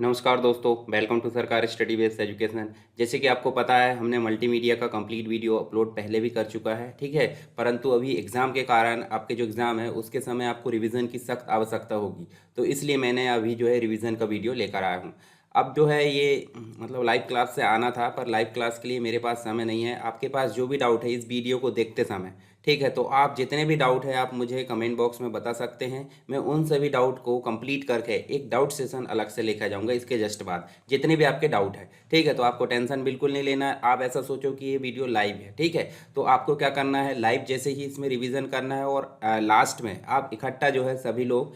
नमस्कार दोस्तों, welcome to सरकारी स्टडी बेस्ड एजुकेशन। जैसे कि आपको पता है, हमने मल्टीमीडिया का कंप्लीट वीडियो अपलोड पहले भी कर चुका है, ठीक है। परंतु अभी एग्ज़ाम के कारण आपके जो एग्ज़ाम है उसके समय आपको रिवीजन की सख्त आवश्यकता होगी, तो इसलिए मैंने अभी जो है रिवीजन का वीडियो लेकर आया हूँ। अब जो है ये मतलब लाइव क्लास से आना था, पर लाइव क्लास के लिए मेरे पास समय नहीं है। आपके पास जो भी डाउट है इस वीडियो को देखते समय, ठीक है, तो आप जितने भी डाउट है आप मुझे कमेंट बॉक्स में बता सकते हैं। मैं उन सभी डाउट को कंप्लीट करके एक डाउट सेशन अलग से लेकर जाऊंगा इसके जस्ट बाद, जितने भी आपके डाउट है, ठीक है। तो आपको टेंशन बिल्कुल नहीं लेना है। आप ऐसा सोचो कि ये वीडियो लाइव है, ठीक है। तो आपको क्या करना है, लाइव जैसे ही इसमें रिवीजन करना है और लास्ट में आप इकट्ठा जो है सभी लोग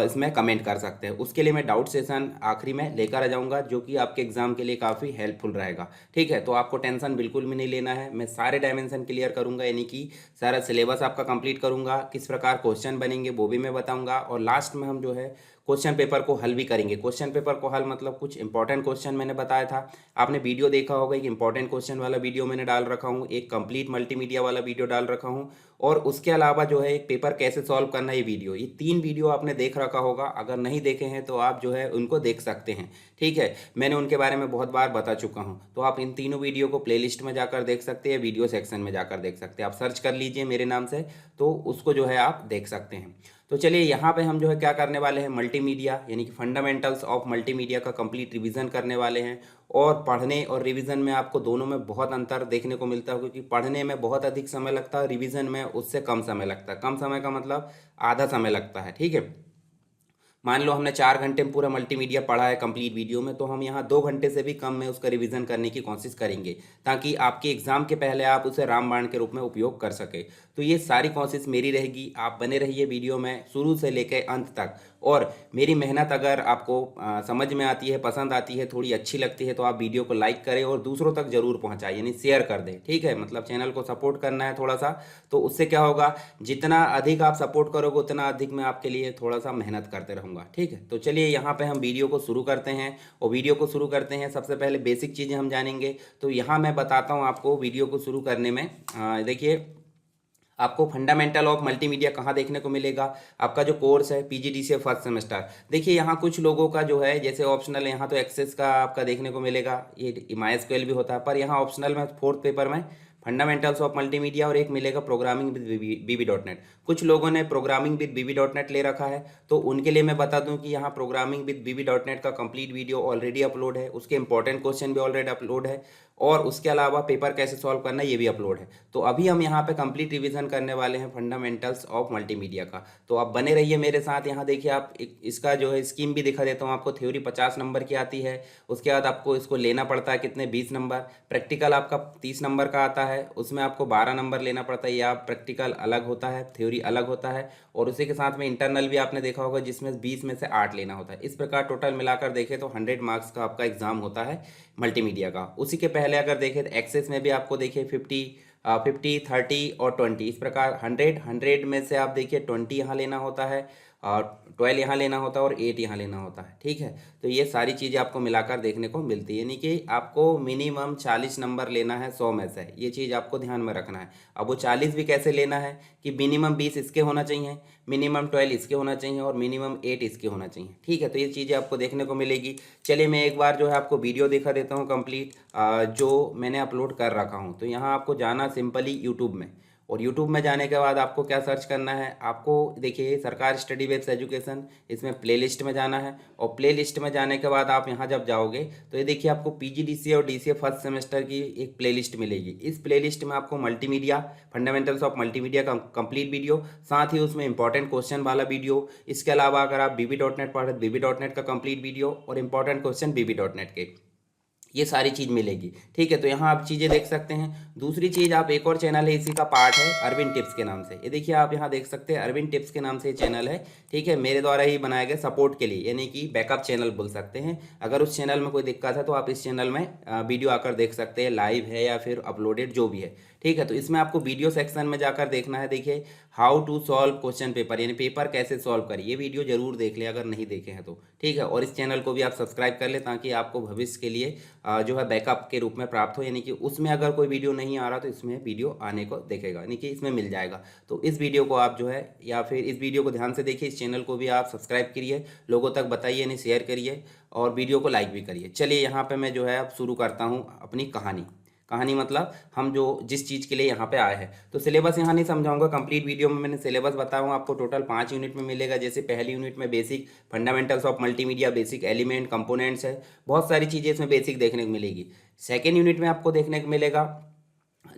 इसमें कमेंट कर सकते हैं। उसके लिए मैं डाउट सेशन आखिरी में लेकर आ जाऊंगा, जो कि आपके एग्जाम के लिए काफ़ी हेल्पफुल रहेगा, ठीक है। तो आपको टेंशन बिल्कुल भी नहीं लेना है। मैं सारे डायमेंशन क्लियर करूंगा, यानी कि सारा सिलेबस आपका कंप्लीट करूंगा। किस प्रकार क्वेश्चन बनेंगे वो भी मैं बताऊंगा, और लास्ट में हम जो है क्वेश्चन पेपर को हल भी करेंगे। क्वेश्चन पेपर को हल मतलब कुछ इंपॉर्टेंट क्वेश्चन मैंने बताया था, आपने वीडियो देखा होगा। एक इंपॉर्टेंट क्वेश्चन वाला वीडियो मैंने डाल रखा हूँ, एक कंप्लीट मल्टीमीडिया वाला वीडियो डाल रखा हूँ, और उसके अलावा जो है एक पेपर कैसे सॉल्व करना है ये वीडियो। ये 3 वीडियो आपने देख रखा होगा, अगर नहीं देखे हैं तो आप जो है उनको देख सकते हैं, ठीक है। मैंने उनके बारे में बहुत बार बता चुका हूँ, तो आप इन तीनों वीडियो को प्लेलिस्ट में जाकर देख सकते हैं, वीडियो सेक्शन में जाकर देख सकते हैं। आप सर्च कर लीजिए मेरे नाम से, तो उसको जो है आप देख सकते हैं। तो चलिए यहाँ पे हम जो है क्या करने वाले हैं, मल्टीमीडिया यानी कि फंडामेंटल्स ऑफ मल्टीमीडिया का कंप्लीट रिवीजन करने वाले हैं। और पढ़ने और रिवीजन में आपको दोनों में बहुत अंतर देखने को मिलता है, क्योंकि पढ़ने में बहुत अधिक समय लगता है, रिवीजन में उससे कम समय लगता है। कम समय का मतलब आधा समय लगता है, ठीक है। मान लो हमने 4 घंटे में पूरा मल्टीमीडिया पढ़ा है कंप्लीट वीडियो में, तो हम यहाँ 2 घंटे से भी कम में उसका रिवीजन करने की कोशिश करेंगे, ताकि आपके एग्जाम के पहले आप उसे रामबाण के रूप में उपयोग कर सके। तो ये सारी कोशिश मेरी रहेगी, आप बने रहिए वीडियो में शुरू से लेकर अंत तक। और मेरी मेहनत अगर आपको समझ में आती है, पसंद आती है, थोड़ी अच्छी लगती है, तो आप वीडियो को लाइक करें और दूसरों तक जरूर पहुँचाएं, यानी शेयर कर दें, ठीक है। मतलब चैनल को सपोर्ट करना है थोड़ा सा। तो उससे क्या होगा, जितना अधिक आप सपोर्ट करोगे उतना अधिक मैं आपके लिए थोड़ा सा मेहनत करते रहूँगा, ठीक है। तो चलिए यहाँ पे हम वीडियो को शुरू करते हैं। और वीडियो को शुरू करते हैं, सबसे पहले बेसिक चीज़ें हम जानेंगे। तो यहाँ मैं बताता हूँ आपको वीडियो को शुरू करने में, देखिए आपको फंडामेंटल ऑफ मल्टीमीडिया कहाँ देखने को मिलेगा। आपका जो कोर्स है पीजीडीसीए फर्स्ट सेमेस्टर, देखिए यहाँ कुछ लोगों का जो है जैसे ऑप्शनल है, यहाँ तो एक्सेस का आपका देखने को मिलेगा, ये MySQL भी होता है, पर यहाँ ऑप्शनल में फोर्थ पेपर में फंडामेंटल्स ऑफ मल्टीमीडिया और एक मिलेगा प्रोग्रामिंग विद BB.NET। कुछ लोगों ने प्रोग्रामिंग विद BB.NET ले रखा है, तो उनके लिए मैं बता दूं कि यहाँ प्रोग्रामिंग विद BB.NET का कंप्लीट वीडियो ऑलरेडी अपलोड है, उसके इंपॉर्टेंट क्वेश्चन भी ऑलरेडी अपलोड है, और उसके अलावा पेपर कैसे सॉल्व करना है ये भी अपलोड है। तो अभी हम यहाँ पे कंप्लीट रिवीजन करने वाले हैं फंडामेंटल्स ऑफ मल्टीमीडिया का। तो आप बने रहिए मेरे साथ। यहाँ देखिए आप इसका जो है स्कीम भी दिखा देता हूँ आपको। थ्योरी 50 नंबर की आती है, उसके बाद आपको इसको लेना पड़ता है कितने, 20 नंबर। प्रैक्टिकल आपका 30 नंबर का आता है, उसमें आपको 12 नंबर लेना पड़ता है। या प्रैक्टिकल अलग होता है, थ्योरी अलग होता है, और उसी के साथ में इंटरनल भी आपने देखा होगा, जिसमें 20 में से 8 लेना होता है। इस प्रकार टोटल मिलाकर देखें तो 100 मार्क्स का आपका एग्जाम होता है मल्टीमीडिया का। उसी के पहले अगर देखें तो एक्सेस में भी आपको देखिए 50, 30 और 20, इस प्रकार 100 में से आप देखिए 20 यहाँ लेना होता है, और 12 यहाँ लेना होता है, और 8 यहाँ लेना होता है, ठीक है। तो ये सारी चीज़ें आपको मिलाकर देखने को मिलती है, यानी कि आपको मिनिमम 40 नंबर लेना है 100 में से। ये चीज़ आपको ध्यान में रखना है। अब वो 40 भी कैसे लेना है कि मिनिमम 20 इसके होना चाहिए, मिनिमम 12 इसके होना चाहिए, और मिनिमम 8 इसके होना चाहिए, ठीक है। तो ये चीज़ें आपको देखने को मिलेगी। चलिए मैं एक बार जो है आपको वीडियो दिखा देता हूँ कंप्लीट, जो मैंने अपलोड कर रखा हूँ। तो यहाँ आपको जाना सिंपली यूट्यूब में, और यूट्यूब में जाने के बाद आपको क्या सर्च करना है, आपको देखिए सरकार स्टडी बेस्ड एजुकेशन, इसमें प्लेलिस्ट में जाना है। और प्लेलिस्ट में जाने के बाद आप यहाँ जब जाओगे तो ये देखिए आपको पीजीडीसीए और डीसीए फर्स्ट सेमेस्टर की एक प्लेलिस्ट मिलेगी। इस प्लेलिस्ट में आपको मल्टीमीडिया, फंडामेंटल्स ऑफ मल्टीमीडिया का कंप्लीट वीडियो, साथ ही उसमें इंपॉर्टेंट क्वेश्चन वाला वीडियो, इसके अलावा अगर आप BB.NET पढ़ रहे BB.NET का कंप्लीट वीडियो, और इंपॉर्टेंट क्वेश्चन BB.NET के, ये सारी चीज़ मिलेगी, ठीक है। तो यहाँ आप चीज़ें देख सकते हैं। दूसरी चीज़, आप एक और चैनल है इसी का पार्ट है, अरविंद टिप्स के नाम से। ये देखिए आप यहाँ देख सकते हैं, अरविंद टिप्स के नाम से ये चैनल है, ठीक है। मेरे द्वारा ही बनाया गया सपोर्ट के लिए, यानी कि बैकअप चैनल बोल सकते हैं। अगर उस चैनल में कोई दिक्कत है तो आप इस चैनल में वीडियो आकर देख सकते हैं, लाइव है या फिर अपलोडेड जो भी है, ठीक है। तो इसमें आपको वीडियो सेक्शन में जाकर देखना है। देखिए how to solve question paper, यानी पेपर कैसे सॉल्व करें, ये वीडियो जरूर देख लें अगर नहीं देखे हैं तो, ठीक है। और इस चैनल को भी आप सब्सक्राइब कर लें, ताकि आपको भविष्य के लिए जो है बैकअप के रूप में प्राप्त हो, यानी कि उसमें अगर कोई वीडियो नहीं आ रहा तो इसमें वीडियो आने को देखेगा, यानी कि इसमें मिल जाएगा। तो इस वीडियो को आप जो है, या फिर इस वीडियो को ध्यान से देखिए, इस चैनल को भी आप सब्सक्राइब करिए, लोगों तक बताइए, नहीं शेयर करिए और वीडियो को लाइक भी करिए। चलिए यहाँ पे मैं जो है अब शुरू करता हूँ अपनी कहानी। कहानी मतलब हम जो जिस चीज़ के लिए यहाँ पे आए हैं। तो सिलेबस यहाँ नहीं समझाऊंगा, कंप्लीट वीडियो में मैंने सिलेबस बताया हूँ आपको, टोटल 5 यूनिट में मिलेगा। जैसे पहली यूनिट में basic fundamentals of multimedia, basic element components है, बहुत सारी चीज़ें इसमें बेसिक देखने को मिलेगी। सेकेंड यूनिट में आपको देखने को मिलेगा,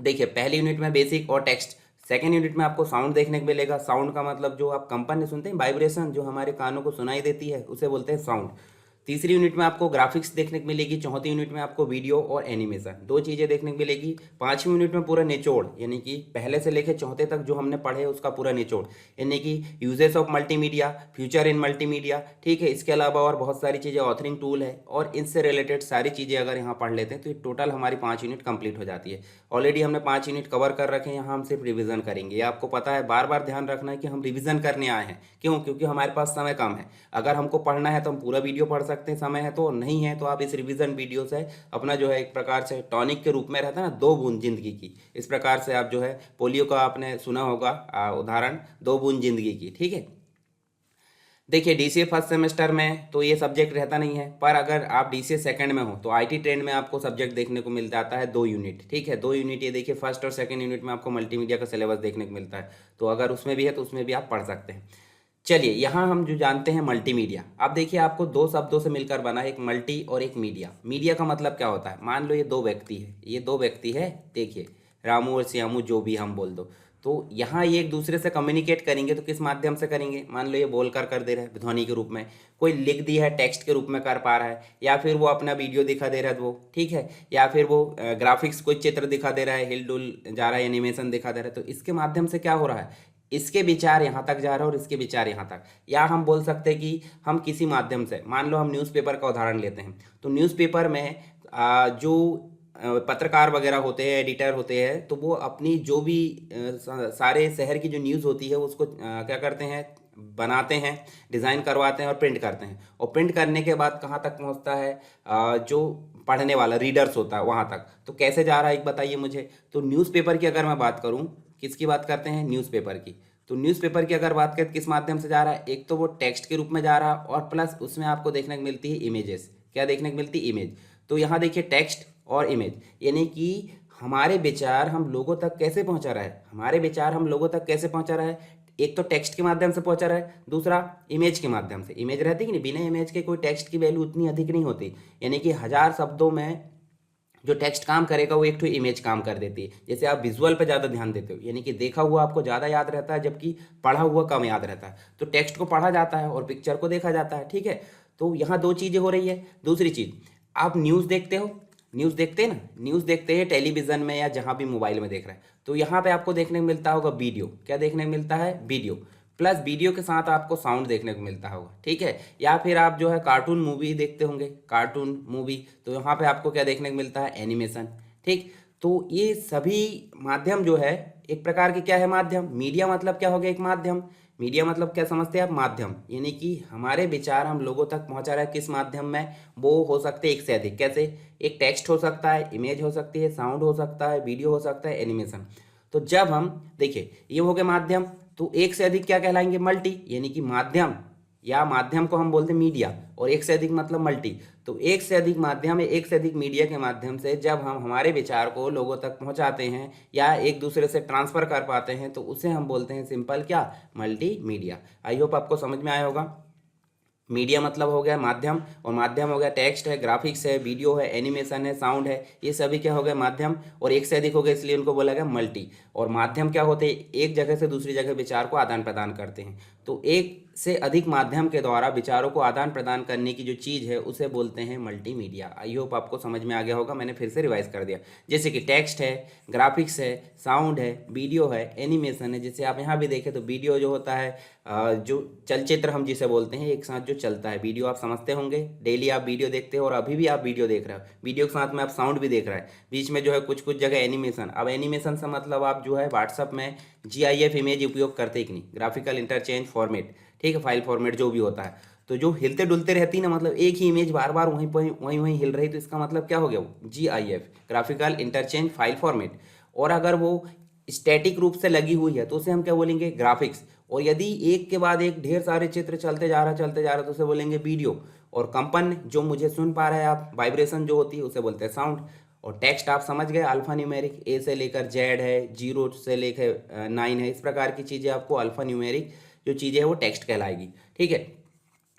देखिए पहली यूनिट में बेसिक और टेक्स्ट, सेकेंड यूनिट में आपको साउंड देखने को मिलेगा। साउंड का मतलब जो आप कंपन में सुनते हैं, वाइब्रेशन जो हमारे कानों को सुनाई देती है, उसे बोलते हैं साउंड। तीसरी यूनिट में आपको ग्राफिक्स देखने को मिलेगी। चौथी यूनिट में आपको वीडियो और एनिमेशन, दो चीज़ें देखने को मिलेगी। पांचवी यूनिट में पूरा निचोड़, यानी कि पहले से लेकर चौथे तक जो हमने पढ़े उसका पूरा निचोड़, यानी कि uses of multimedia, future in multimedia, ठीक है। इसके अलावा और बहुत सारी चीज़ें, ऑथरिंग टूल है, और इनसे रिलेटेड सारी चीज़ें अगर यहाँ पढ़ लेते हैं तो टोटल हमारी 5 यूनिट कंप्लीट हो जाती है। ऑलरेडी हमने 5 यूनिट कवर कर रखे हैं, यहाँ हम सिर्फ रिविजन करेंगे। ये आपको पता है, बार बार ध्यान रखना है कि हम रिविजन करने आए हैं। क्यों? क्योंकि हमारे पास समय कम है। अगर हमको पढ़ना है तो हम पूरा वीडियो पढ़ सकते हैं, समय है तो, नहीं है तो आप इस रिवीजन वीडियो से अपना जो है एक प्रकार से टॉनिक के रूप में रहता है ना, 2 बूंद जिंदगी की, इस प्रकार से आप जो है, पोलियो का आपने सुना होगा उदाहरण, 2 बूंद जिंदगी की, ठीक है। देखिए डीसीए फर्स्ट सेमेस्टर में तो ये सब्जेक्ट रहता नहीं है, पर अगर आप डीसीए सेकंड में हो तो आईटी ट्रेंड में आपको सब्जेक्ट देखने को मिल जाता है 2 यूनिट, ठीक है। 2 यूनिट, ये देखिए फर्स्ट और सेकंड यूनिट में आपको मल्टीमीडिया का सिलेबस देखने को मिलता है, तो अगर उसमें भी है तो उसमें भी आप पढ़ सकते हैं। चलिए यहाँ हम जो जानते हैं मल्टीमीडिया, अब देखिए आपको 2 शब्दों से मिलकर बना है, एक मल्टी और एक मीडिया। मीडिया का मतलब क्या होता है, मान लो ये 2 व्यक्ति है, ये 2 व्यक्ति है, देखिए रामू और श्यामू, जो भी हम बोल दो, तो यहाँ ये एक दूसरे से कम्युनिकेट करेंगे तो किस माध्यम से करेंगे, मान लो ये बोल कर दे रहा है ध्वनि के रूप में, कोई लिख दिया है टेक्स्ट के रूप में कर पा रहा है, या फिर वो अपना वीडियो दिखा दे रहा है वो, ठीक है, या फिर वो ग्राफिक्स कोई चित्र दिखा दे रहा है, हिल डुल जा रहा है, एनिमेशन दिखा दे रहा है। तो इसके माध्यम से क्या हो रहा है, इसके विचार यहाँ तक जा रहा है और इसके विचार यहाँ तक। या हम बोल सकते हैं कि हम किसी माध्यम से, मान लो हम न्यूज़पेपर का उदाहरण लेते हैं, तो न्यूज़पेपर में जो पत्रकार वगैरह होते हैं, एडिटर होते हैं, तो वो अपनी जो भी सारे शहर की जो न्यूज़ होती है उसको क्या करते हैं, बनाते हैं, डिज़ाइन करवाते हैं और प्रिंट करते हैं। और प्रिंट करने के बाद कहाँ तक पहुँचता है, जो पढ़ने वाला रीडर्स होता है वहाँ तक। तो कैसे जा रहा है एक बताइए मुझे। तो न्यूज़पेपर की अगर मैं बात करूँ, किसकी बात करते हैं, न्यूज़पेपर की। तो न्यूज़पेपर की अगर बात करें किस माध्यम से जा रहा है, एक तो वो टेक्स्ट के रूप में जा रहा है, और प्लस उसमें आपको देखने को मिलती है इमेजेस। क्या देखने को मिलती है, इमेज। तो यहाँ देखिए टेक्स्ट और इमेज, यानी कि हमारे विचार हम लोगों तक कैसे पहुँचा रहा है, हमारे विचार हम लोगों तक कैसे पहुँचा रहा है। एक तो टेक्स्ट के माध्यम से पहुँचा रहा है, दूसरा इमेज के माध्यम से। इमेज रहती कि नहीं, बिना इमेज के कोई टेक्स्ट की वैल्यू उतनी अधिक नहीं होती, यानी कि 1000 शब्दों में जो टेक्स्ट काम करेगा वो एक तो इमेज काम कर देती है। जैसे आप विजुअल पे ज़्यादा ध्यान देते हो, यानी कि देखा हुआ आपको ज़्यादा याद रहता है, जबकि पढ़ा हुआ कम याद रहता है। तो टेक्स्ट को पढ़ा जाता है और पिक्चर को देखा जाता है, ठीक है। तो यहाँ 2 चीज़ें हो रही है। दूसरी चीज़, आप न्यूज़ देखते हो, न्यूज़ देखते हैं ना, न्यूज़ देखते हैं टेलीविज़न में या जहाँ भी मोबाइल में देख रहे हैं, तो यहाँ पे आपको देखने को मिलता होगा वीडियो। क्या देखने को मिलता है, वीडियो, प्लस वीडियो के साथ आपको साउंड देखने को मिलता होगा, ठीक है। या फिर आप जो है कार्टून मूवी देखते होंगे, कार्टून मूवी, तो यहाँ पे आपको क्या देखने को मिलता है, एनिमेशन, ठीक। तो ये सभी माध्यम जो है एक प्रकार के क्या है, माध्यम। मीडिया मतलब क्या हो गया, एक माध्यम। मीडिया मतलब क्या समझते हैं आप, माध्यम, यानी कि हमारे विचार हम लोगों तक पहुंचा रहा है किस माध्यम में, वो हो सकते हैं एक से अधिक। कैसे, एक टेक्स्ट हो सकता है, इमेज हो सकती है, साउंड हो सकता है, वीडियो हो सकता है, एनिमेशन। तो जब हम देखिए ये हो गए माध्यम, तो एक से अधिक क्या कहलाएंगे, मल्टी, यानी कि माध्यम, या माध्यम को हम बोलते हैं मीडिया, और एक से अधिक मतलब मल्टी। तो एक से अधिक माध्यम, एक से अधिक मीडिया के माध्यम से जब हम हमारे विचार को लोगों तक पहुंचाते हैं या एक दूसरे से ट्रांसफर कर पाते हैं, तो उसे हम बोलते हैं सिंपल क्या, मल्टी मीडिया। आई होप आपको समझ में आया होगा। मीडिया मतलब हो गया माध्यम, और माध्यम हो गया टेक्स्ट है, ग्राफिक्स है, वीडियो है, एनिमेशन है, साउंड है, ये सभी क्या हो गए, माध्यम। और एक से अधिक हो गए इसलिए उनको बोला गया मल्टी। और माध्यम क्या होते हैं, एक जगह से दूसरी जगह विचार को आदान प्रदान करते हैं। तो एक से अधिक माध्यम के द्वारा विचारों को आदान प्रदान करने की जो चीज़ है उसे बोलते हैं मल्टीमीडिया। आई होप आपको समझ में आ गया होगा, मैंने फिर से रिवाइज कर दिया। जैसे कि टेक्स्ट है, ग्राफिक्स है, साउंड है, वीडियो है, एनिमेशन है। जैसे आप यहाँ भी देखें तो वीडियो जो होता है, जो चलचित्र हम जिसे बोलते हैं, एक साथ जो चलता है। वीडियो आप समझते होंगे, डेली आप वीडियो देखते हो और अभी भी आप वीडियो देख रहे हो, वीडियो के साथ में आप साउंड भी देख रहे हैं, बीच में जो है कुछ कुछ जगह एनिमेशन। अब एनिमेशन से मतलब आप जो है व्हाट्सअप में GIF इमेज उपयोग करते ही कि नहीं, ग्राफिकल इंटरचेंज फॉर्मेट, ठीक है, फाइल फॉर्मेट जो भी होता है। तो जो हिलते डुलते रहती ना, मतलब एक ही इमेज बार बार वहीं पर वहीं वहीं हिल रही, तो इसका मतलब क्या हो गया, वो GIF, graphical interchange file format. और अगर वो स्टैटिक रूप से लगी हुई है तो उसे हम क्या बोलेंगे, ग्राफिक्स। और यदि एक के बाद एक ढेर सारे चित्र चलते जा रहा तो उसे बोलेंगे वीडियो। और कंपन जो मुझे सुन पा रहे हैं आप, वाइब्रेशन जो होती है उसे बोलते हैं साउंड। और टेक्स्ट आप समझ गए, अल्फा न्यूमेरिक A से लेकर Z है, 0 से लेकर 9 है, इस प्रकार की चीज़ें आपको अल्फा न्यूमेरिक जो चीज़ें है वो टेक्स्ट कहलाएगी। ठीक है,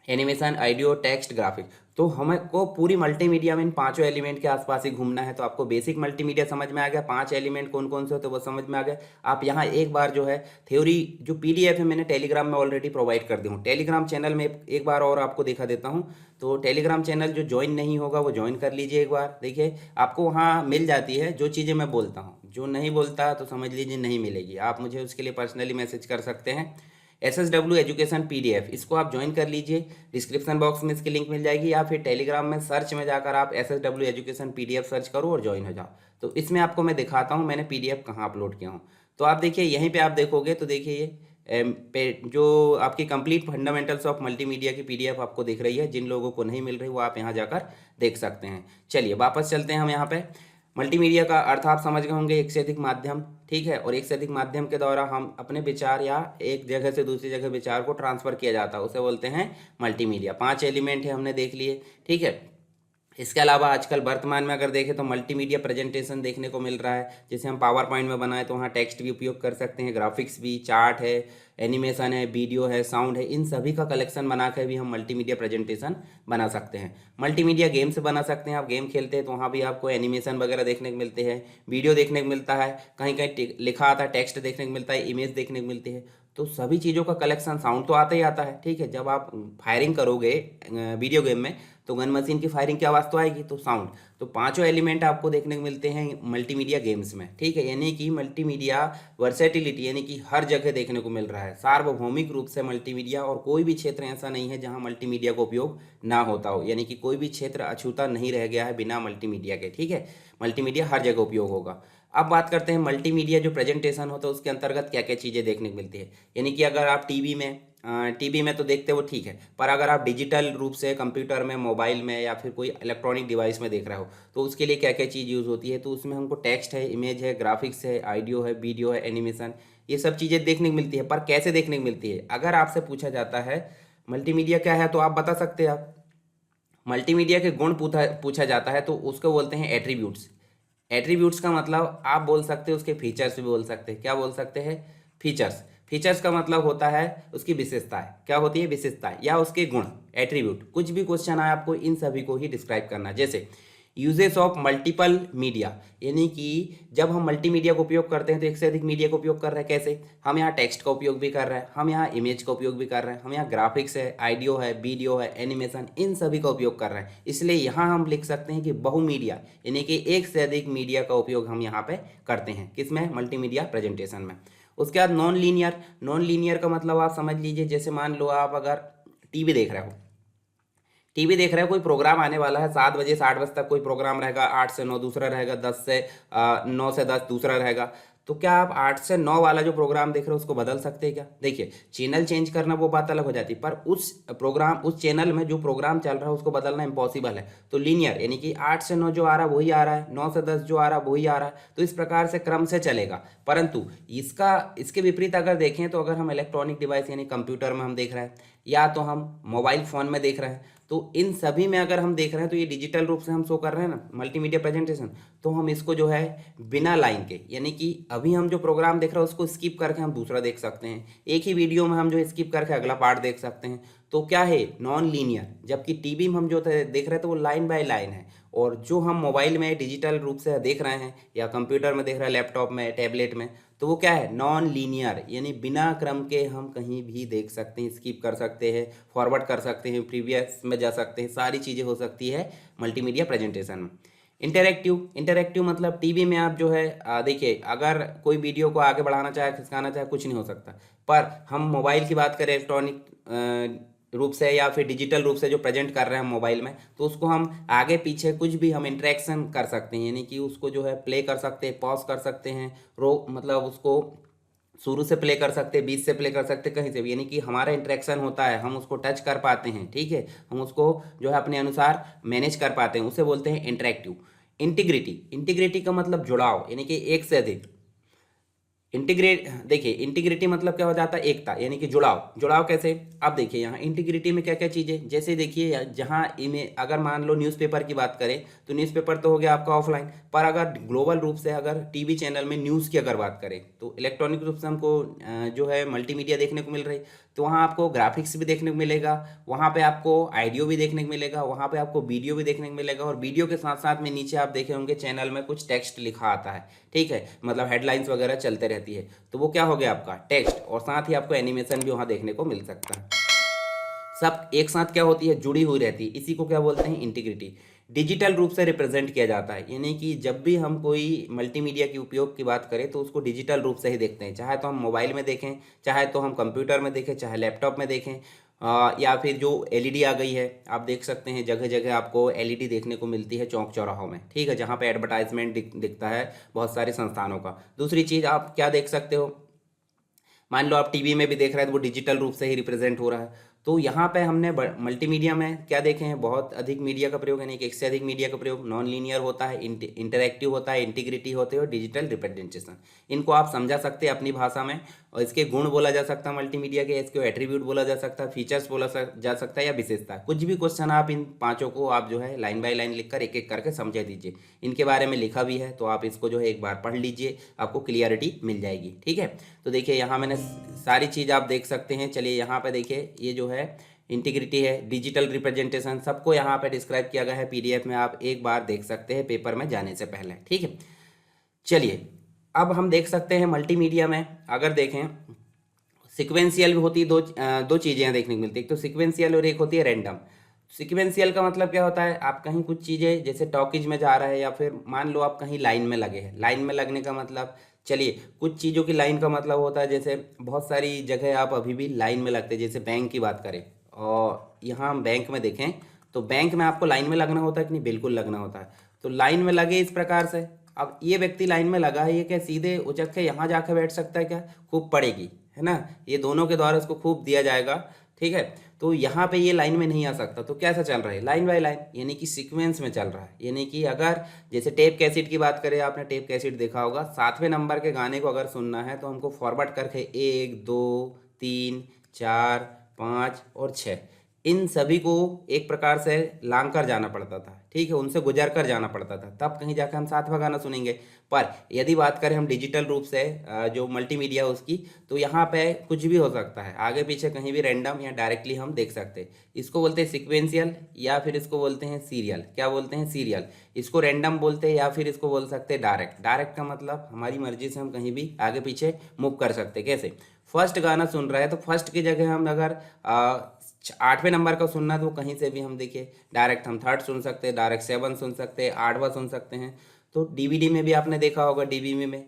एनिमेशन, ऑडियो, टेक्स्ट, ग्राफिक। तो हमको पूरी मल्टीमीडिया में इन पांचों एलिमेंट के आसपास ही घूमना है। तो आपको बेसिक मल्टीमीडिया समझ में आ गया, 5 एलिमेंट कौन कौन से होते हैं वो समझ में आ गया। आप यहाँ एक बार जो है थ्योरी जो PDF है मैंने टेलीग्राम में ऑलरेडी प्रोवाइड कर दी हूँ। टेलीग्राम चैनल में एक बार और आपको दिखा देता हूँ। तो टेलीग्राम चैनल जो ज्वाइन नहीं होगा वो ज्वाइन कर लीजिए एक बार। देखिए आपको वहाँ मिल जाती है जो चीज़ें मैं बोलता हूँ, जो नहीं बोलता तो समझ लीजिए नहीं मिलेगी। आप मुझे उसके लिए पर्सनली मैसेज कर सकते हैं। SSW एजुकेशन PDF, इसको आप ज्वाइन कर लीजिए। डिस्क्रिप्शन बॉक्स में इसकी लिंक मिल जाएगी, या फिर टेलीग्राम में सर्च में जाकर आप SSW एजुकेशन PDF सर्च करो और ज्वाइन हो जाओ। तो इसमें आपको मैं दिखाता हूँ मैंने PDF कहाँ अपलोड किया हूँ। तो आप देखिए यहीं पे आप देखोगे तो देखिए ये जो आपकी कंप्लीट फंडामेंटल्स ऑफ मल्टीमीडिया की PDF आपको दिख रही है। जिन लोगों को नहीं मिल रही वो आप यहाँ जाकर देख सकते हैं। चलिए वापस चलते हैं हम यहाँ पे। मल्टीमीडिया का अर्थ आप समझ गए होंगे, एक से अधिक माध्यम। ठीक है, और एक से अधिक माध्यम के द्वारा हम अपने विचार या एक जगह से दूसरी जगह विचार को ट्रांसफर किया जाता है, उसे बोलते हैं मल्टीमीडिया। 5 एलिमेंट है हमने देख लिए। ठीक है, इसके अलावा आजकल वर्तमान में अगर देखें तो मल्टीमीडिया प्रेजेंटेशन देखने को मिल रहा है। जैसे हम पावर पॉइंट में बनाए तो वहाँ टेक्स्ट भी उपयोग कर सकते हैं, ग्राफिक्स भी, चार्ट है, एनिमेशन है, वीडियो है, साउंड है, इन सभी का कलेक्शन बना कर भी हम मल्टीमीडिया प्रेजेंटेशन बना सकते हैं। मल्टीमीडिया गेम्स बना सकते हैं, आप गेम खेलते हैं तो वहाँ भी आपको एनिमेशन वगैरह देखने को मिलते हैं, वीडियो देखने को मिलता है, कहीं कहीं लिखा आता है, टेक्स्ट देखने को मिलता है, इमेज देखने को मिलती है। तो सभी चीज़ों का कलेक्शन, साउंड तो आता ही आता है। ठीक है, जब आप फायरिंग करोगे वीडियो गेम में तो गन मशीन की फायरिंग की आवाज़ तो आएगी, तो साउंड। तो पांचों एलिमेंट आपको देखने को मिलते हैं मल्टीमीडिया गेम्स में। ठीक है, यानी कि मल्टीमीडिया वर्सेटिलिटी, यानी कि हर जगह देखने को मिल रहा है सार्वभौमिक रूप से मल्टीमीडिया। और कोई भी क्षेत्र ऐसा नहीं है जहां मल्टीमीडिया का उपयोग ना होता हो, यानी कि कोई भी क्षेत्र अछूता नहीं रह गया है बिना मल्टीमीडिया के। ठीक है, मल्टीमीडिया हर जगह उपयोग होगा। अब बात करते हैं मल्टीमीडिया जो प्रेजेंटेशन होता है उसके अंतर्गत क्या क्या चीज़ें देखने को मिलती है। यानी कि अगर आप टीवी में तो देखते हो ठीक है, पर अगर आप डिजिटल रूप से कंप्यूटर में, मोबाइल में या फिर कोई इलेक्ट्रॉनिक डिवाइस में देख रहे हो तो उसके लिए क्या क्या चीज़ यूज़ होती है। तो उसमें हमको टेक्स्ट है, इमेज है, ग्राफिक्स है, ऑडियो है, वीडियो है, एनिमेशन, ये सब चीज़ें देखने को मिलती है। पर कैसे देखने को मिलती है, अगर आपसे पूछा जाता है मल्टीमीडिया क्या है तो आप बता सकते हैं। आप मल्टीमीडिया के गुण पूछा जाता है तो उसको बोलते हैं एट्रीब्यूट्स। एट्रीब्यूट्स का मतलब आप बोल सकते हो उसके फीचर्स भी बोल सकते हैं। क्या बोल सकते हैं, फीचर्स। फीचर्स का मतलब होता है उसकी विशेषताएं, क्या होती है विशेषताएं, या उसके गुण, एट्रीब्यूट। कुछ भी क्वेश्चन आए आपको इन सभी को ही डिस्क्राइब करना। जैसे यूजेस ऑफ मल्टीपल मीडिया, यानी कि जब हम मल्टीमीडिया का उपयोग करते हैं तो एक से अधिक मीडिया का उपयोग कर रहे हैं। कैसे, हम यहाँ टेक्स्ट का उपयोग भी कर रहे हैं, हम यहाँ इमेज का उपयोग भी कर रहे हैं, हम यहाँ ग्राफिक्स है, ऑडियो है, वीडियो है, एनिमेशन, इन सभी का उपयोग कर रहे हैं। इसलिए यहाँ हम लिख सकते हैं कि बहुमीडिया, यानी कि एक से अधिक मीडिया का उपयोग हम यहाँ पे करते हैं। किसमें, मल्टीमीडिया प्रेजेंटेशन में। उसके बाद नॉन लीनियर। नॉन लीनियर का मतलब आप समझ लीजिए, जैसे मान लो आप अगर टीवी देख रहे हो, कोई प्रोग्राम आने वाला है 7 बजे 8 बजे तक कोई प्रोग्राम रहेगा, 8 से 9 दूसरा रहेगा, 9 से 10 दूसरा रहेगा। तो क्या आप 8 से 9 वाला जो प्रोग्राम देख रहे हो उसको बदल सकते हैं क्या? देखिए चैनल चेंज करना वो बात अलग हो जाती है, पर उस चैनल में जो प्रोग्राम चल रहा है उसको बदलना इम्पॉसिबल है। तो लीनियर यानी कि 8 से 9 जो आ रहा है वही आ रहा है, 9 से 10 जो आ रहा है वही आ रहा है। तो इस प्रकार से क्रम से चलेगा। परंतु इसके विपरीत अगर देखें तो अगर हम इलेक्ट्रॉनिक डिवाइस यानी कंप्यूटर में हम देख रहे हैं, या तो हम मोबाइल फ़ोन में देख रहे हैं, तो इन सभी में अगर हम देख रहे हैं तो ये डिजिटल रूप से हम शो कर रहे हैं ना मल्टीमीडिया प्रेजेंटेशन, तो हम इसको जो है बिना लाइन के, यानी कि अभी हम जो प्रोग्राम देख रहे हैं उसको स्किप करके हम दूसरा देख सकते हैं। एक ही वीडियो में हम जो स्किप करके अगला पार्ट देख सकते हैं। तो क्या है, नॉन लीनियर। जबकि टीवी में हम जो देख रहे थे वो लाइन बाय लाइन है, और जो हम मोबाइल में डिजिटल रूप से देख रहे हैं या कंप्यूटर में देख रहे हैं, लैपटॉप में, टैबलेट में, तो वो क्या है, नॉन लीनियर, यानी बिना क्रम के हम कहीं भी देख सकते हैं, स्किप कर सकते हैं, फॉरवर्ड कर सकते हैं, प्रीवियस में जा सकते हैं, सारी चीज़ें हो सकती है मल्टीमीडिया प्रेजेंटेशन में। इंटरैक्टिव मतलब टीवी में आप जो है देखिए अगर कोई वीडियो को आगे बढ़ाना चाहे, खिसकाना चाहे, कुछ नहीं हो सकता। पर हम मोबाइल की बात करें, इलेक्ट्रॉनिक रूप से या फिर डिजिटल रूप से जो प्रेजेंट कर रहे हैं हम मोबाइल में, तो उसको हम आगे पीछे कुछ भी हम इंटरेक्शन कर सकते हैं, यानी कि उसको जो है प्ले कर सकते हैं, पॉज कर सकते हैं, मतलब उसको शुरू से प्ले कर सकते, बीच से प्ले कर सकते, कहीं से भी, यानी कि हमारा इंटरेक्शन होता है, हम उसको टच कर पाते हैं, ठीक है, हम उसको जो है अपने अनुसार मैनेज कर पाते हैं, उसे बोलते हैं इंटरेक्टिव। इंटीग्रिटी, इंटीग्रिटी का मतलब जुड़ाव, यानी कि एक से अधिक। इंटीग्रेट, देखिए इंटीग्रिटी मतलब क्या हो जाता है, एकता, यानी कि जुड़ाव। जुड़ाव कैसे, अब देखिए यहाँ इंटीग्रिटी में क्या क्या चीज़ें, जैसे देखिए जहाँ इमें अगर मान लो न्यूज़पेपर की बात करें तो न्यूज़पेपर तो हो गया आपका ऑफलाइन, पर अगर ग्लोबल रूप से अगर टीवी चैनल में न्यूज़ की अगर बात करें तो इलेक्ट्रॉनिक रूप से हमको जो है मल्टीमीडिया देखने को मिल रही, तो वहाँ आपको ग्राफिक्स भी देखने को मिलेगा, वहाँ पे आपको ऑडियो भी देखने को मिलेगा, वहाँ पे आपको वीडियो भी देखने को मिलेगा, और वीडियो के साथ साथ में नीचे आप देखे होंगे चैनल में कुछ टेक्स्ट लिखा आता है, ठीक है, मतलब हेडलाइंस वगैरह चलते रहती है, तो वो क्या हो गया आपका टेक्स्ट, और साथ ही आपको एनिमेशन भी वहाँ देखने को मिल सकता है। सब एक साथ क्या होती है, जुड़ी हुई रहती है, इसी को क्या बोलते हैं, इंटीग्रिटी। डिजिटल रूप से रिप्रेजेंट किया जाता है, यानी कि जब भी हम कोई मल्टीमीडिया के उपयोग की बात करें तो उसको डिजिटल रूप से ही देखते हैं, चाहे तो हम मोबाइल में देखें, चाहे तो हम कंप्यूटर में देखें, चाहे लैपटॉप में देखें, या फिर जो एलईडी आ गई है, आप देख सकते हैं जगह जगह आपको एलईडी देखने को मिलती है चौक चौराहों में, ठीक है, जहाँ पे एडवर्टाइजमेंट दिखता है बहुत सारे संस्थानों का। दूसरी चीज़ आप क्या देख सकते हो, मान लो आप टीवी में भी देख रहे हैं तो वो डिजिटल रूप से ही रिप्रेजेंट हो रहा है। तो यहाँ पे हमने मल्टीमीडिया में क्या देखे हैं, बहुत अधिक मीडिया का प्रयोग, यानी कि एक से अधिक मीडिया का प्रयोग, नॉन लीनियर होता है, इंटरैक्टिव होता है, इंटीग्रिटी होते हैं, और डिजिटल रिप्रेजेंटेशन। इनको आप समझा सकते हैं अपनी भाषा में, और इसके गुण बोला जा सकता है मल्टीमीडिया के, इसके एट्रीब्यूट बोला जा सकता है, फीचर्स बोला जा सकता है, या विशेषता, कुछ भी क्वेश्चन आप इन पांचों को आप जो है लाइन बाय लाइन लिखकर एक एक करके समझा दीजिए। इनके बारे में लिखा भी है तो आप इसको जो है एक बार पढ़ लीजिए, आपको क्लियरिटी मिल जाएगी, ठीक है। तो देखिए यहाँ मैंने सारी चीज़ आप देख सकते हैं। चलिए यहाँ पे देखिए ये जो है इंटीग्रिटी है, डिजिटल रिप्रेजेंटेशन, सबको यहाँ पे डिस्क्राइब किया गया है पीडीएफ में, आप एक बार देख सकते हैं पेपर में जाने से पहले, ठीक है। चलिए अब हम देख सकते हैं मल्टीमीडिया में अगर देखें सिक्वेंशियल भी होती है, दो चीज़ें यहाँ देखने को मिलती है, एक तो सिक्वेंशियल और एक होती है रैंडम। सिक्वेंशियल का मतलब क्या होता है, आप कहीं कुछ चीज़ें जैसे टॉकीज में जा रहा है, या फिर मान लो आप कहीं लाइन में लगे हैं, लाइन में लगने का मतलब, चलिए कुछ चीज़ों की लाइन का मतलब होता है, जैसे बहुत सारी जगह आप अभी भी लाइन में लगते हैं, जैसे बैंक की बात करें और यहाँ हम बैंक में देखें तो बैंक में आपको लाइन में लगना होता है कि नहीं, बिल्कुल लगना होता है। तो लाइन में लगे इस प्रकार से, अब ये व्यक्ति लाइन में लगा है, ये क्या सीधे उचक के यहाँ जाकर बैठ सकता है, क्या खूब पड़ेगी, है ना, ये दोनों के द्वारा उसको खूब दिया जाएगा, ठीक है। तो यहाँ पे ये लाइन में नहीं आ सकता, तो कैसा चल रहा है, लाइन बाय लाइन, यानी कि सीक्वेंस में चल रहा है। यानी कि अगर जैसे टेप कैसेट की बात करें, आपने टेप कैसेट देखा होगा, 7वें नंबर के गाने को अगर सुनना है तो हमको फॉरवर्ड करके 1 2 3 4 5 और 6 इन सभी को एक प्रकार से लांग कर जाना पड़ता था, ठीक है, उनसे गुजर कर जाना पड़ता था, तब कहीं जाकर हम 7वां गाना सुनेंगे। पर यदि बात करें हम डिजिटल रूप से जो मल्टीमीडिया उसकी, तो यहाँ पे कुछ भी हो सकता है, आगे पीछे कहीं भी रैंडम या डायरेक्टली हम देख सकते हैं। इसको बोलते हैं सिक्वेंशियल, या फिर इसको बोलते हैं सीरियल। क्या बोलते हैं, सीरियल। इसको रैंडम बोलते हैं, या फिर इसको बोल सकते हैं डायरेक्ट। डायरेक्ट का मतलब हमारी मर्जी से हम कहीं भी आगे पीछे मूव कर सकते हैं। कैसे, फर्स्ट गाना सुन रहा है तो फर्स्ट की जगह हम अगर 8वें नंबर का सुनना है तो कहीं से भी हम देखिए डायरेक्ट हम थर्ड सुन सकते हैं, डायरेक्ट 7 सुन सकते हैं, 8वां सुन सकते हैं। तो डीवीडी में भी आपने देखा होगा, डीवीडी में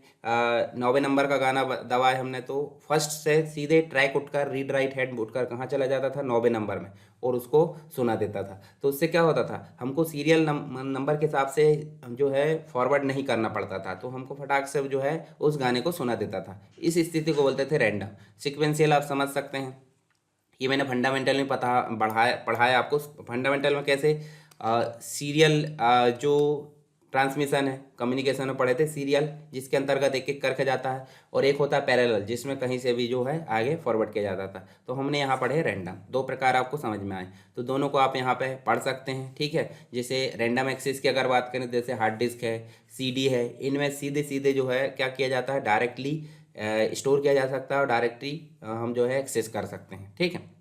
9वें नंबर का गाना दबाए हमने तो फर्स्ट से सीधे ट्रैक उठकर, रीड राइट हेड उठकर कहाँ चला जाता था, 9वें नंबर में, और उसको सुना देता था। तो उससे क्या होता था, हमको सीरियल नंबर के हिसाब से जो है फॉरवर्ड नहीं करना पड़ता था, तो हमको फटाक से जो है उस गाने को सुना देता था। इस स्थिति को बोलते थे रैंडम। सिक्वेंशियल आप समझ सकते हैं, ये मैंने फंडामेंटल में पढ़ाया आपको। फंडामेंटल में कैसे सीरियल जो ट्रांसमिशन है, कम्युनिकेशन में पढ़े थे, सीरियल जिसके अंतर्गत एक एक करके जाता है, और एक होता है पैरेलल जिसमें कहीं से भी जो है आगे फॉरवर्ड किया जाता था। तो हमने यहाँ पढ़े रैंडम। दो प्रकार आपको समझ में आए, तो दोनों को आप यहाँ पे पढ़ सकते हैं, ठीक है। जैसे रैंडम एक्सेस की अगर बात करें, जैसे हार्ड डिस्क है, सीडी है, इनमें सीधे सीधे जो है क्या किया जाता है, डायरेक्टली स्टोर किया जा सकता है, और डायरेक्टली हम जो है एक्सेस कर सकते हैं, ठीक है।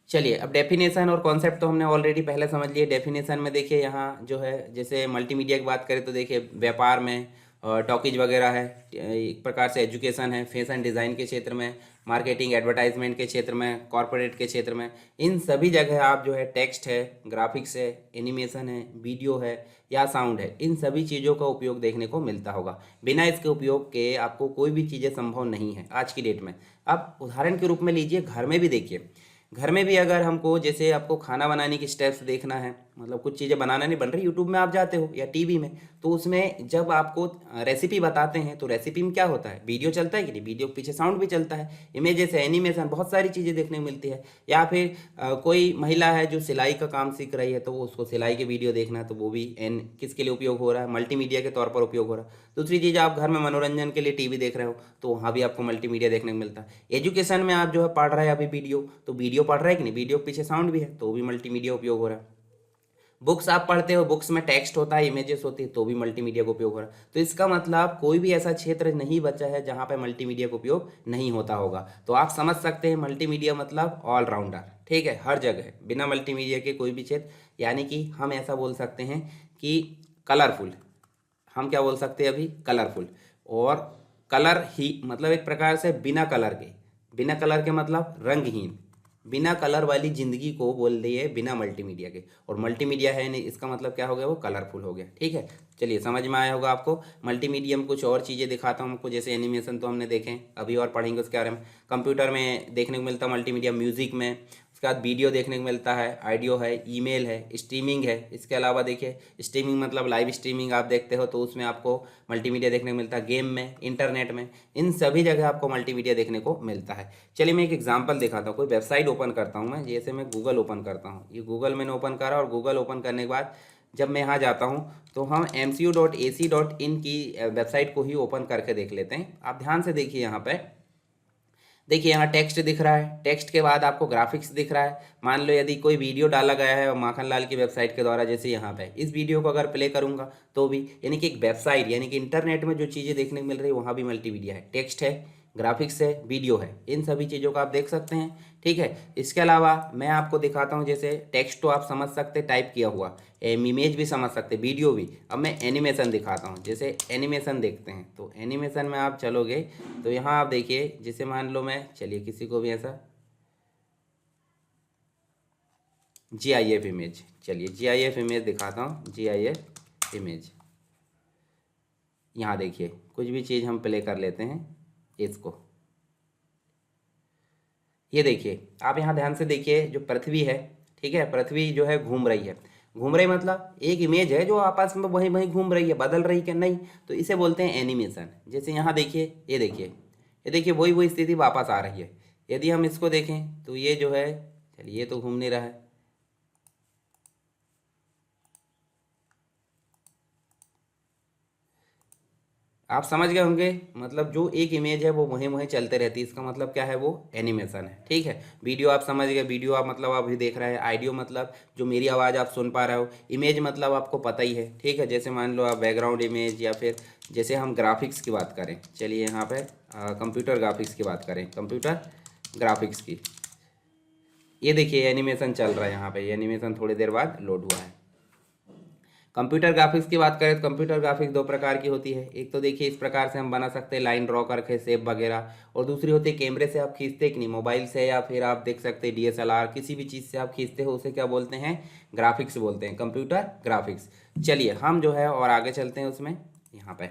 चलिए अब डेफिनेशन और कॉन्सेप्ट तो हमने ऑलरेडी पहले समझ लिए। डेफिनेशन में देखिए यहाँ जो है, जैसे मल्टीमीडिया की बात करें तो देखिए व्यापार में टॉकीज वगैरह है, एक प्रकार से एजुकेशन है, फैशन डिज़ाइन के क्षेत्र में, मार्केटिंग एडवर्टाइजमेंट के क्षेत्र में, कॉरपोरेट के क्षेत्र में, इन सभी जगह आप जो है टेक्स्ट है, ग्राफिक्स है, एनिमेशन है, वीडियो है या साउंड है, इन सभी चीज़ों का उपयोग देखने को मिलता होगा। बिना इसके उपयोग के आपको कोई भी चीज़ें संभव नहीं है आज की डेट में। अब उदाहरण के रूप में लीजिए, घर में भी देखिए, घर में भी अगर हमको जैसे आपको खाना बनाने की स्टेप्स देखना है, मतलब कुछ चीज़ें बनाना नहीं बन रही, यूट्यूब में आप जाते हो या टीवी में, तो उसमें जब आपको रेसिपी बताते हैं तो रेसिपी में क्या होता है, वीडियो चलता है कि नहीं, वीडियो के पीछे साउंड भी चलता है, इमेजेस है, एनिमेशन, बहुत सारी चीज़ें देखने को मिलती है। या फिर कोई महिला है जो सिलाई का काम सीख रही है, तो वो उसको सिलाई के वीडियो देखना है, तो वो भी एन किसके लिए उपयोग हो रहा है, मल्टीमीडिया के तौर पर उपयोग हो रहा है। दूसरी चीज़, आप घर में मनोरंजन के लिए टीवी देख रहे हो, तो वहाँ भी आपको मल्टीमीडिया देखने को मिलता है। एजुकेशन में आप जो है पढ़ रहे हैं अभी वीडियो, तो वीडियो पढ़ रहे हैं कि नहीं, वीडियो के पीछे साउंड भी है, तो वो भी मल्टीमीडिया उपयोग हो रहा है। बुक्स आप पढ़ते हो, बुक्स में टेक्स्ट होता है, इमेजेस होती है, तो भी मल्टीमीडिया का उपयोग हो रहा है। तो इसका मतलब कोई भी ऐसा क्षेत्र नहीं बचा है जहाँ पे मल्टीमीडिया का उपयोग नहीं होता होगा। तो आप समझ सकते हैं मल्टीमीडिया मतलब ऑलराउंडर, ठीक है, हर जगह, बिना मल्टीमीडिया के कोई भी क्षेत्र, यानी कि हम ऐसा बोल सकते हैं कि कलरफुल, हम क्या बोल सकते हैं अभी, कलरफुल। और कलर ही मतलब एक प्रकार से बिना कलर के, बिना कलर के मतलब रंगहीन, बिना कलर वाली जिंदगी को बोल दिए बिना मल्टीमीडिया के। और मल्टीमीडिया है नहीं, इसका मतलब क्या हो गया, वो कलरफुल हो गया, ठीक है। चलिए समझ में आया होगा आपको। मल्टीमीडिया में कुछ और चीज़ें दिखाता हूँ आपको, जैसे एनिमेशन तो हमने देखें, अभी और पढ़ेंगे उसके बारे में। कंप्यूटर में देखने को मिलता है मल्टीमीडिया, म्यूजिक में, उसके बाद वीडियो देखने को मिलता है, ऑडियो है, ईमेल है, स्ट्रीमिंग है। इसके अलावा देखिए, स्ट्रीमिंग मतलब लाइव स्ट्रीमिंग आप देखते हो, तो उसमें आपको मल्टीमीडिया देखने को मिलता है। गेम में, इंटरनेट में, इन सभी जगह आपको मल्टीमीडिया देखने को मिलता है। चलिए मैं एक एग्जांपल दिखाता हूँ, कोई वेबसाइट ओपन करता हूँ मैं, जैसे मैं गूगल ओपन करता हूँ, ये गूगल मैंने ओपन करा, और गूगल ओपन करने के बाद जब मैं यहाँ जाता हूँ, तो हम mcu.ac.in की वेबसाइट को ही ओपन करके देख लेते हैं। आप ध्यान से देखिए, यहाँ पे देखिए, यहाँ टेक्स्ट दिख रहा है, टेक्स्ट के बाद आपको ग्राफिक्स दिख रहा है। मान लो यदि कोई वीडियो डाला गया है माखन लाल की वेबसाइट के द्वारा, जैसे यहाँ पे इस वीडियो को अगर प्ले करूँगा तो भी, यानी कि एक वेबसाइट, यानी कि इंटरनेट में जो चीज़ें देखने को मिल रही है वहाँ भी मल्टीमीडिया है, टेक्स्ट है, ग्राफिक्स है, वीडियो है, इन सभी चीज़ों को आप देख सकते हैं, ठीक है। इसके अलावा मैं आपको दिखाता हूँ, जैसे टेक्स्ट तो आप समझ सकते टाइप किया हुआ, इमेज भी समझ सकते, वीडियो भी। अब मैं एनिमेशन दिखाता हूँ, जैसे एनिमेशन देखते हैं, तो एनिमेशन में आप चलोगे तो यहाँ आप देखिए, जैसे मान लो मैं, चलिए किसी को भी ऐसा GIF इमेज, चलिए GIF इमेज दिखाता हूँ, GIF इमेज। यहाँ देखिए, कुछ भी चीज़ हम प्ले कर लेते हैं इसको, ये देखिए, आप यहाँ ध्यान से देखिए, जो पृथ्वी है, ठीक है, पृथ्वी जो है घूम रही है, घूम रही मतलब एक इमेज है जो आपस में वहीं वहीं घूम रही है, बदल रही कि नहीं, तो इसे बोलते हैं एनिमेशन। जैसे यहाँ देखिए, ये देखिए, ये देखिए, वही वही स्थिति वापस आ रही है। यदि हम इसको देखें तो ये जो है, चलिए ये तो घूम नहीं रहा है, आप समझ गए होंगे, मतलब जो एक इमेज है वो वहीं वहीं चलते रहती है, इसका मतलब क्या है, वो एनिमेशन है, ठीक है। वीडियो आप समझ गए, वीडियो आप मतलब आप भी देख रहे हैं, ऑडियो मतलब जो मेरी आवाज़ आप सुन पा रहे हो, इमेज मतलब आपको पता ही है, ठीक है। जैसे मान लो आप बैकग्राउंड इमेज, या फिर जैसे हम ग्राफिक्स की बात करें, चलिए यहाँ पे कंप्यूटर ग्राफिक्स की बात करें, कंप्यूटर ग्राफिक्स की, ये देखिए एनिमेशन चल रहा है यहाँ पे, ये एनिमेशन थोड़ी देर बाद लोड हुआ है। कंप्यूटर ग्राफिक्स की बात करें तो कंप्यूटर ग्राफिक्स दो प्रकार की होती है, एक तो देखिए इस प्रकार से हम बना सकते हैं, लाइन ड्रॉ करके शेप वगैरह, और दूसरी होती है कैमरे से आप खींचते कि नहीं, मोबाइल से, या फिर आप देख सकते हैं DSLR, किसी भी चीज़ से आप खींचते हो, उसे क्या बोलते हैं, ग्राफिक्स बोलते हैं, कंप्यूटर ग्राफिक्स। चलिए हम जो है और आगे चलते हैं उसमें, यहाँ पे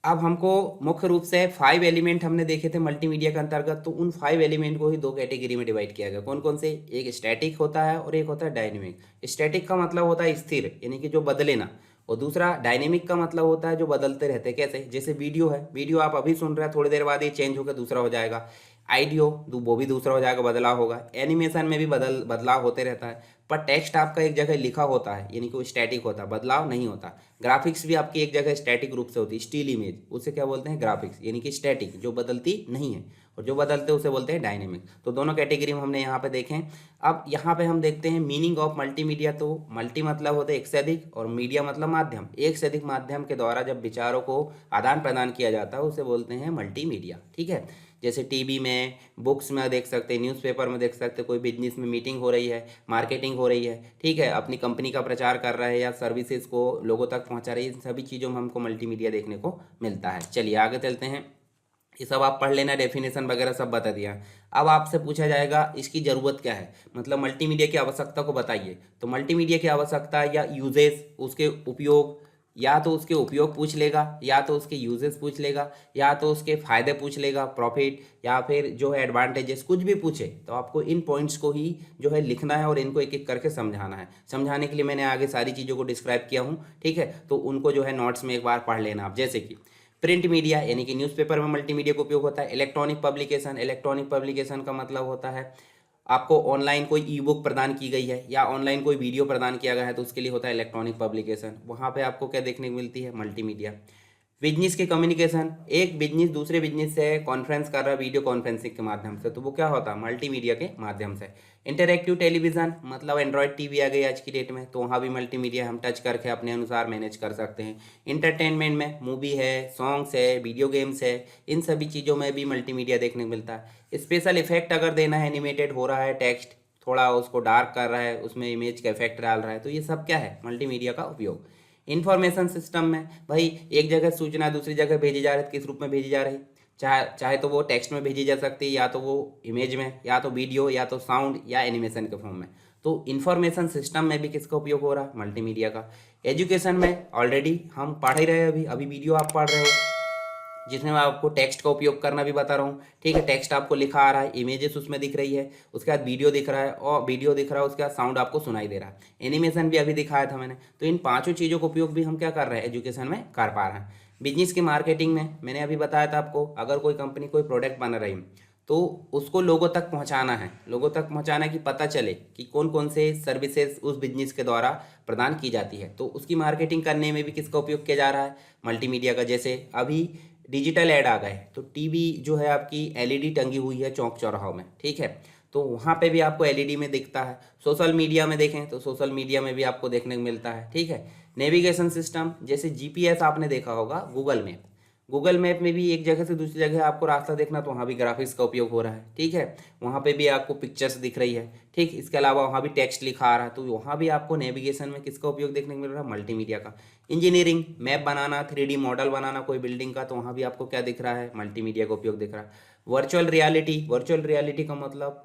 अब हमको मुख्य रूप से 5 एलिमेंट हमने देखे थे मल्टीमीडिया के अंतर्गत, तो उन 5 एलिमेंट को ही दो कैटेगरी में डिवाइड किया गया। कौन कौन से, एक स्टैटिक होता है और एक होता है डायनेमिक। स्टैटिक का मतलब होता है स्थिर, यानी कि जो बदले ना, और दूसरा डायनेमिक का मतलब होता है जो बदलते रहते हैं। कैसे, जैसे वीडियो है, वीडियो आप अभी सुन रहे हैं, थोड़ी देर बाद ये चेंज होकर दूसरा हो जाएगा। आइडियो वो भी दूसरा हो जाएगा, बदलाव होगा। एनिमेशन में भी बदलाव होते रहता है, पर टेक्स्ट आपका एक जगह लिखा होता है, यानी कि वो स्टैटिक होता है, बदलाव नहीं होता। ग्राफिक्स भी आपकी एक जगह स्टैटिक रूप से होती है, स्टिल इमेज, उसे क्या बोलते हैं, ग्राफिक्स, यानी कि स्टैटिक, जो बदलती नहीं है, और जो बदलते हैं उसे बोलते हैं डायनेमिक। तो दोनों कैटेगरी में हमने यहाँ पे देखें। अब यहाँ पे हम देखते हैं मीनिंग ऑफ मल्टीमीडिया। तो मल्टी मतलब होता है एक से अधिक, और मीडिया मतलब माध्यम, एक से अधिक माध्यम के द्वारा जब विचारों को आदान प्रदान किया जाता है उसे बोलते हैं मल्टीमीडिया, ठीक है। जैसे टीवी में, बुक्स में देख सकते हैं, न्यूज़पेपर में देख सकते हैं, कोई बिजनेस में मीटिंग हो रही है, मार्केटिंग हो रही है, ठीक है, अपनी कंपनी का प्रचार कर रहा है या सर्विसेज को लोगों तक पहुंचा रही है, इन सभी चीज़ों में हमको मल्टीमीडिया देखने को मिलता है। चलिए आगे चलते हैं, ये सब आप पढ़ लेना, डेफिनेशन वगैरह सब बता दिया। अब आपसे पूछा जाएगा इसकी ज़रूरत क्या है, मतलब मल्टीमीडिया की आवश्यकता को बताइए। तो मल्टीमीडिया की आवश्यकता या यूजेस, उसके उपयोग, या तो उसके उपयोग पूछ लेगा, या तो उसके यूजेस पूछ लेगा, या तो उसके फायदे पूछ लेगा, प्रॉफिट, या फिर जो है एडवांटेजेस, कुछ भी पूछे तो आपको इन पॉइंट्स को ही जो है लिखना है और इनको एक एक करके समझाना है। समझाने के लिए मैंने आगे सारी चीज़ों को डिस्क्राइब किया हूँ, ठीक है, तो उनको जो है नोट्स में एक बार पढ़ लेना आप। जैसे कि प्रिंट मीडिया यानी कि न्यूज़पेपर में मल्टीमीडिया का उपयोग होता है। इलेक्ट्रॉनिक पब्लिकेशन, इलेक्ट्रॉनिक पब्लिकेशन का मतलब होता है आपको ऑनलाइन कोई ई बुक प्रदान की गई है या ऑनलाइन कोई वीडियो प्रदान किया गया है तो उसके लिए होता है इलेक्ट्रॉनिक पब्लिकेशन। वहाँ पे आपको क्या देखने को मिलती है, मल्टीमीडिया। बिजनेस के कम्युनिकेशन, एक बिजनेस दूसरे बिजनेस से कॉन्फ्रेंस कर रहा है वीडियो कॉन्फ्रेंसिंग के माध्यम से, तो वो क्या होता है, मल्टीमीडिया के माध्यम से। इंटरैक्टिव टेलीविजन मतलब एंड्रॉयड टीवी आ गई आज की डेट में, तो वहाँ भी मल्टीमीडिया हम टच करके अपने अनुसार मैनेज कर सकते हैं। इंटरटेनमेंट में मूवी है, सॉन्ग्स है, वीडियो गेम्स है, इन सभी चीज़ों में भी मल्टीमीडिया देखने को मिलता है। स्पेशल इफेक्ट अगर देना है, एनिमेटेड हो रहा है, टेक्स्ट थोड़ा उसको डार्क कर रहा है, उसमें इमेज का इफेक्ट डाल रहा है, तो ये सब क्या है, मल्टीमीडिया का उपयोग। इंफॉर्मेशन सिस्टम में भाई एक जगह सूचना दूसरी जगह भेजी जा रही है, किस रूप में भेजी जा रही, चाहे चाहे तो वो टेक्स्ट में भेजी जा सकती है, या तो वो इमेज में, या तो वीडियो, या तो साउंड, या एनिमेशन के फॉर्म में। तो इंफॉर्मेशन सिस्टम में भी किसका उपयोग हो रहा है, मल्टीमीडिया का। एजुकेशन में ऑलरेडी हम पढ़ ही रहे हैं, अभी वीडियो आप पढ़ रहे हो जिसमें मैं आपको टेक्स्ट का उपयोग करना भी बता रहा हूँ, ठीक है। टेक्स्ट आपको लिखा आ रहा है, इमेजेस उसमें दिख रही है, उसके बाद वीडियो दिख रहा है, और वीडियो दिख रहा है उसके बाद साउंड आपको सुनाई दे रहा है, एनिमेशन भी अभी दिखाया था मैंने। तो इन पांचों चीज़ों का उपयोग भी हम क्या कर रहे हैं, एजुकेशन में कर पा रहे हैं। बिजनेस की मार्केटिंग में मैंने अभी बताया था आपको, अगर कोई कंपनी कोई प्रोडक्ट बना रही है तो उसको लोगों तक पहुंचाना है, लोगों तक पहुंचाना है कि पता चले कि कौन कौन से सर्विसेज उस बिजनेस के द्वारा प्रदान की जाती है, तो उसकी मार्केटिंग करने में भी किसका उपयोग किया जा रहा है, मल्टीमीडिया का। जैसे अभी डिजिटल ऐड आ गए, तो टीवी जो है आपकी एलईडी टंगी हुई है चौक चौराहों में, ठीक है, तो वहाँ पे भी आपको एलईडी में दिखता है। सोशल मीडिया में देखें तो सोशल मीडिया में भी आपको देखने को मिलता है, ठीक है। नेविगेशन सिस्टम जैसे जीपीएस आपने देखा होगा, गूगल मैप, गूगल मैप में भी एक जगह से दूसरी जगह आपको रास्ता देखना, तो वहाँ भी ग्राफिक्स का उपयोग हो रहा है, ठीक है। वहाँ पे भी आपको पिक्चर्स दिख रही है, ठीक। इसके अलावा वहाँ भी टेक्स्ट लिखा आ रहा है, तो वहाँ भी आपको नेविगेशन में किसका उपयोग देखने को मिल रहा है, मल्टीमीडिया का। इंजीनियरिंग, मैप बनाना, 3D मॉडल बनाना कोई बिल्डिंग का, तो वहाँ भी आपको क्या दिख रहा है, मल्टीमीडिया का उपयोग दिख रहा है। वर्चुअल रियलिटी, वर्चुअल रियलिटी का मतलब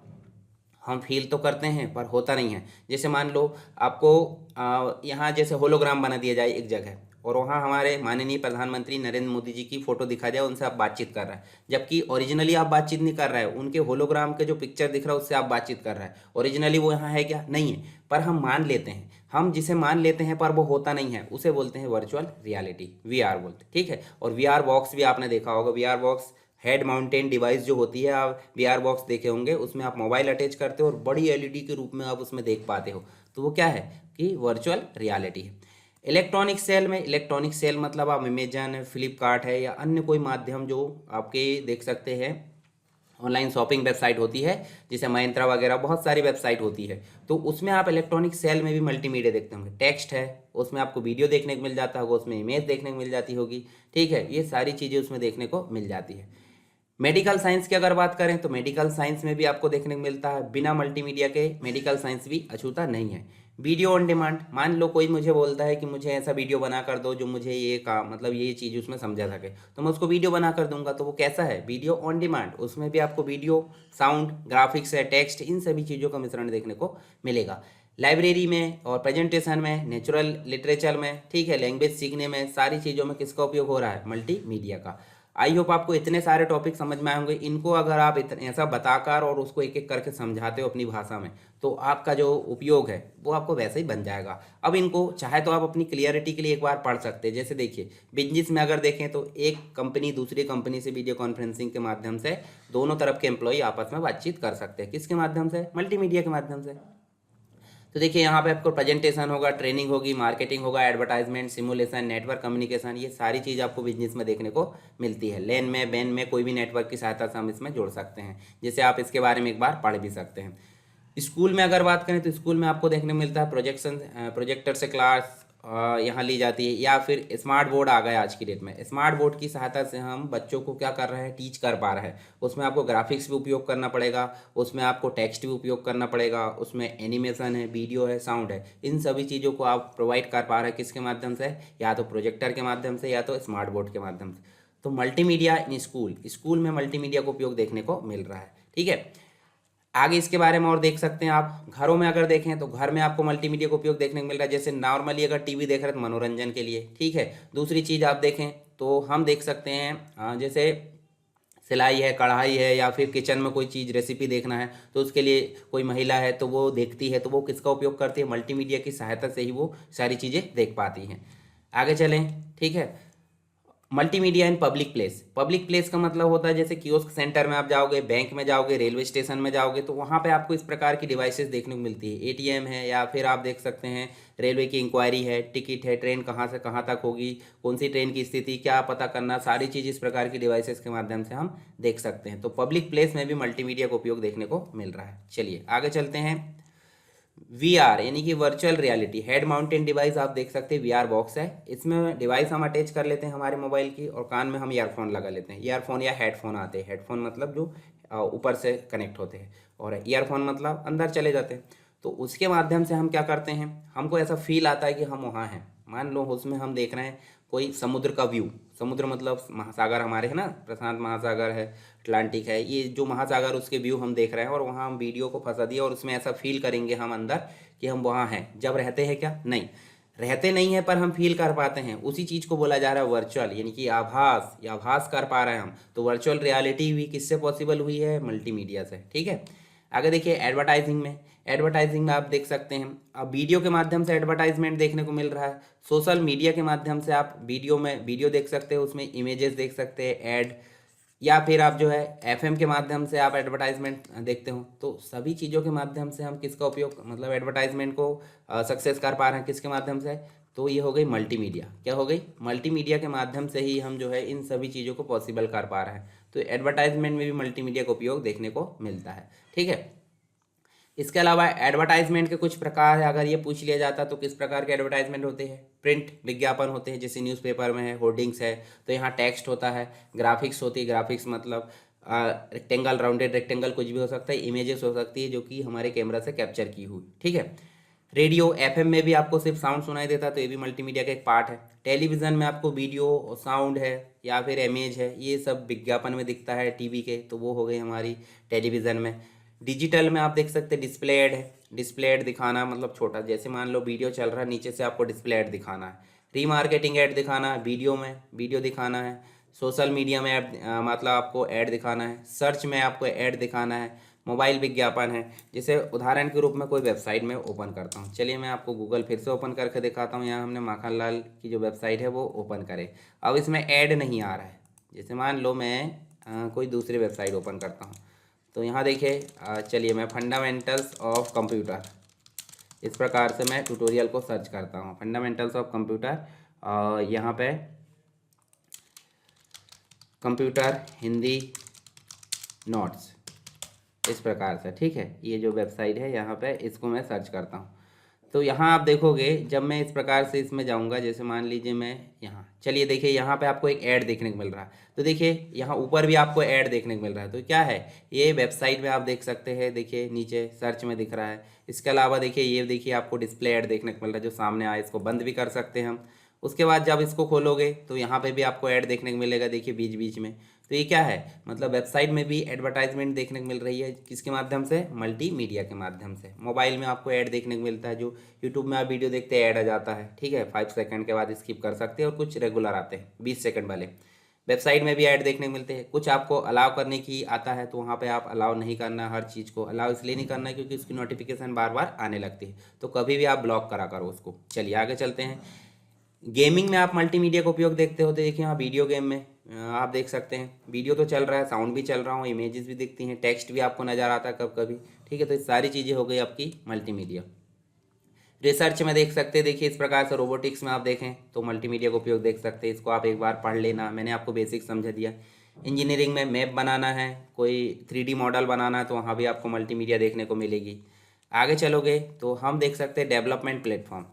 हम फील तो करते हैं पर होता नहीं है। जैसे मान लो आपको यहाँ जैसे होलोग्राम बना दिया जाए एक जगह, और वहाँ हमारे माननीय प्रधानमंत्री नरेंद्र मोदी जी की फोटो दिखा जाए, उनसे आप बातचीत कर रहे हैं, जबकि ओरिजिनली आप बातचीत नहीं कर रहे हैं, उनके होलोग्राम के जो पिक्चर दिख रहा है उससे आप बातचीत कर रहे हैं। ओरिजिनली वो यहाँ है क्या, नहीं है, पर हम मान लेते हैं, हम जिसे मान लेते हैं पर वो होता नहीं है, उसे बोलते हैं वर्चुअल रियलिटी, वीआर बोलते हैं, ठीक है। और वीआर बॉक्स भी आपने देखा होगा, VR box head mountain device जो होती है, आप वीआर बॉक्स देखे होंगे, उसमें आप मोबाइल अटैच करते हो और बड़ी एलईडी के रूप में आप उसमें देख पाते हो, तो वो क्या है कि वर्चुअल रियलिटी है। इलेक्ट्रॉनिक सेल में, इलेक्ट्रॉनिक सेल मतलब आप अमेजन, फ्लिपकार्ट है या अन्य कोई माध्यम जो आपके देख सकते हैं, ऑनलाइन शॉपिंग वेबसाइट होती है जैसे महिंद्रा वगैरह, बहुत सारी वेबसाइट होती है, तो उसमें आप इलेक्ट्रॉनिक सेल में भी मल्टीमीडिया देखते होंगे। टेक्स्ट है, उसमें आपको वीडियो देखने को मिल जाता होगा, उसमें इमेज देखने को मिल जाती होगी, ठीक है, ये सारी चीज़ें उसमें देखने को मिल जाती है। मेडिकल साइंस की अगर बात करें तो मेडिकल साइंस में भी आपको देखने को मिलता है, बिना मल्टीमीडिया के मेडिकल साइंस भी अछूता नहीं है। वीडियो ऑन डिमांड, मान लो कोई मुझे बोलता है कि मुझे ऐसा वीडियो बना कर दो जो मुझे ये काम मतलब ये चीज़ उसमें समझा सके, तो मैं उसको वीडियो बना कर दूंगा, तो वो कैसा है, वीडियो ऑन डिमांड। उसमें भी आपको वीडियो, साउंड, ग्राफिक्स है, टेक्स्ट, इन सभी चीज़ों का मिश्रण देखने को मिलेगा। लाइब्रेरी में और प्रेजेंटेशन में, नेचुरल लिटरेचर में, ठीक है, लैंग्वेज सीखने में, सारी चीज़ों में किसका उपयोग हो रहा है, मल्टीमीडिया का। आई होप आपको इतने सारे टॉपिक समझ में आए होंगे। इनको अगर आप इतने ऐसा बताकर और उसको एक एक करके समझाते हो अपनी भाषा में, तो आपका जो उपयोग है वो आपको वैसे ही बन जाएगा। अब इनको चाहे तो आप अपनी क्लियरिटी के लिए एक बार पढ़ सकते हैं। जैसे देखिए बिजनेस में अगर देखें तो एक कंपनी दूसरी कंपनी से वीडियो कॉन्फ्रेंसिंग के माध्यम से दोनों तरफ के एम्प्लॉय आपस में बातचीत कर सकते हैं, किसके माध्यम से, मल्टीमीडिया के माध्यम से। तो देखिए यहाँ पे आपको प्रेजेंटेशन होगा, ट्रेनिंग होगी, मार्केटिंग होगा, एडवर्टाइजमेंट, सिमुलेशन, नेटवर्क कम्युनिकेशन, ये सारी चीज़ आपको बिजनेस में देखने को मिलती है। लेन में, बैन में, कोई भी नेटवर्क की सहायता से हम इसमें जोड़ सकते हैं, जैसे आप इसके बारे में एक बार पढ़ भी सकते हैं। स्कूल में अगर बात करें तो स्कूल में आपको देखने को मिलता है प्रोजेक्शन, प्रोजेक्टर से क्लास यहाँ ली जाती है, या फिर स्मार्ट बोर्ड आ गया आज की डेट में। स्मार्ट बोर्ड की सहायता से हम बच्चों को क्या कर रहे हैं, टीच कर पा रहे हैं। उसमें आपको ग्राफिक्स भी उपयोग करना पड़ेगा, उसमें आपको टेक्स्ट भी उपयोग करना पड़ेगा, उसमें एनिमेशन है, वीडियो है, साउंड है, इन सभी चीज़ों को आप प्रोवाइड कर पा रहे हैं किसके माध्यम से, या तो प्रोजेक्टर के माध्यम से या तो स्मार्ट बोर्ड के माध्यम से। तो मल्टीमीडिया इन स्कूल, स्कूल में मल्टीमीडिया का उपयोग देखने को मिल रहा है, ठीक है। आगे इसके बारे में और देख सकते हैं आप। घरों में अगर देखें तो घर में आपको मल्टीमीडिया का उपयोग देखने को मिल रहा है। जैसे नॉर्मली अगर टीवी देख रहे हैं तो मनोरंजन के लिए, ठीक है। दूसरी चीज़ आप देखें तो हम देख सकते हैं जैसे सिलाई है, कढ़ाई है, या फिर किचन में कोई चीज़ रेसिपी देखना है तो उसके लिए कोई महिला है तो वो देखती है, तो वो किसका उपयोग करती है, मल्टीमीडिया की सहायता से ही वो सारी चीज़ें देख पाती हैं। आगे चलें, ठीक है। Multimedia in public place. Public place का मतलब होता है जैसे कियोस्क सेंटर में आप जाओगे, बैंक में जाओगे, रेलवे स्टेशन में जाओगे, तो वहाँ पे आपको इस प्रकार की डिवाइसेस देखने को मिलती है। एटीएम है, या फिर आप देख सकते हैं रेलवे की इंक्वायरी है, टिकट है, ट्रेन कहाँ से कहाँ तक होगी, कौन सी ट्रेन की स्थिति क्या पता करना, सारी चीज़ इस प्रकार की डिवाइसेस के माध्यम से हम देख सकते हैं। तो पब्लिक प्लेस में भी मल्टीमीडिया का उपयोग देखने को मिल रहा है। चलिए आगे चलते हैं। VR यानी कि virtual reality, head mounted device आप देख सकते हैं, VR बॉक्स है। इसमें डिवाइस हम अटैच कर लेते हैं हमारे मोबाइल की, और कान में हम ईयरफोन लगा लेते हैं। ईयरफोन या हेडफोन आते हैं। हेडफोन मतलब जो ऊपर से कनेक्ट होते हैं, और ईयरफोन मतलब अंदर चले जाते हैं। तो उसके माध्यम से हम क्या करते हैं, हमको ऐसा फील आता है कि हम वहाँ हैं। मान लो उसमें हम देख रहे हैं कोई समुद्र का व्यू। समुद्र मतलब महासागर हमारे है ना, प्रशांत महासागर है, अटलांटिक है, ये जो महासागर उसके व्यू हम देख रहे हैं, और वहाँ हम वीडियो को फंसा दिया, और उसमें ऐसा फील करेंगे हम अंदर कि हम वहाँ हैं। जब रहते हैं क्या, नहीं रहते नहीं है, पर हम फील कर पाते हैं। उसी चीज़ को बोला जा रहा है वर्चुअल, यानी कि आभास, या आभास कर पा रहे हैं हम। तो वर्चुअल रियलिटी भी किससे पॉसिबल हुई है, मल्टीमीडिया से, ठीक है। आगे देखिए एडवर्टाइजिंग में। एडवर्टाइजिंग में आप देख सकते हैं अब वीडियो के माध्यम से एडवर्टाइजमेंट देखने को मिल रहा है। सोशल मीडिया के माध्यम से आप वीडियो में वीडियो देख सकते हो, उसमें इमेजेस देख सकते हैं, ऐड, या फिर आप जो है FM के माध्यम से आप एडवर्टाइजमेंट देखते हो। तो सभी चीज़ों के माध्यम से हम किसका उपयोग, मतलब एडवर्टाइजमेंट को सक्सेस कर पा रहे हैं, किसके माध्यम से, तो ये हो गई मल्टीमीडिया। क्या हो गई, मल्टीमीडिया के माध्यम से ही हम जो है इन सभी चीज़ों को पॉसिबल कर पा रहे हैं। तो एडवर्टाइजमेंट में भी मल्टीमीडिया का उपयोग देखने को मिलता है, ठीक है। इसके अलावा एडवर्टाइजमेंट के कुछ प्रकार है, अगर ये पूछ लिया जाता तो किस प्रकार के एडवर्टाइजमेंट होते हैं। प्रिंट विज्ञापन होते हैं, जैसे न्यूज़पेपर में है, होर्डिंग्स है, तो यहाँ टेक्स्ट होता है। ग्राफिक्स होती है, ग्राफिक्स मतलब रेक्टेंगल, राउंडेड रेक्टेंगल कुछ भी हो सकता है। इमेजेस हो सकती है जो कि हमारे कैमरा से कैप्चर की हुई, ठीक है। रेडियो FM में भी आपको सिर्फ साउंड सुनाई देता, तो ये भी मल्टीमीडिया का एक पार्ट है। टेलीविज़न में आपको वीडियो साउंड है, या फिर इमेज है, ये सब विज्ञापन में दिखता है टीवी के, तो वो हो गई हमारी टेलीविज़न में। डिजिटल में आप देख सकते हैं डिस्प्ले ऐड है। डिस्प्ले ऐड दिखाना मतलब छोटा, जैसे मान लो वीडियो चल रहा है, नीचे से आपको डिस्प्ले ऐड दिखाना है। रीमार्केटिंग ऐड दिखाना है, वीडियो में वीडियो दिखाना है। सोशल मीडिया में ऐड मतलब आपको ऐड दिखाना है। सर्च में आपको ऐड दिखाना है। मोबाइल विज्ञापन है, जैसे उदाहरण के रूप में कोई वेबसाइट में ओपन करता हूँ। चलिए मैं आपको गूगल फिर से ओपन करके दिखाता हूँ। यहाँ हमने माखन लाल की जो वेबसाइट है वो ओपन करे। अब इसमें ऐड नहीं आ रहा है। जैसे मान लो मैं कोई दूसरी वेबसाइट ओपन करता हूँ, तो यहाँ देखिए चलिए मैं फंडामेंटल्स ऑफ कंप्यूटर, इस प्रकार से मैं ट्यूटोरियल को सर्च करता हूँ। फंडामेंटल्स ऑफ कंप्यूटर, यहाँ पे कंप्यूटर हिंदी नोट्स, इस प्रकार से, ठीक है। ये जो वेबसाइट है यहाँ पे, इसको मैं सर्च करता हूँ। तो यहाँ आप देखोगे जब मैं इस प्रकार से इसमें जाऊँगा, जैसे मान लीजिए मैं यहाँ, चलिए देखिए यहाँ पे आपको एक ऐड देखने को मिल रहा है। तो देखिए यहाँ ऊपर भी आपको ऐड देखने को मिल रहा है। तो क्या है, ये वेबसाइट में आप देख सकते हैं, देखिए नीचे सर्च में दिख रहा है। इसके अलावा देखिए ये देखिए आपको डिस्प्ले ऐड देखने को मिल रहा है जो सामने आए, इसको बंद भी कर सकते हैं हम। उसके बाद जब इसको खोलोगे तो यहाँ पे भी आपको ऐड देखने को मिलेगा, देखिए बीच बीच में। तो ये क्या है, मतलब वेबसाइट में भी एडवर्टाइजमेंट देखने को मिल रही है, किसके माध्यम से, मल्टीमीडिया के माध्यम से। मोबाइल में आपको ऐड देखने को मिलता है, जो यूट्यूब में आप वीडियो देखते हैं ऐड आ जाता है, ठीक है। 5 सेकंड के बाद स्किप कर सकते हैं, और कुछ रेगुलर आते हैं 20 सेकंड वाले। वेबसाइट में भी ऐड देखने को मिलते हैं। कुछ आपको अलाउ करने की आता है, तो वहाँ पे आप अलाउ नहीं करना, हर चीज़ को अलाउ इसलिए नहीं करना क्योंकि उसकी नोटिफिकेशन बार बार आने लगती है, तो कभी भी आप ब्लॉक करा करो उसको। चलिए आगे चलते हैं। गेमिंग में आप मल्टीमीडिया का उपयोग देखते होते, देखिए यहाँ वीडियो गेम में आप देख सकते हैं वीडियो तो चल रहा है, साउंड भी चल रहा हो, इमेजेस भी दिखती हैं, टेक्स्ट भी आपको नज़र आता है कभी कभी, ठीक है। तो ये सारी चीज़ें हो गई आपकी मल्टीमीडिया। रिसर्च में देख सकते हैं, देखिए इस प्रकार से रोबोटिक्स में आप देखें तो मल्टीमीडिया का उपयोग देख सकते हैं। इसको आप एक बार पढ़ लेना, मैंने आपको बेसिक समझा दिया। इंजीनियरिंग में मैप बनाना है, कोई 3D मॉडल बनाना है, तो वहाँ भी आपको मल्टीमीडिया देखने को मिलेगी। आगे चलोगे तो हम देख सकते हैं डेवलपमेंट प्लेटफॉर्म।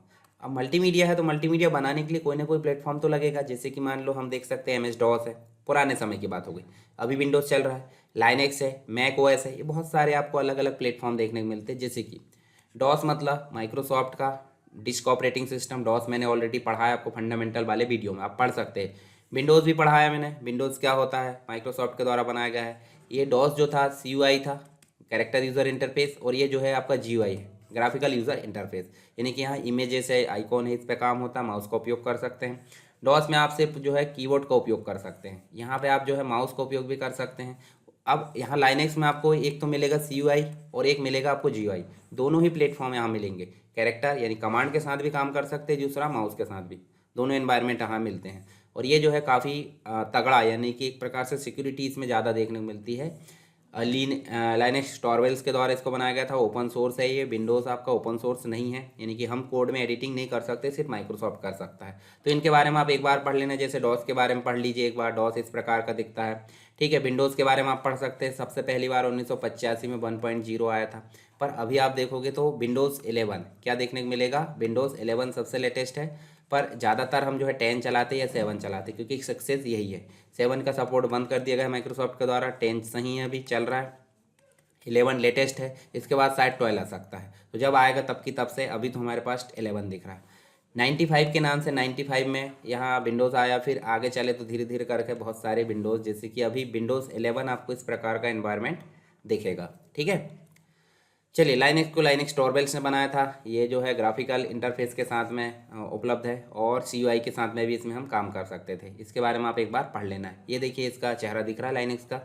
अब मल्टीमीडिया है तो मल्टीमीडिया बनाने के लिए कोई ना कोई प्लेटफॉर्म तो लगेगा। जैसे कि मान लो हम देख सकते हैं MS-DOS है, पुराने समय की बात हो गई, अभी विंडोज़ चल रहा है, लाइनेक्स है, मैक OS है, ये बहुत सारे आपको अलग अलग प्लेटफॉर्म देखने को मिलते हैं। जैसे कि डॉस मतलब माइक्रोसॉफ्ट का डिस्क ऑपरेटिंग सिस्टम, डॉस मैंने ऑलरेडी पढ़ाया आपको फंडामेंटल वाले वीडियो में, आप पढ़ सकते हैं। विंडोज़ भी पढ़ाया मैंने, विंडोज़ क्या होता है, माइक्रोसॉफ्ट के द्वारा बनाया गया है। ये डॉस जो था CUI था, कैरेक्टर यूज़र इंटरफेस, और ये जो है आपका GUI है, ग्राफिकल यूज़र इंटरफेस, यानी कि यहाँ इमेजेस है, आइकॉन है, इस पर काम होता है, माउस का उपयोग कर सकते हैं। डॉस में आप सिर्फ जो है कीबोर्ड का उपयोग कर सकते हैं, यहाँ पे आप जो है माउस का उपयोग भी कर सकते हैं। अब यहाँ लाइनेक्स में आपको एक तो मिलेगा CUI और एक मिलेगा आपको GUI, दोनों ही प्लेटफॉर्म यहाँ मिलेंगे। कैरेक्टर यानी कमांड के साथ भी काम कर सकते हैं, दूसरा माउस के साथ भी, दोनों एनवायरनमेंट यहाँ मिलते हैं। और ये जो है काफ़ी तगड़ा, यानी कि एक प्रकार से सिक्योरिटी इसमें ज़्यादा देखने को मिलती है। लाइनेक्स टॉरवेल्स के द्वारा इसको बनाया गया था, ओपन सोर्स है ये, विंडोज़ आपका ओपन सोर्स नहीं है, यानी कि हम कोड में एडिटिंग नहीं कर सकते, सिर्फ माइक्रोसॉफ्ट कर सकता है। तो इनके बारे में आप एक बार पढ़ लेना, जैसे डॉस के बारे में पढ़ लीजिए एक बार, डॉस इस प्रकार का दिखता है, ठीक है। विंडोज़ के बारे में आप पढ़ सकते हैं, सबसे पहली बार 1985 में 1.0 आया था, पर अभी आप देखोगे तो विंडोज़ 11 क्या देखने को मिलेगा, विंडोज़ 11 सबसे लेटेस्ट है, पर ज़्यादातर हम जो है 10 चलाते हैं या 7 चलाते हैं, क्योंकि सक्सेस यही है। 7 का सपोर्ट बंद कर दिया गया है माइक्रोसॉफ्ट के द्वारा, 10 सही है अभी चल रहा है, 11 लेटेस्ट है, इसके बाद शायद 12 आ सकता है, तो जब आएगा तब की तब से, अभी तो हमारे पास 11 दिख रहा है। 95 के नाम से 95 में यहाँ विंडोज़ आया, फिर आगे चले तो धीरे धीरे करके बहुत सारे विंडोज़, जैसे कि अभी विंडोज़ 11 आपको इस प्रकार का एनवायरनमेंट दिखेगा, ठीक है। चलिए, लाइनेक्स को लाइनेक्स टॉरवेल्स ने बनाया था, ये जो है ग्राफिकल इंटरफेस के साथ में उपलब्ध है, और CUI के साथ में भी इसमें हम काम कर सकते थे, इसके बारे में आप एक बार पढ़ लेना है। ये देखिए इसका चेहरा दिख रहा है लाइनेक्स का।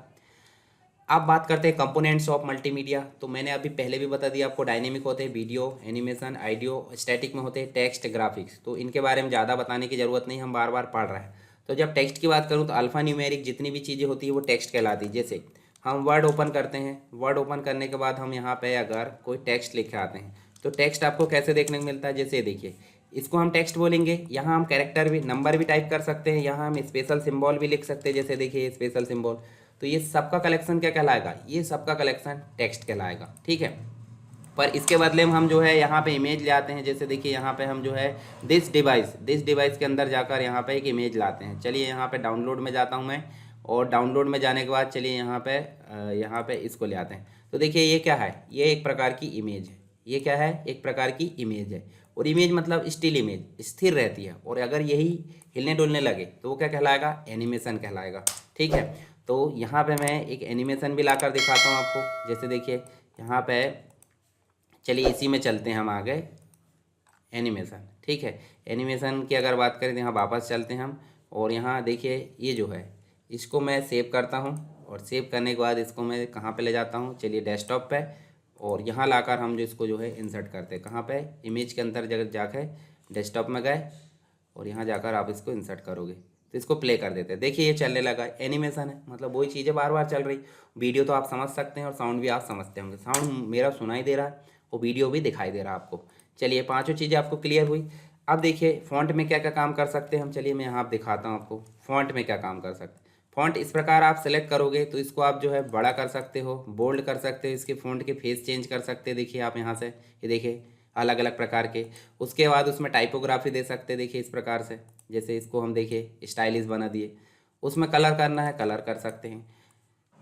अब बात करते हैं कंपोनेंट्स ऑफ मल्टीमीडिया, तो मैंने अभी पहले भी बता दिया आपको, डायनेमिक होते हैं वीडियो, एनिमेशन, ऑडियो, स्टैटिक में होते हैं टेक्स्ट, ग्राफिक्स, तो इनके बारे में ज़्यादा बताने की ज़रूरत नहीं, हम बार बार पढ़ रहे हैं। तो जब टेक्स्ट की बात करूँ तो अल्फ़ा न्यूमेरिक जितनी भी चीज़ें होती है वो टेक्स्ट कहलाती है। जैसे हम वर्ड ओपन करते हैं, वर्ड ओपन करने के बाद हम यहाँ पे अगर कोई टेक्स्ट लिखे आते हैं, तो टेक्स्ट आपको कैसे देखने को मिलता है, जैसे देखिए इसको हम टेक्स्ट बोलेंगे, यहाँ हम कैरेक्टर भी, नंबर भी टाइप कर सकते हैं, यहाँ हम स्पेशल सिंबल भी लिख सकते हैं, जैसे देखिए स्पेशल सिंबल, तो ये सबका कलेक्शन क्या कहलाएगा, ये सबका कलेक्शन टेक्स्ट कहलाएगा, ठीक है। पर इसके बदले में हम जो है यहाँ पे इमेज ले आते हैं, जैसे देखिए यहाँ पे हम जो है दिस डिवाइस के अंदर जाकर यहाँ पे एक इमेज लाते हैं। चलिए यहाँ पे डाउनलोड में जाता हूँ मैं, और डाउनलोड में जाने के बाद चलिए यहाँ पे इसको ले आते हैं। तो देखिए ये क्या है, ये एक प्रकार की इमेज है, ये क्या है, एक प्रकार की इमेज है, और इमेज मतलब स्टिल इमेज, स्थिर रहती है, और अगर यही हिलने डुलने लगे तो वो क्या कहलाएगा, एनिमेशन कहलाएगा, ठीक है। तो यहाँ पे मैं एक एनिमेशन भी लाकर दिखाता हूँ आपको, जैसे देखिए यहाँ पे, चलिए इसी में चलते हैं हम आगे, एनिमेशन, ठीक है। एनिमेशन की अगर बात करें तो यहाँ वापस चलते हैं हम, और यहाँ देखिए ये जो है इसको मैं सेव करता हूँ, और सेव करने के बाद इसको मैं कहाँ पे ले जाता हूँ, चलिए डेस्कटॉप पे, और यहाँ लाकर हम जो इसको जो है इंसर्ट करते हैं, कहाँ पे, इमेज के अंदर जगह जाकर डेस्कटॉप में गए, और यहाँ जाकर आप इसको इंसर्ट करोगे तो इसको प्ले कर देते हैं। देखिए ये चलने लगा, एनिमेशन है, मतलब वही चीज़ें बार बार चल रही। वीडियो तो आप समझ सकते हैं और साउंड भी आप समझते होंगे, साउंड मेरा सुनाई दे रहा है और वीडियो भी दिखाई दे रहा है आपको। चलिए पांचों चीज़ें आपको क्लियर हुई। अब देखिए फ़ॉन्ट में क्या क्या काम कर सकते हैं हम, चलिए मैं यहाँ दिखाता हूँ आपको फ़ॉन्ट में क्या काम कर सकते हैं। फ़ॉन्ट इस प्रकार आप सेलेक्ट करोगे तो इसको आप जो है बड़ा कर सकते हो, बोल्ड कर सकते हो, इसके फ़ॉन्ट के फेस चेंज कर सकते हैं, देखिए आप यहाँ से, ये देखिए अलग अलग प्रकार के। उसके बाद उसमें टाइपोग्राफी दे सकते हैं, देखिए इस प्रकार से, जैसे इसको हम देखिए स्टाइलिश बना दिए। उसमें कलर करना है, कलर कर सकते हैं।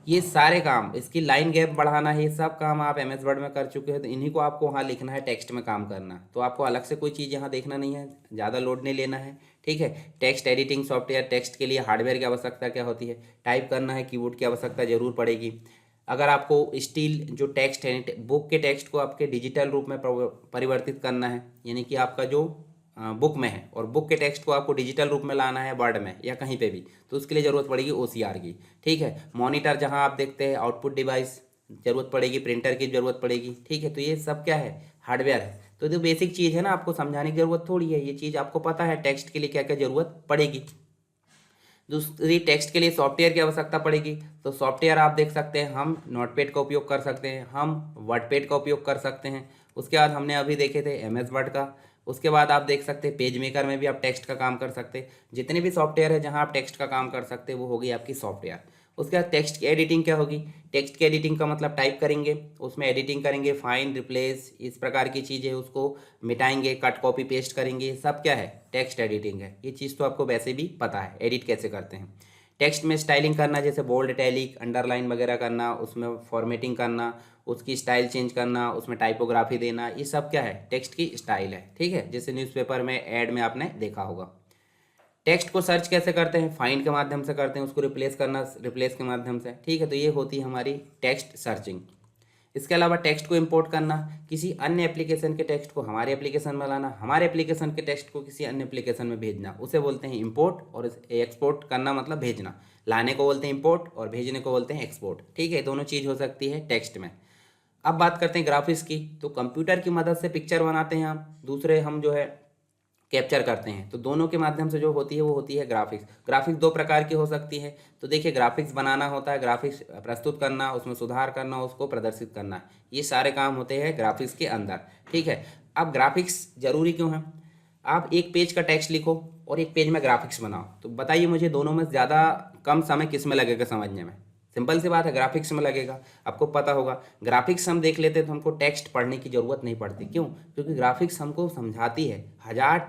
ये सारे काम, इसकी लाइन गैप बढ़ाना है, ये सब काम आप MS वर्ड में कर चुके हो, तो इन्हीं को आपको वहाँ लिखना है, टेक्स्ट में काम करना। तो आपको अलग से कोई चीज़ यहाँ देखना नहीं है, ज़्यादा लोड नहीं लेना है, ठीक है। टेक्स्ट एडिटिंग सॉफ्टवेयर, टेक्स्ट के लिए हार्डवेयर की आवश्यकता क्या होती है, टाइप करना है, कीबोर्ड की आवश्यकता जरूर पड़ेगी। अगर आपको स्टिल जो टेक्स्ट है, बुक के टेक्स्ट को आपके डिजिटल रूप में परिवर्तित करना है, यानी कि आपका जो बुक में है और बुक के टेक्स्ट को आपको डिजिटल रूप में लाना है वर्ड में या कहीं पे भी, तो उसके लिए ज़रूरत पड़ेगी OCR की, ठीक है। मॉनिटर जहां आप देखते हैं, आउटपुट डिवाइस ज़रूरत पड़ेगी, प्रिंटर की ज़रूरत पड़ेगी, ठीक है। तो ये सब क्या है, हार्डवेयर है। तो जो बेसिक चीज़ है ना, आपको समझाने की ज़रूरत थोड़ी है, ये चीज़ आपको पता है टेक्स्ट के लिए क्या क्या ज़रूरत पड़ेगी। दूसरी, टेक्स्ट के लिए सॉफ्टवेयर की आवश्यकता पड़ेगी, तो सॉफ्टवेयर आप देख सकते हैं, हम नोटपैड का उपयोग कर सकते हैं, हम वर्डपैड का उपयोग कर सकते हैं। उसके बाद हमने अभी देखे थे MS वर्ड का। उसके बाद आप देख सकते हैं पेज मेकर में भी आप टेक्स्ट का काम कर सकते हैं। जितने भी सॉफ्टवेयर है जहां आप टेक्स्ट का काम कर सकते हैं वो होगी आपकी सॉफ्टवेयर। उसके बाद टेक्स्ट की एडिटिंग क्या होगी, टेक्स्ट की एडिटिंग का मतलब टाइप करेंगे, उसमें एडिटिंग करेंगे, फाइंड, रिप्लेस, इस प्रकार की चीज़ें, उसको मिटाएंगे, कट कॉपी पेस्ट करेंगे, सब क्या है, टेक्स्ट एडिटिंग है। ये चीज़ तो आपको वैसे भी पता है एडिट कैसे करते हैं। टेक्स्ट में स्टाइलिंग करना, जैसे बोल्ड, इटैलिक, अंडरलाइन वगैरह करना, उसमें फॉर्मेटिंग करना, उसकी स्टाइल चेंज करना, उसमें टाइपोग्राफी देना, ये सब क्या है, टेक्स्ट की स्टाइल है, ठीक है। जैसे न्यूज़पेपर में, ऐड में आपने देखा होगा। टेक्स्ट को सर्च कैसे करते हैं, फाइंड के माध्यम से करते हैं, उसको रिप्लेस करना रिप्लेस के माध्यम से, ठीक है। तो ये होती है हमारी टेक्स्ट सर्चिंग। इसके अलावा टेक्स्ट को इंपोर्ट करना, किसी अन्य एप्लीकेशन के टेक्स्ट को हमारे एप्लीकेशन में लाना, हमारे एप्लीकेशन के टेक्स्ट को किसी अन्य एप्लीकेशन में भेजना, उसे बोलते हैं इंपोर्ट। और एक्सपोर्ट करना मतलब भेजना, लाने को बोलते हैं इंपोर्ट और भेजने को बोलते हैं एक्सपोर्ट। ठीक है, दोनों चीज़ हो सकती है टेक्स्ट में। अब बात करते हैं ग्राफिक्स की। तो कंप्यूटर की मदद से पिक्चर बनाते हैं हम, दूसरे हम जो है कैप्चर करते हैं। तो दोनों के माध्यम से जो होती है वो होती है ग्राफिक्स। ग्राफिक्स दो प्रकार की हो सकती है। तो देखिए, ग्राफिक्स बनाना होता है, ग्राफिक्स प्रस्तुत करना, उसमें सुधार करना, उसको प्रदर्शित करना, ये सारे काम होते हैं ग्राफिक्स के अंदर। ठीक है, अब ग्राफिक्स जरूरी क्यों है? आप एक पेज का टेक्स्ट लिखो और एक पेज में ग्राफिक्स बनाओ, तो बताइए मुझे दोनों में ज़्यादा कम समय किस में लगेगा समझने में? सिंपल सी बात है, ग्राफिक्स में लगेगा। आपको पता होगा, ग्राफिक्स हम देख लेते तो हमको टेक्स्ट पढ़ने की ज़रूरत नहीं पड़ती। क्यों? क्योंकि ग्राफिक्स हमको समझाती है। हज़ार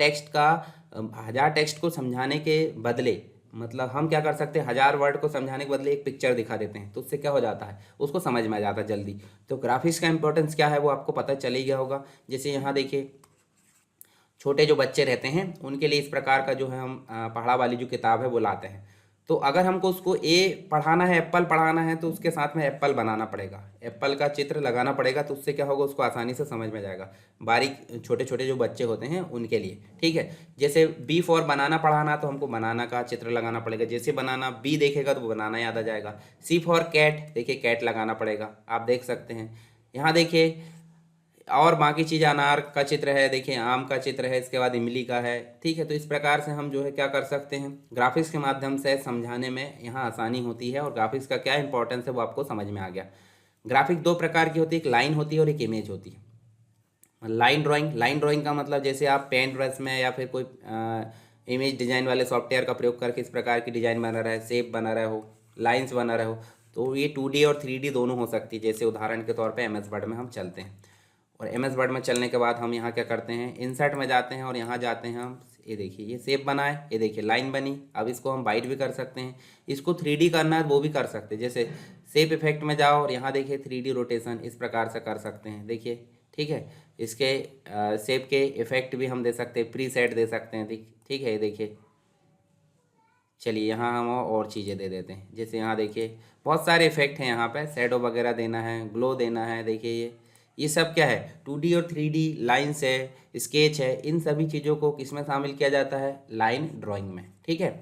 टेक्स्ट को समझाने के बदले, मतलब हम क्या कर सकते हैं, 1000 वर्ड को समझाने के बदले एक पिक्चर दिखा देते हैं, तो उससे क्या हो जाता है, उसको समझ में आ जाता है जल्दी। तो ग्राफिक्स का इंपॉर्टेंस क्या है वो आपको पता चल ही गया होगा। जैसे यहाँ देखिए, छोटे जो बच्चे रहते हैं उनके लिए इस प्रकार का जो है हम पढ़ा वाली जो किताब है वो लाते हैं। तो अगर हमको उसको पढ़ाना है, एप्पल पढ़ाना है, तो उसके साथ में एप्पल बनाना पड़ेगा, एप्पल का चित्र लगाना पड़ेगा। तो उससे क्या होगा, उसको आसानी से समझ में जाएगा, बारीक छोटे छोटे जो बच्चे होते हैं उनके लिए। ठीक है, जैसे बी फॉर बनाना पढ़ाना, तो हमको बनाना का चित्र लगाना पड़ेगा। जैसे बनाना बी देखेगा तो वो बनाना याद आ जाएगा। सी फॉर कैट, देखिए कैट लगाना पड़ेगा, आप देख सकते हैं। यहाँ देखिए, और बाकी चीज़, अनार का चित्र है, देखिए आम का चित्र है, इसके बाद इमली का है। ठीक है, तो इस प्रकार से हम जो है क्या कर सकते हैं, ग्राफिक्स के माध्यम से समझाने में यहाँ आसानी होती है। और ग्राफिक्स का क्या इंपॉर्टेंस है वो आपको समझ में आ गया। ग्राफिक दो प्रकार की होती है, एक लाइन होती है और एक इमेज होती है। लाइन ड्राइंग का मतलब, जैसे आप पेंट ब्रश में या फिर कोई इमेज डिजाइन वाले सॉफ्टवेयर का प्रयोग करके इस प्रकार की डिजाइन बना रहा है, शेप बना रहे हो, लाइंस बना रहे हो, तो ये 2D और 3D दोनों हो सकती है। जैसे उदाहरण के तौर पे MS वर्ड में हम चलते हैं, और MS वर्ड में चलने के बाद हम यहाँ क्या करते हैं, इंसर्ट में जाते हैं और यहाँ जाते हैं हम, ये देखिए ये शेप बना है, ये देखिए लाइन बनी। अब इसको हम वाइट भी कर सकते हैं, इसको 3D करना है वो भी कर सकते हैं। जैसे शेप इफेक्ट में जाओ और यहाँ देखिए 3D रोटेशन, इस प्रकार से कर सकते हैं, देखिए। ठीक है, इसके शेप के इफेक्ट भी हम दे सकते हैं, प्री सेट दे सकते हैं। ठीक है, ये देखिए। चलिए यहाँ हम और चीज़ें दे देते हैं, जैसे यहाँ देखिए बहुत सारे इफेक्ट हैं, यहाँ पे शैडो वगैरह देना है, ग्लो देना है। देखिए ये सब क्या है, 2D और 3D लाइन्स है, स्केच है, इन सभी चीज़ों को किस में शामिल किया जाता है, लाइन ड्राइंग में। ठीक है,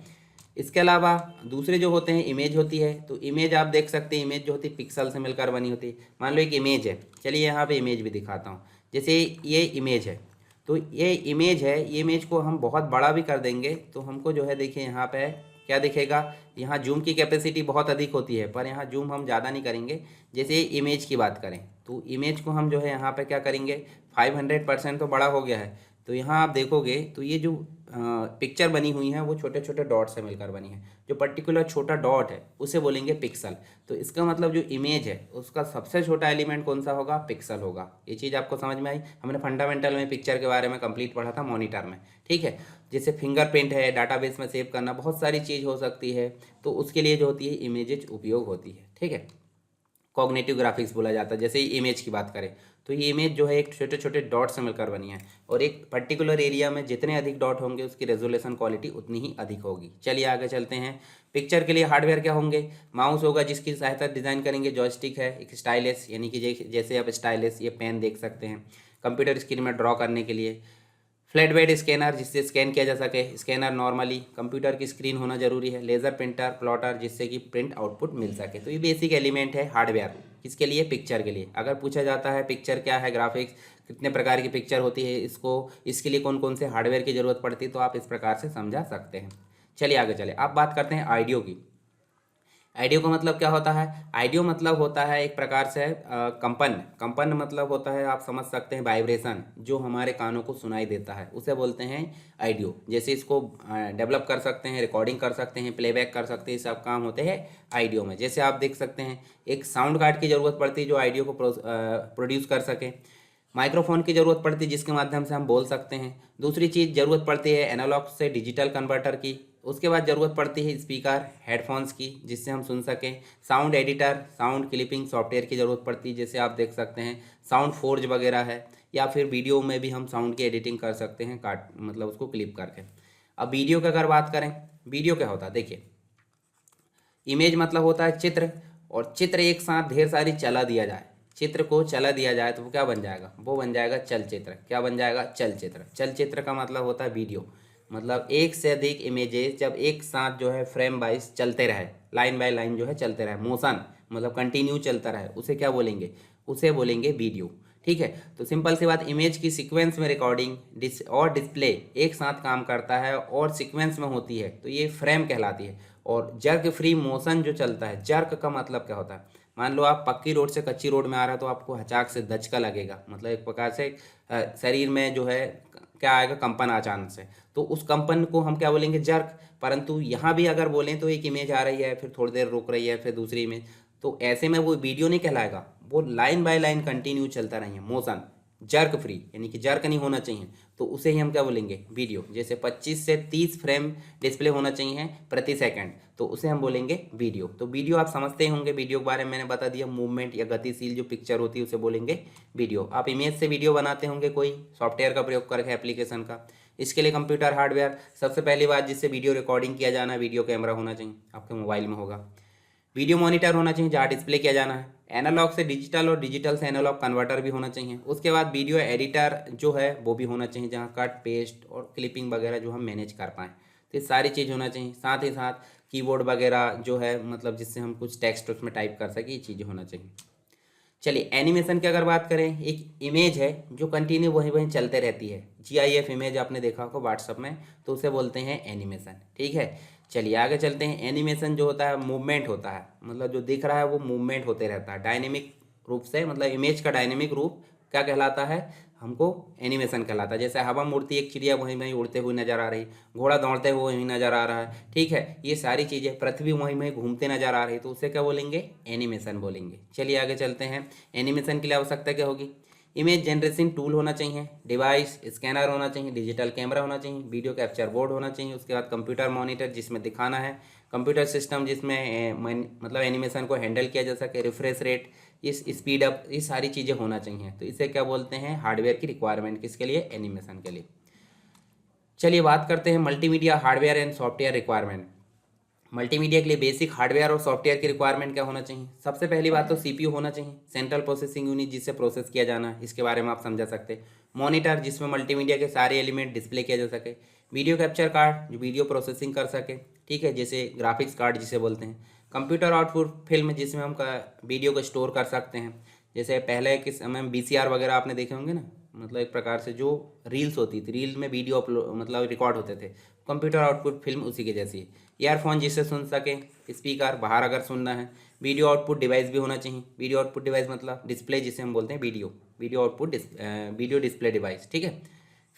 इसके अलावा दूसरे जो होते हैं, इमेज होती है। तो इमेज आप देख सकते हैं, इमेज जो होती है पिक्सल से मिलकर बनी होती है। मान लो एक इमेज है, चलिए यहाँ पे इमेज भी दिखाता हूँ। जैसे ये इमेज है, तो ये इमेज है, ये इमेज को हम बहुत बड़ा भी कर देंगे तो हमको जो है देखिए यहाँ पे क्या दिखेगा, यहाँ जूम की कैपेसिटी बहुत अधिक होती है, पर यहाँ जूम हम ज़्यादा नहीं करेंगे। जैसे इमेज की बात करें, तो इमेज को हम जो है यहाँ पे क्या करेंगे, 500% तो बड़ा हो गया है। तो यहाँ आप देखोगे तो ये जो पिक्चर बनी हुई है वो छोटे छोटे डॉट से मिलकर बनी है। जो पर्टिकुलर छोटा डॉट है उसे बोलेंगे पिक्सल। तो इसका मतलब जो इमेज है उसका सबसे छोटा एलिमेंट कौन सा होगा, पिक्सल होगा। ये चीज़ आपको समझ में आई? हमने फंडामेंटल में पिक्चर के बारे में कंप्लीट पढ़ा था मॉनिटर में। ठीक है, जैसे फिंगरप्रिंट है, डाटाबेस में सेव करना, बहुत सारी चीज़ हो सकती है, तो उसके लिए जो होती है इमेजेज उपयोग होती है। ठीक है, कॉग्निटिव ग्राफिक्स बोला जाता है। जैसे इमेज की बात करें तो ये इमेज जो है एक छोटे छोटे डॉट से मिलकर बनी है, और एक पर्टिकुलर एरिया में जितने अधिक डॉट होंगे उसकी रेजोल्यूशन क्वालिटी उतनी ही अधिक होगी। चलिए आगे चलते हैं। पिक्चर के लिए हार्डवेयर क्या होंगे, माउस होगा जिसकी सहायता डिजाइन करेंगे, जॉयस्टिक है, एक स्टाइलस यानी कि जैसे आप स्टाइलस ये पेन देख सकते हैं, कंप्यूटर स्क्रीन में ड्रॉ करने के लिए, फ्लैट बेड स्कैनर जिससे स्कैन किया जा सके, स्कैनर नॉर्मली, कंप्यूटर की स्क्रीन होना जरूरी है, लेज़र प्रिंटर, प्लॉटर जिससे कि प्रिंट आउटपुट मिल सके। तो ये बेसिक एलिमेंट है हार्डवेयर, किसके लिए, पिक्चर के लिए। अगर पूछा जाता है पिक्चर क्या है, ग्राफिक्स कितने प्रकार की पिक्चर होती है, इसके लिए कौन कौन से हार्डवेयर की ज़रूरत पड़ती है, तो आप इस प्रकार से समझा सकते हैं। चलिए आगे चले, अब बात करते हैं आइडियो की। आइडियो का मतलब क्या होता है, आइडियो मतलब होता है एक प्रकार से कंपन। कंपन मतलब होता है, आप समझ सकते हैं, वाइब्रेशन जो हमारे कानों को सुनाई देता है उसे बोलते हैं आइडियो। जैसे इसको डेवलप कर सकते हैं, रिकॉर्डिंग कर सकते हैं, प्लेबैक कर सकते हैं, सब काम होते हैं आइडियो में। जैसे आप देख सकते हैं एक साउंड कार्ड की ज़रूरत पड़ती है जो आइडियो को प्रोड्यूस कर सके, माइक्रोफोन की ज़रूरत पड़ती है जिसके माध्यम से हम बोल सकते हैं, दूसरी चीज़ ज़रूरत पड़ती है एनालॉग से डिजिटल कन्वर्टर की, उसके बाद ज़रूरत पड़ती है स्पीकर, हेडफोन्स की जिससे हम सुन सकें, sound editor, sound clipping software की ज़रूरत पड़ती है, जैसे आप देख सकते हैं साउंड फोर्ज वगैरह है, या फिर वीडियो में भी हम साउंड की एडिटिंग कर सकते हैं, काट मतलब उसको क्लिप करके। अब वीडियो की अगर बात करें, वीडियो क्या होता है, देखिए इमेज मतलब होता है चित्र, और चित्र एक साथ ढेर सारी चला दिया जाए, चित्र को चला दिया जाए तो वो क्या बन जाएगा, वो बन जाएगा चलचित्र। क्या बन जाएगा, चलचित्र। चलचित्र का मतलब होता है वीडियो, मतलब एक से अधिक इमेजेस जब एक साथ जो है फ्रेम वाइज चलते रहे, लाइन बाय लाइन जो है चलते रहे, मोशन मतलब कंटिन्यू चलता रहे, उसे क्या बोलेंगे, उसे बोलेंगे वीडियो। ठीक है, तो सिंपल सी बात, इमेज की सीक्वेंस में रिकॉर्डिंग और डिस्प्ले एक साथ काम करता है और सीक्वेंस में होती है तो ये फ्रेम कहलाती है। और जर्क फ्री मोशन जो चलता है, जर्क का मतलब क्या होता है, मान लो आप पक्की रोड से कच्ची रोड में आ रहा है तो आपको हचाक से दचका लगेगा, मतलब एक प्रकार से शरीर में जो है क्या आएगा, कंपन अचानक से, तो उस कंपन को हम क्या बोलेंगे, जर्क। परंतु यहाँ भी अगर बोलें तो एक इमेज आ रही है, फिर थोड़ी देर रुक रही है, फिर दूसरी इमेज, तो ऐसे में वो वीडियो नहीं कहलाएगा, वो लाइन बाय लाइन कंटिन्यू चलता रहेंगे, मोशन जर्क फ्री, यानी कि जर्क नहीं होना चाहिए, तो उसे ही हम क्या बोलेंगे, वीडियो। जैसे 25 से 30 फ्रेम डिस्प्ले होना चाहिए प्रति सेकंड, तो उसे हम बोलेंगे वीडियो। तो वीडियो आप समझते ही होंगे, वीडियो के बारे में मैंने बता दिया, मूवमेंट या गतिशील जो पिक्चर होती है उसे बोलेंगे वीडियो। आप इमेज से वीडियो बनाते होंगे कोई सॉफ्टवेयर का प्रयोग करके, एप्लीकेशन का, इसके लिए कंप्यूटर हार्डवेयर, सबसे पहली बात जिससे वीडियो रिकॉर्डिंग किया जाना है, वीडियो कैमरा होना चाहिए, आपके मोबाइल में होगा। वीडियो मॉनिटर होना चाहिए जहाँ डिस्प्ले किया जाना है, एनालॉग से डिजिटल और डिजिटल से एनालॉग कन्वर्टर भी होना चाहिए। उसके बाद वीडियो एडिटर जो है वो भी होना चाहिए, जहाँ कट पेस्ट और क्लिपिंग वगैरह जो हम मैनेज कर पाएँ, तो ये सारी चीज़ होना चाहिए। साथ ही साथ कीबोर्ड वगैरह जो है, मतलब जिससे हम कुछ टेक्स्ट उसमें टाइप कर सकें, ये चीज़ें होना चाहिए। चलिए एनिमेशन की अगर बात करें, एक इमेज है जो कंटिन्यू वहीं वहीं चलते रहती है, GIF इमेज आपने देखा होगा व्हाट्सअप में, तो उसे बोलते हैं एनिमेशन। ठीक है, चलिए आगे चलते हैं। एनिमेशन जो होता है मूवमेंट होता है, मतलब जो दिख रहा है वो मूवमेंट होते रहता है डायनेमिक रूप से, मतलब इमेज का डायनेमिक रूप क्या कहलाता है, हमको एनिमेशन कहलाता है। जैसे हवा में उड़ती एक चिड़िया वहीं वहीं उड़ते हुए नजर आ रही, घोड़ा दौड़ते हुए वहीं नजर आ रहा है, ठीक है, ये सारी चीज़ें, पृथ्वी वहीं वहीं घूमते नजर आ रही, तो उसे क्या बोलेंगे, एनिमेशन बोलेंगे। चलिए आगे चलते हैं। एनिमेशन के लिए आवश्यकता क्या होगी, इमेज जनरेशन टूल होना चाहिए, डिवाइस स्कैनर होना चाहिए, डिजिटल कैमरा होना चाहिए, वीडियो कैप्चर बोर्ड होना चाहिए, उसके बाद कंप्यूटर मॉनिटर जिसमें दिखाना है, कंप्यूटर सिस्टम जिसमें मतलब एनिमेशन को हैंडल किया जा सके, रिफ्रेश रेट, इस स्पीड अप, ये सारी चीज़ें होना चाहिए। तो इसे क्या बोलते हैं, हार्डवेयर की रिक्वायरमेंट, किसके लिए, एनिमेशन के लिए। चलिए बात करते हैं multimedia hardware and software requirement. Multimedia के लिए बेसिक हार्डवेयर और सॉफ्टवेयर की रिक्वायरमेंट क्या होना चाहिए, सबसे पहली बात तो CPU होना चाहिए, सेंट्रल प्रोसेसिंग यूनिट, जिससे प्रोसेस किया जाना है, इसके बारे में आप समझा सकते हैं। मॉनिटर जिसमें मल्टीमीडिया के सारे एलिमेंट डिस्प्ले किया जा सके। वीडियो कैप्चर कार्ड जो वीडियो प्रोसेसिंग कर सके, ठीक है, जैसे ग्राफिक्स कार्ड जिसे बोलते हैं। कंप्यूटर आउटपुट फिल्म जिसमें हम वीडियो को स्टोर कर सकते हैं, जैसे पहले के समय में VCR वगैरह आपने देखे होंगे ना, मतलब एक प्रकार से जो रील्स होती थी, रील में वीडियो अपलोड मतलब रिकॉर्ड होते थे, कंप्यूटर आउटपुट फिल्म उसी के जैसी है। ईयरफोन जिससे सुन सके, स्पीकर बाहर अगर सुनना है। वीडियो आउटपुट डिवाइस भी होना चाहिए, वीडियो आउटपुट डिवाइस मतलब डिस्प्ले जिसे हम बोलते हैं, video output video display device, ठीक है।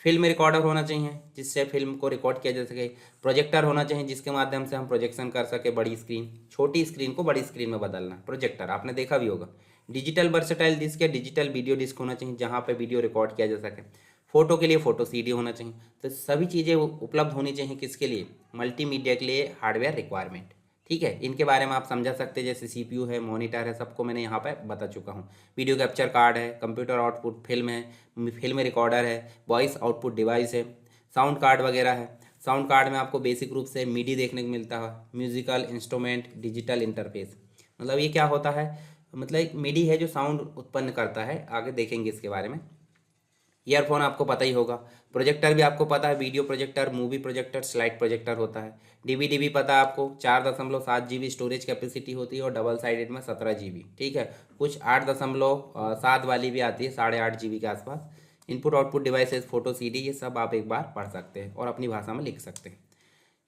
फिल्म रिकॉर्डर होना चाहिए जिससे फिल्म को रिकॉर्ड किया जा सके। प्रोजेक्टर होना चाहिए जिसके माध्यम से हम प्रोजेक्शन कर सके, बड़ी स्क्रीन, छोटी स्क्रीन को बड़ी स्क्रीन में बदलना, प्रोजेक्टर आपने देखा भी होगा। डिजिटल वर्सेटाइल डिस्क या डिजिटल वीडियो डिस्क होना चाहिए जहाँ पे वीडियो रिकॉर्ड किया जा सके। फोटो के लिए फोटो CD होना चाहिए। तो सभी चीज़ें उपलब्ध होनी चाहिए किसके लिए, मल्टीमीडिया के लिए हार्डवेयर रिक्वायरमेंट, ठीक है। इनके बारे में आप समझा सकते हैं, जैसे CPU है, मॉनिटर है, सबको मैंने यहाँ पे बता चुका हूँ। वीडियो कैप्चर कार्ड है, कंप्यूटर आउटपुट फिल्म है, फिल्म रिकॉर्डर है, वॉइस आउटपुट डिवाइस है, साउंड कार्ड वगैरह है। साउंड कार्ड में आपको बेसिक रूप से MIDI देखने को मिलता है, म्यूजिकल इंस्ट्रूमेंट डिजिटल इंटरफेस। मतलब ये क्या होता है, मतलब एक MIDI है जो साउंड उत्पन्न करता है, आगे देखेंगे इसके बारे में। ईयरफोन आपको पता ही होगा। प्रोजेक्टर भी आपको पता है, video projector, movie projector, slide projector होता है। DVD भी पता है आपको, 4.7 GB स्टोरेज कैपेसिटी होती है और डबल साइडेड में 17 GB, ठीक है। कुछ 8.7 वाली भी आती है, 8.5 GB के आसपास। Input output devices, photo CD, ये सब आप एक बार पढ़ सकते हैं और अपनी भाषा में लिख सकते हैं।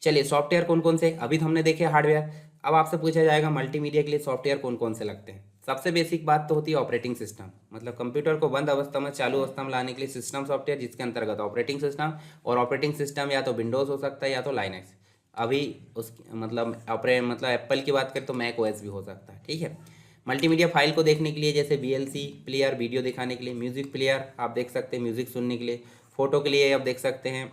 चलिए सॉफ्टवेयर कौन कौन से, अभी तो हमने देखे हार्डवेयर, अब आपसे पूछा जाएगा मल्टीमीडिया के लिए सॉफ्टवेयर कौन कौन से लगते हैं। सबसे बेसिक बात तो होती है ऑपरेटिंग सिस्टम, मतलब कंप्यूटर को बंद अवस्था में चालू अवस्था में लाने के लिए सिस्टम सॉफ्टवेयर, जिसके अंतर्गत ऑपरेटिंग सिस्टम, और ऑपरेटिंग सिस्टम या तो विंडोज़ हो सकता है या तो लाइनक्स। अभी उस मतलब मतलब एप्पल की बात करें तो मैक OS भी हो सकता है, ठीक है। मल्टीमीडिया फाइल को देखने के लिए जैसे VLC प्लेयर, वीडियो दिखाने के लिए, म्यूजिक प्लेयर आप देख सकते हैं म्यूजिक सुनने के लिए, फोटो के लिए आप देख सकते हैं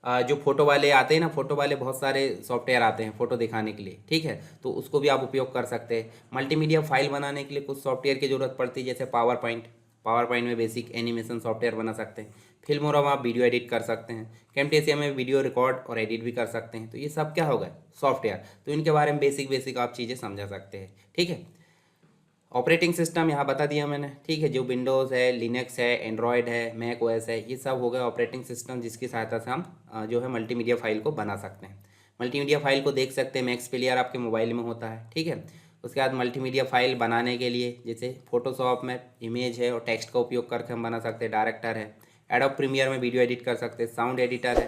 जो फोटो वाले आते हैं ना, फोटो वाले बहुत सारे सॉफ्टवेयर आते हैं फोटो दिखाने के लिए, ठीक है, तो उसको भी आप उपयोग कर सकते हैं। मल्टीमीडिया फाइल बनाने के लिए कुछ सॉफ्टवेयर की ज़रूरत पड़ती है, जैसे पावर पॉइंट में बेसिक एनिमेशन सॉफ्टवेयर बना सकते हैं। फिल्मोरा में आप वीडियो एडिट कर सकते हैं। कैमटेसिया में वीडियो रिकॉर्ड और एडिट भी कर सकते हैं। तो ये सब क्या होगा, सॉफ्टवेयर, तो इनके बारे में बेसिक आप चीज़ें समझा सकते हैं, ठीक है। ऑपरेटिंग सिस्टम यहाँ बता दिया मैंने, ठीक है। जो विंडोज़ है, लिनक्स है, एंड्रॉयड है, मैक ओएस है, ये सब हो गए ऑपरेटिंग सिस्टम जिसकी सहायता से हम जो है मल्टीमीडिया फाइल को बना सकते हैं। मल्टीमीडिया फाइल को देख सकते हैं, मैक्स प्लेयर आपके मोबाइल में होता है, ठीक है। उसके बाद मल्टीमीडिया फाइल बनाने के लिए जैसे फोटोशॉप में इमेज है और टेक्स्ट का उपयोग करके हम बना सकते हैं, डायरेक्टर है, एडोब प्रीमियर में वीडियो एडिट कर सकते हैं, साउंड एडिटर है,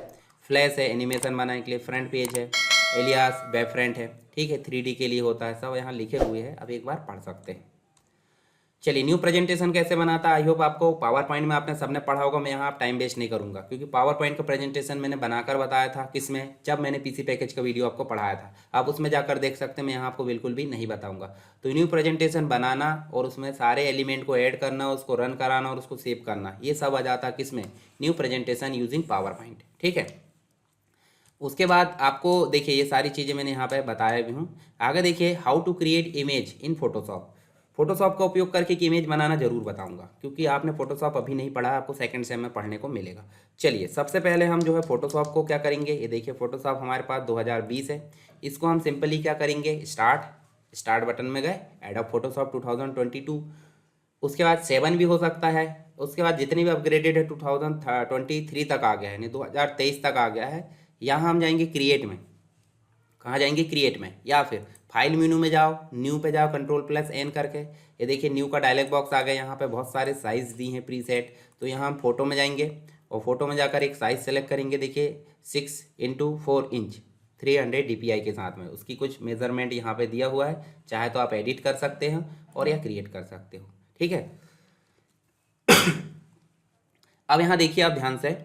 फ्लैश है एनिमेशन बनाने के लिए, फ्रंट पेज है, एलियास, वेब फ्रंट है, ठीक है, 3D के लिए होता है, सब यहाँ लिखे हुए हैं, अब एक बार पढ़ सकते हैं। चलिए, न्यू प्रेजेंटेशन कैसे बनाता है, आई होप आपको पावर पॉइंट में आपने सबने पढ़ा होगा। मैं यहाँ आप टाइम वेस्ट नहीं करूँगा क्योंकि पावर पॉइंट का प्रेजेंटेशन मैंने बनाकर बताया था, किसमें, जब मैंने पीसी पैकेज का वीडियो आपको पढ़ाया था। आप उसमें जाकर देख सकते हैं, मैं यहाँ आपको बिल्कुल भी नहीं बताऊँगा। तो न्यू प्रेजेंटेशन बनाना और उसमें सारे एलिमेंट को ऐड करना, उसको रन कराना और उसको सेव करना, ये सब आ जाता है किसमें, new presentation using power point, ठीक है। उसके बाद आपको देखिए ये सारी चीज़ें मैंने यहाँ पे बताया भी हूँ। आगे देखिए, how to create image in Photoshop. Photoshop का उपयोग करके एक इमेज बनाना जरूर बताऊंगा क्योंकि आपने फोटोशॉप अभी नहीं पढ़ा, आपको सेकंड सेम में पढ़ने को मिलेगा। चलिए, सबसे पहले हम जो है फोटोशॉप को क्या करेंगे, ये देखिए फोटोशॉप हमारे पास 2020 है। इसको हम सिंपली क्या करेंगे, स्टार्ट बटन में गए, एडोब फोटोशॉप 2022। उसके बाद 7 भी हो सकता है। उसके बाद जितनी भी अपग्रेडेड है 2023 तक आ गया है, यानी 2023 तक आ गया है। यहाँ हम जाएंगे क्रिएट में, कहाँ जाएंगे, क्रिएट में, या फिर फाइल मेनू में जाओ, न्यू पे जाओ, कंट्रोल+N करके, ये देखिए न्यू का डायलॉग बॉक्स आ गया। यहाँ पे बहुत सारे साइज़ दी हैं प्री सेट। तो यहाँ हम फोटो में जाएंगे और फोटो में जाकर एक साइज़ सेलेक्ट करेंगे, देखिए 6x4 इंच 300 DPI के साथ में, उसकी कुछ मेजरमेंट यहाँ पे दिया हुआ है। चाहे तो आप एडिट कर सकते हैं और या क्रिएट कर सकते हो, ठीक है। अब यहाँ देखिए आप ध्यान से,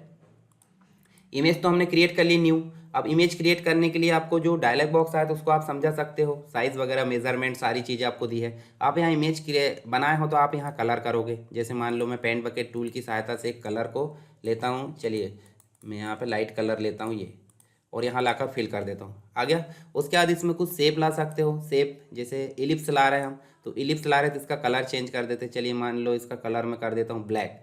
इमेज तो हमने क्रिएट कर ली न्यू। अब इमेज क्रिएट करने के लिए आपको जो डायलॉग बॉक्स आया तो उसको आप समझा सकते हो, साइज़ वगैरह, मेजरमेंट, सारी चीज़ें आपको दी है। आप यहाँ इमेज बनाए हो तो आप यहाँ कलर करोगे। जैसे मान लो मैं पेंट बकेट टूल की सहायता से एक कलर को लेता हूँ, चलिए मैं यहाँ पे लाइट कलर लेता हूँ ये, और यहाँ लाकर फिल कर देता हूँ, आ गया। उसके बाद इसमें कुछ शेप ला सकते हो, शेप जैसे इलिप्स ला रहे हैं हम, तो इलिप्स ला रहे हैं तो इसका कलर चेंज कर देते हैं। चलिए मान लो इसका कलर मैं कर देता हूँ ब्लैक,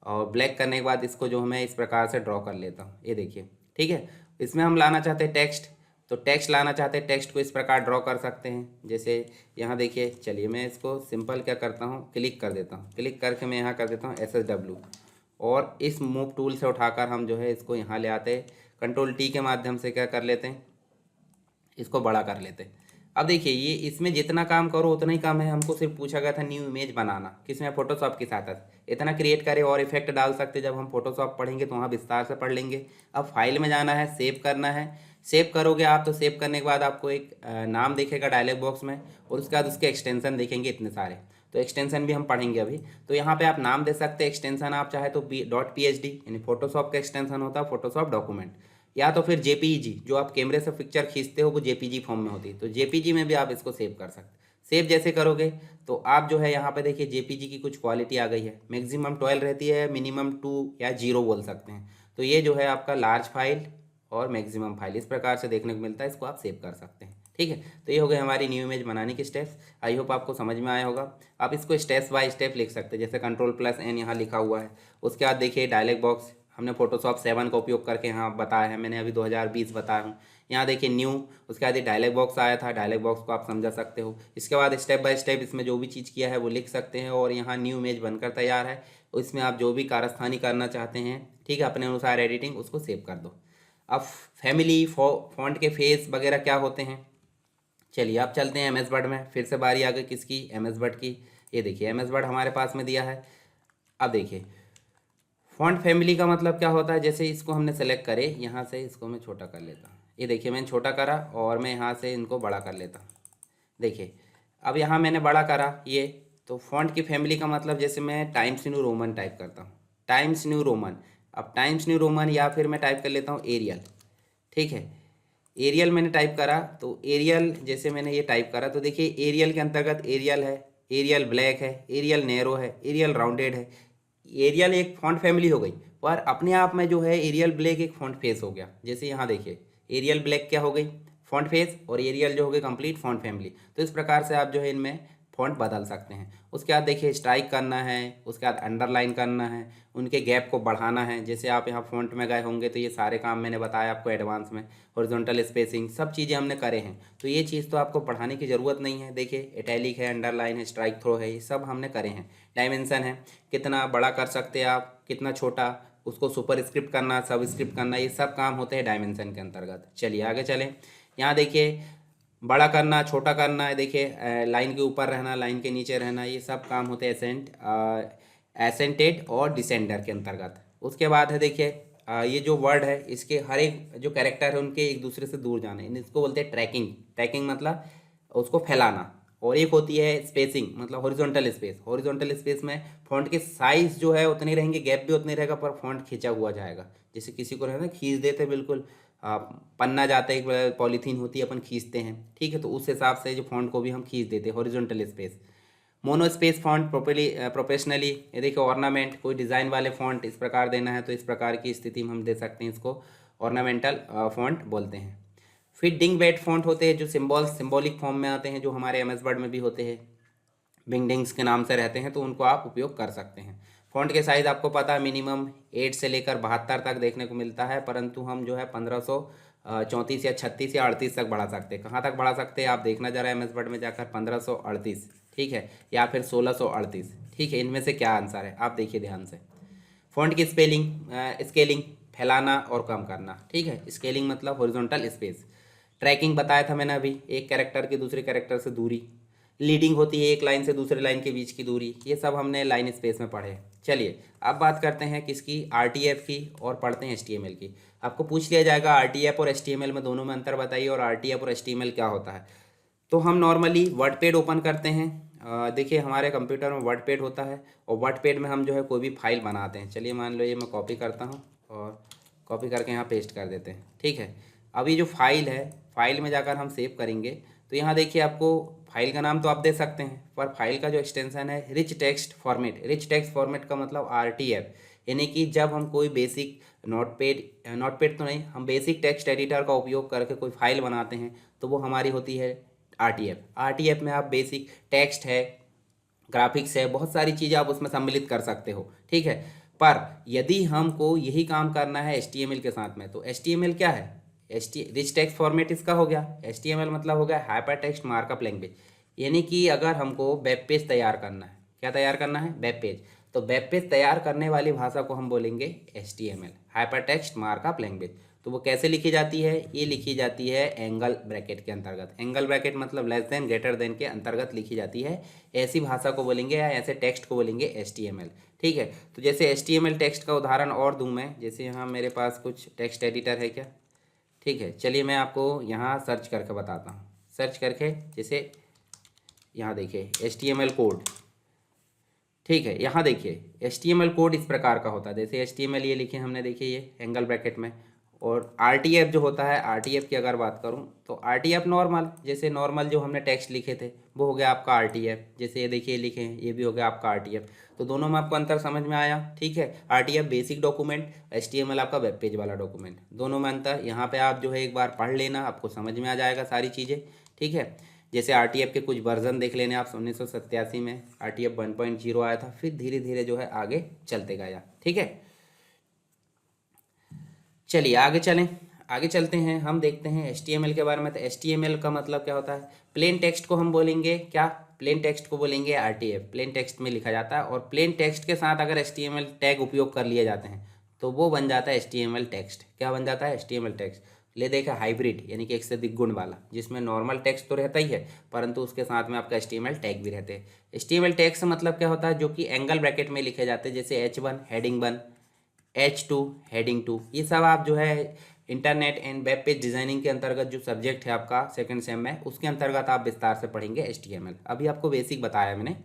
और ब्लैक करने के बाद इसको जो मैं इस प्रकार से ड्रॉ कर लेता हूँ, ये देखिए, ठीक है। इसमें हम लाना चाहते हैं टेक्स्ट, तो टेक्स्ट लाना चाहते हैं, टेक्स्ट को इस प्रकार ड्रॉ कर सकते हैं। जैसे यहाँ देखिए, चलिए मैं इसको सिंपल क्या करता हूँ, क्लिक कर देता हूँ, क्लिक करके मैं यहाँ कर देता हूँ SSW, और इस मूव टूल से उठाकर हम जो है इसको यहाँ ले आते हैं, कंट्रोल+T के माध्यम से क्या कर लेते हैं, इसको बड़ा कर लेते हैं। अब देखिए ये इसमें जितना काम करो उतना ही काम है। हमको सिर्फ पूछा गया था न्यू इमेज बनाना, किसमें, फोटोशॉप की सहायता से। इतना क्रिएट करें और इफेक्ट डाल सकते, जब हम फोटोशॉप पढ़ेंगे तो वहाँ विस्तार से पढ़ लेंगे। अब फाइल में जाना है, सेव करना है। सेव करोगे आप तो सेव करने के बाद आपको एक नाम दिखेगा डायलॉग बॉक्स में, और उसके बाद उसके एक्सटेंशन देखेंगे इतने सारे, तो एक्सटेंशन भी हम पढ़ेंगे अभी। तो यहाँ पे आप नाम दे सकते हैं, एक्सटेंशन आप चाहे तो .psd, यानी फोटोशॉप का एक्सटेंशन होता है फोटोशॉप डॉक्यूमेंट, या तो फिर JPG, जो आप कैमरे से पिक्चर खींचते हो वो JPG फॉर्म में होती है, तो JPG में भी आप इसको सेव कर सकते। सेव जैसे करोगे तो आप जो है यहाँ पे देखिए JPG की कुछ क्वालिटी आ गई है, मैक्सिमम 12 रहती है, मिनिमम 2 या 0 बोल सकते हैं। तो ये जो है आपका लार्ज फाइल और मैक्सिमम फाइल इस प्रकार से देखने को मिलता है, इसको आप सेव कर सकते हैं, ठीक है। तो ये हो गए हमारी न्यू इमेज बनाने के स्टेप्स। आई होप आपको समझ में आया होगा। आप इसको स्टेप बाय स्टेप लिख सकते हैं, जैसे कंट्रोल+N यहाँ लिखा हुआ है। उसके बाद देखिए डायलॉग बॉक्स हमने फोटोशॉप 7 का उपयोग करके यहाँ बताया है, मैंने अभी 2020 बताया हूँ। यहाँ देखिए न्यू, उसके बाद ये डायलॉग बॉक्स आया था, डायलॉग बॉक्स को आप समझा सकते हो। इसके बाद स्टेप बाय स्टेप इसमें जो भी चीज़ किया है वो लिख सकते हैं, और यहाँ न्यू इमेज बनकर तैयार है। इसमें आप जो भी कारस्तानी करना चाहते हैं, ठीक है, अपने अनुसार एडिटिंग, उसको सेव कर दो। अब फैमिली, फॉन्ट के फेस वगैरह क्या होते हैं, चलिए आप चलते हैं MS वर्ड में। फिर से बारी आ गई किसकी, MS वर्ड की। ये देखिए MS वर्ड हमारे पास में दिया है। अब देखिए फॉन्ट फैमिली का मतलब क्या होता है, जैसे इसको हमने सेलेक्ट करे, यहाँ से इसको मैं छोटा कर लेता हूँ, ये देखिए मैंने छोटा करा, और मैं यहाँ से इनको बड़ा कर लेता हूँ। देखिए अब यहाँ मैंने बड़ा करा ये, तो फॉन्ट की फैमिली का मतलब, जैसे मैं टाइम्स न्यू रोमन टाइप करता हूँ, टाइम्स न्यू रोमन। अब टाइम्स न्यू रोमन, या फिर मैं टाइप कर लेता हूँ एरियल, ठीक है। एरियल मैंने टाइप करा, तो एरियल जैसे मैंने ये टाइप करा, तो देखिए एरियल के अंतर्गत एरियल है, एरियल ब्लैक है, एरियल नैरो है, एरियल राउंडेड है। एरियल एक फॉन्ट फैमिली हो गई, पर अपने आप में जो है एरियल ब्लैक एक फॉन्ट फेस हो गया। जैसे यहाँ देखिए एरियल ब्लैक क्या हो गई, फॉन्ट फेस, और एरियल जो हो गई कंप्लीट फॉन्ट फैमिली। तो इस प्रकार से आप जो है इनमें फ़ॉन्ट बदल सकते हैं। उसके बाद देखिए स्ट्राइक करना है, उसके बाद अंडरलाइन करना है, उनके गैप को बढ़ाना है। जैसे आप यहाँ फ़ॉन्ट में गए होंगे तो ये सारे काम मैंने बताया आपको एडवांस में, हॉरिजॉन्टल स्पेसिंग सब चीज़ें हमने करे हैं। तो ये चीज़ तो आपको पढ़ाने की ज़रूरत नहीं है। देखिए इटैलिक है, अंडरलाइन है, स्ट्राइक थ्रो है, ये सब हमने करे हैं। डायमेंशन है, कितना बड़ा कर सकते हैं आप, कितना छोटा, उसको सुपर स्क्रिप्ट करना, सब स्क्रिप्ट करना, ये सब काम होते हैं डायमेंशन के अंतर्गत। चलिए आगे चलें। यहाँ देखिए बड़ा करना, छोटा करना है, देखिए लाइन के ऊपर रहना, लाइन के नीचे रहना, ये सब काम होते हैं एसेंटेड और डिसेंडर के अंतर्गत। उसके बाद है देखिए ये जो वर्ड है इसके हर एक जो कैरेक्टर है उनके एक दूसरे से दूर जाने, इसको बोलते हैं ट्रैकिंग। ट्रैकिंग मतलब उसको फैलाना। और एक होती है स्पेसिंग, मतलब हॉरिजॉन्टल स्पेस। हॉरिजॉन्टल स्पेस में फ़ॉन्ट के साइज़ जो है उतने रहेंगे, गैप भी उतने रहेगा, पर फ़ॉन्ट खींचा हुआ जाएगा। जैसे किसी को रहना खींच देते बिल्कुल, पन्ना जाता है, एक पॉलीथीन होती है अपन खींचते हैं, ठीक है, तो उस हिसाब से जो फ़ॉन्ट को भी हम खींच देते हैं, horizontal space. Mono space font professionally, ये देखिए ऑर्नामेंट, कोई डिज़ाइन वाले फॉन्ट इस प्रकार देना है तो इस प्रकार की स्थिति में हम दे सकते हैं, इसको ऑर्नामेंटल फॉन्ट बोलते हैं। फिर डिंग वेट फॉन्ट होते हैं जो सिंबॉलिक फॉर्म में आते हैं, जो हमारे एम एस वर्ड में भी होते हैं, बिंगडिंग्स के नाम से रहते हैं, तो उनको आप उपयोग कर सकते हैं। फ़ॉन्ट के साइज़ आपको पता है मिनिमम 8 से लेकर 72 तक देखने को मिलता है, परंतु हम जो है 1534 या 36 या 38 तक बढ़ा सकते हैं। कहाँ तक बढ़ा सकते हैं आप देखना जरा एम एस वर्ड में जाकर, 1538, ठीक है, या फिर 1638, ठीक है, इनमें से क्या आंसर है आप देखिए ध्यान से। फ़ॉन्ट की स्केलिंग, फैलाना और कम करना, ठीक है। स्केलिंग मतलब हॉरिजॉन्टल स्पेस। ट्रैकिंग बताया था मैंने अभी, एक कैरेक्टर की दूसरे कैरेक्टर से दूरी। लीडिंग होती है एक लाइन से दूसरे लाइन के बीच की दूरी, ये सब हमने लाइन स्पेस में पढ़े। चलिए अब बात करते हैं किसकी, आरटीएफ की, और पढ़ते हैं एचटीएमएल की। आपको पूछ लिया जाएगा आरटीएफ और एचटीएमएल में दोनों में अंतर बताइए, और आरटीएफ और एचटीएमएल क्या होता है। तो हम नॉर्मली वर्डपैड ओपन करते हैं। देखिए हमारे कंप्यूटर में वर्डपैड होता है, और वर्डपैड में हम जो है कोई भी फाइल बनाते हैं। चलिए मान लो ये मैं कॉपी करता हूँ और कॉपी करके यहाँ पेस्ट कर देते हैं, ठीक है। अब ये जो फाइल है, फाइल में जाकर हम सेव करेंगे, तो यहाँ देखिए आपको फाइल का नाम तो आप दे सकते हैं, पर फाइल का जो एक्सटेंशन है rich text format. Rich text format का मतलब आरटीएफ, यानी कि जब हम कोई बेसिक नोटपैड तो नहीं, हम बेसिक टेक्स्ट एडिटर का उपयोग करके कोई फाइल बनाते हैं, तो वो हमारी होती है आरटीएफ। आरटीएफ में आप बेसिक टेक्स्ट है, ग्राफिक्स है, बहुत सारी चीज़ें आप उसमें सम्मिलित कर सकते हो, ठीक है। पर यदि हमको यही काम करना है एचटीएमएल के साथ में, तो एचटीएमएल क्या है, रिच टेक्स्ट फॉर्मेट इसका हो गया। एचटीएमएल मतलब हो गया हाइपर टेक्स्ट मार्कअप लैंग्वेज, यानी कि अगर हमको वेब पेज तैयार करना है, क्या तैयार करना है, वेब पेज, तो वेब पेज तैयार करने वाली भाषा को हम बोलेंगे HTML, hyper text markup language. तो वो कैसे लिखी जाती है, ये लिखी जाती है एंगल ब्रैकेट के अंतर्गत। एंगल ब्रैकेट मतलब लेस देन ग्रेटर देन के अंतर्गत लिखी जाती है। ऐसी भाषा को बोलेंगे या ऐसे टेक्स्ट को बोलेंगे एचटीएमएल, ठीक है। तो जैसे एचटीएमएल टेक्स्ट का उदाहरण और दूं मैं, जैसे यहाँ मेरे पास कुछ टेक्स्ट एडिटर है क्या, ठीक है, चलिए मैं आपको यहाँ सर्च करके बताता हूँ। सर्च करके जैसे यहाँ देखिए एचटीएमएल कोड, ठीक है, यहाँ देखिए एचटीएमएल कोड इस प्रकार का होता है। जैसे एचटीएमएल ये लिखे हमने, देखिए ये एंगल ब्रैकेट में। और आरटीएफ जो होता है, आरटीएफ की अगर बात करूँ तो आरटीएफ नॉर्मल, जैसे नॉर्मल जो हमने टेक्स्ट लिखे थे वो हो गया आपका आरटीएफ। जैसे ये देखिए लिखे हैं, ये भी हो गया आपका आरटीएफ। तो दोनों में आपको अंतर समझ में आया, ठीक है। आरटीएफ बेसिक डॉक्यूमेंट, एचटीएमएल आपका वेब पेज वाला डॉक्यूमेंट, दोनों में अंतर। यहाँ पे आप जो है एक बार पढ़ लेना, आपको समझ में आ जाएगा सारी चीज़ें, ठीक है। जैसे आरटीएफ के कुछ वर्जन देख लेने आप, 1987 में आरटीएफ 1.0 आया था, फिर धीरे धीरे जो है आगे चलते गया, ठीक है। चलिए आगे चलें, आगे चलते हैं, हम देखते हैं एचटीएमएल के बारे में। तो एचटीएमएल का मतलब क्या होता है, प्लेन टेक्स्ट को हम बोलेंगे क्या, प्लेन टेक्स्ट को बोलेंगे आरटीएफ। प्लेन टेक्स्ट में लिखा जाता है, और प्लेन टेक्स्ट के साथ अगर एचटीएमएल टैग उपयोग कर लिए जाते हैं तो वो बन जाता है एचटीएमएल टेक्स्ट। क्या बन जाता है, एचटीएमएल टेक्स्ट। ले देखा हाइब्रिड, यानी कि एक से अधिक गुण वाला, जिसमें नॉर्मल टेक्स्ट तो रहता ही है, परंतु उसके साथ में आपका एचटीएमएल टैग भी रहते हैं। एचटीएमएल टैग से मतलब क्या होता है, जो कि एंगल ब्रैकेट में लिखे जाते हैं, जैसे H1 हेडिंग 1, H2 हेडिंग 2। ये सब आप जो है internet and web page designing के अंतर्गत जो सब्जेक्ट है आपका सेकंड सेम में, उसके अंतर्गत आप विस्तार से पढ़ेंगे एचटीएमएल। अभी आपको बेसिक बताया मैंने।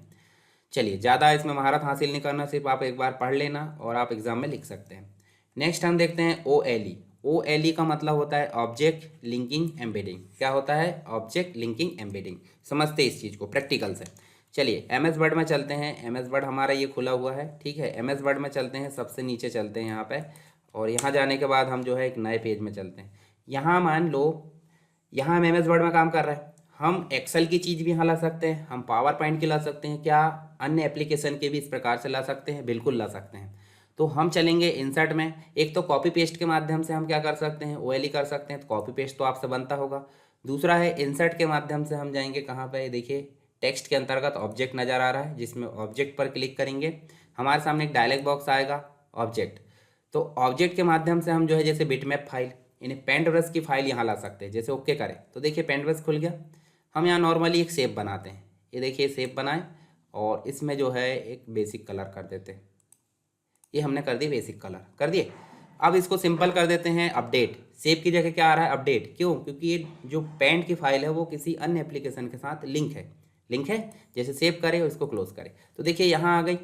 चलिए ज़्यादा इसमें महारत हासिल नहीं करना, सिर्फ आप एक बार पढ़ लेना और आप एग्जाम में लिख सकते हैं। नेक्स्ट हम देखते हैं OLE। OLE का मतलब होता है ऑब्जेक्ट लिंकिंग एम्बेडिंग। क्या होता है, ऑब्जेक्ट लिंकिंग एम्बेडिंग। समझते इस चीज़ को प्रैक्टिकल से। चलिए एम एस वर्ड में चलते हैं। एम एस वर्ड हमारा ये खुला हुआ है, ठीक है। एम एस वर्ड में चलते हैं, सबसे नीचे चलते हैं यहाँ पे, और यहाँ जाने के बाद हम जो है एक नए पेज में चलते हैं। यहाँ मान लो यहाँ हम एम एस वर्ड में काम कर रहे हैं, हम एक्सेल की चीज़ भी यहाँ ला सकते हैं, हम पावर पॉइंट की ला सकते हैं, क्या अन्य एप्लीकेशन के भी इस प्रकार से ला सकते हैं? बिल्कुल ला सकते हैं। तो हम चलेंगे इंसर्ट में। एक तो कॉपी पेस्ट के माध्यम से हम क्या कर सकते हैं, ओएलई कर सकते हैं, तो कॉपी पेस्ट तो आपसे बनता होगा। दूसरा है इंसर्ट के माध्यम से हम जाएंगे कहाँ पे, देखिए टेक्स्ट के अंतर्गत ऑब्जेक्ट नज़र आ रहा है, जिसमें ऑब्जेक्ट पर क्लिक करेंगे हमारे सामने एक डायलॉग बॉक्स आएगा ऑब्जेक्ट। तो ऑब्जेक्ट के माध्यम से हम जो है जैसे बिटमैप फाइल, इन्हें पेंट ब्रश की फाइल यहाँ ला सकते हैं। जैसे ओके करें तो देखिए पेंट ब्रश खुल गया। हम यहाँ नॉर्मली एक शेप बनाते हैं, ये देखिए शेप बनाएं और इसमें जो है एक बेसिक कलर कर देते हैं। ये हमने कर दिए, बेसिक कलर कर दिए। अब इसको सिंपल कर देते हैं अपडेट। शेप की जगह क्या आ रहा है, अपडेट। क्यों? क्योंकि ये जो पेंट की फाइल है वो किसी अन्य एप्लीकेशन के साथ लिंक है। जैसे सेव करें और इसको क्लोज करें तो देखिए यहाँ आ गई।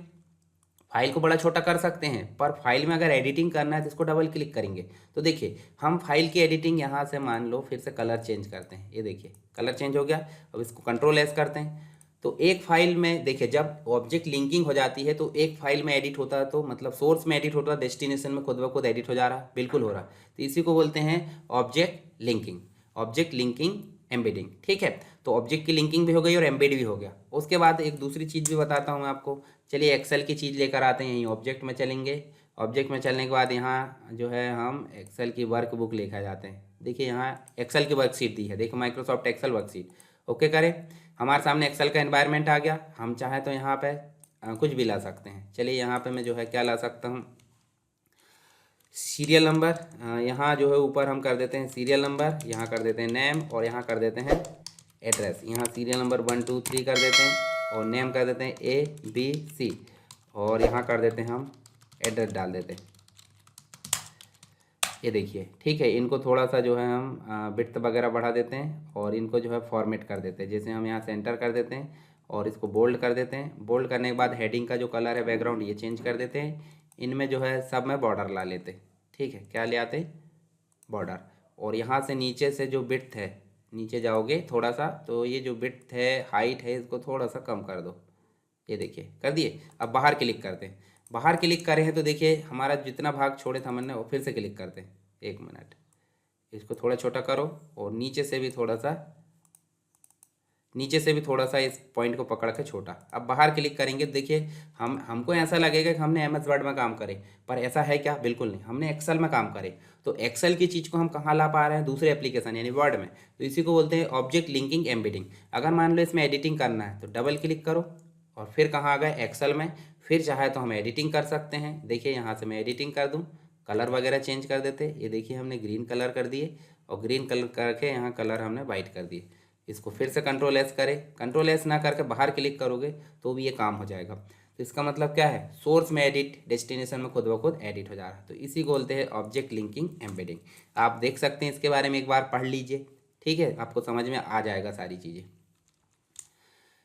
फाइल को बड़ा छोटा कर सकते हैं, पर फाइल में अगर एडिटिंग करना है तो इसको डबल क्लिक करेंगे तो देखिए हम फाइल की एडिटिंग यहाँ से मान लो फिर से कलर चेंज करते हैं, ये देखिए कलर चेंज हो गया। अब इसको कंट्रोल एस करते हैं तो एक फाइल में देखिए जब ऑब्जेक्ट लिंकिंग हो जाती है तो एक फाइल में एडिट होता है, तो मतलब सोर्स में एडिट होता है, डेस्टिनेशन में खुद ब खुद एडिट हो जा रहा है, बिल्कुल हो रहा है। तो इसी को बोलते हैं ऑब्जेक्ट लिंकिंग एम्बेडिंग। ठीक है, तो ऑब्जेक्ट की लिंकिंग भी हो गई और एम्बेड भी हो गया। उसके बाद एक दूसरी चीज़ भी बताता हूँ मैं आपको। चलिए एक्सेल की चीज़ लेकर आते हैं, यहीं ऑब्जेक्ट में चलेंगे। ऑब्जेक्ट में चलने के बाद यहाँ जो है हम एक्सेल की वर्कबुक लेकर जाते हैं। देखिए यहाँ एक्सेल की वर्कशीट दी है, देखिए माइक्रोसॉफ्ट एक्सेल वर्कशीट। ओके करें, हमारे सामने एक्सेल का एनवायरनमेंट आ गया। हम चाहें तो यहाँ पे कुछ भी ला सकते हैं। चलिए यहाँ पे मैं जो है क्या ला सकता हूँ, सीरियल नंबर। यहाँ जो है ऊपर हम कर देते हैं सीरियल नंबर, यहाँ कर देते हैं नेम और यहाँ कर देते हैं एड्रेस। यहाँ सीरियल नंबर 1 2 3 कर देते हैं और नेम कर देते हैं ABC और यहाँ कर देते हैं हम एड्रेस डाल देते हैं। ये देखिए ठीक है, इनको थोड़ा सा जो है हम विड्थ वगैरह बढ़ा देते हैं और इनको जो है फॉर्मेट कर देते हैं। जैसे हम यहाँ सेंटर कर देते हैं और इसको बोल्ड कर देते हैं। बोल्ड करने के बाद हेडिंग का जो कलर है बैकग्राउंड ये चेंज कर देते हैं। इनमें जो है सब में बॉर्डर ला लेते हैं। ठीक है, क्या ले आते, बॉर्डर। और यहाँ से नीचे से जो विड्थ है, नीचे जाओगे थोड़ा सा तो ये जो विड्थ है हाइट है इसको थोड़ा सा कम कर दो। ये देखिए कर दिए। अब बाहर क्लिक करते हैं। बाहर क्लिक करें हैं तो देखिए हमारा जितना भाग छोड़े था हमने वो फिर से क्लिक करते हैं। एक मिनट, इसको थोड़ा छोटा करो और नीचे से भी थोड़ा सा इस पॉइंट को पकड़ के छोटा। अब बाहर क्लिक करेंगे तो देखिए हमको ऐसा लगेगा कि हमने MS वर्ड में काम करे, पर ऐसा है क्या? बिल्कुल नहीं, हमने एक्सेल में काम करे। तो एक्सेल की चीज़ को हम कहाँ ला पा रहे हैं, दूसरे एप्लीकेशन यानी वर्ड में। तो इसी को बोलते हैं ऑब्जेक्ट लिंकिंग एम्बेडिंग। अगर मान लो इसमें एडिटिंग करना है तो डबल क्लिक करो और फिर कहाँ आ गए, एक्सेल में। फिर चाहे तो हम एडिटिंग कर सकते हैं। देखिए यहाँ से मैं एडिटिंग कर दूँ, कलर वगैरह चेंज कर देते। ये देखिए हमने ग्रीन कलर कर दिए और ग्रीन कलर करके यहाँ कलर हमने वाइट कर दिए। इसको फिर से कंट्रोल एस करें, कंट्रोल एस ना करके बाहर क्लिक करोगे तो भी ये काम हो जाएगा। तो इसका मतलब क्या है, सोर्स में एडिट, डेस्टिनेशन में खुद ब खुद एडिट हो जा रहा है। तो इसी को बोलते हैं ऑब्जेक्ट लिंकिंग एम्बेडिंग। आप देख सकते हैं, इसके बारे में एक बार पढ़ लीजिए। ठीक है, आपको समझ में आ जाएगा सारी चीज़ें।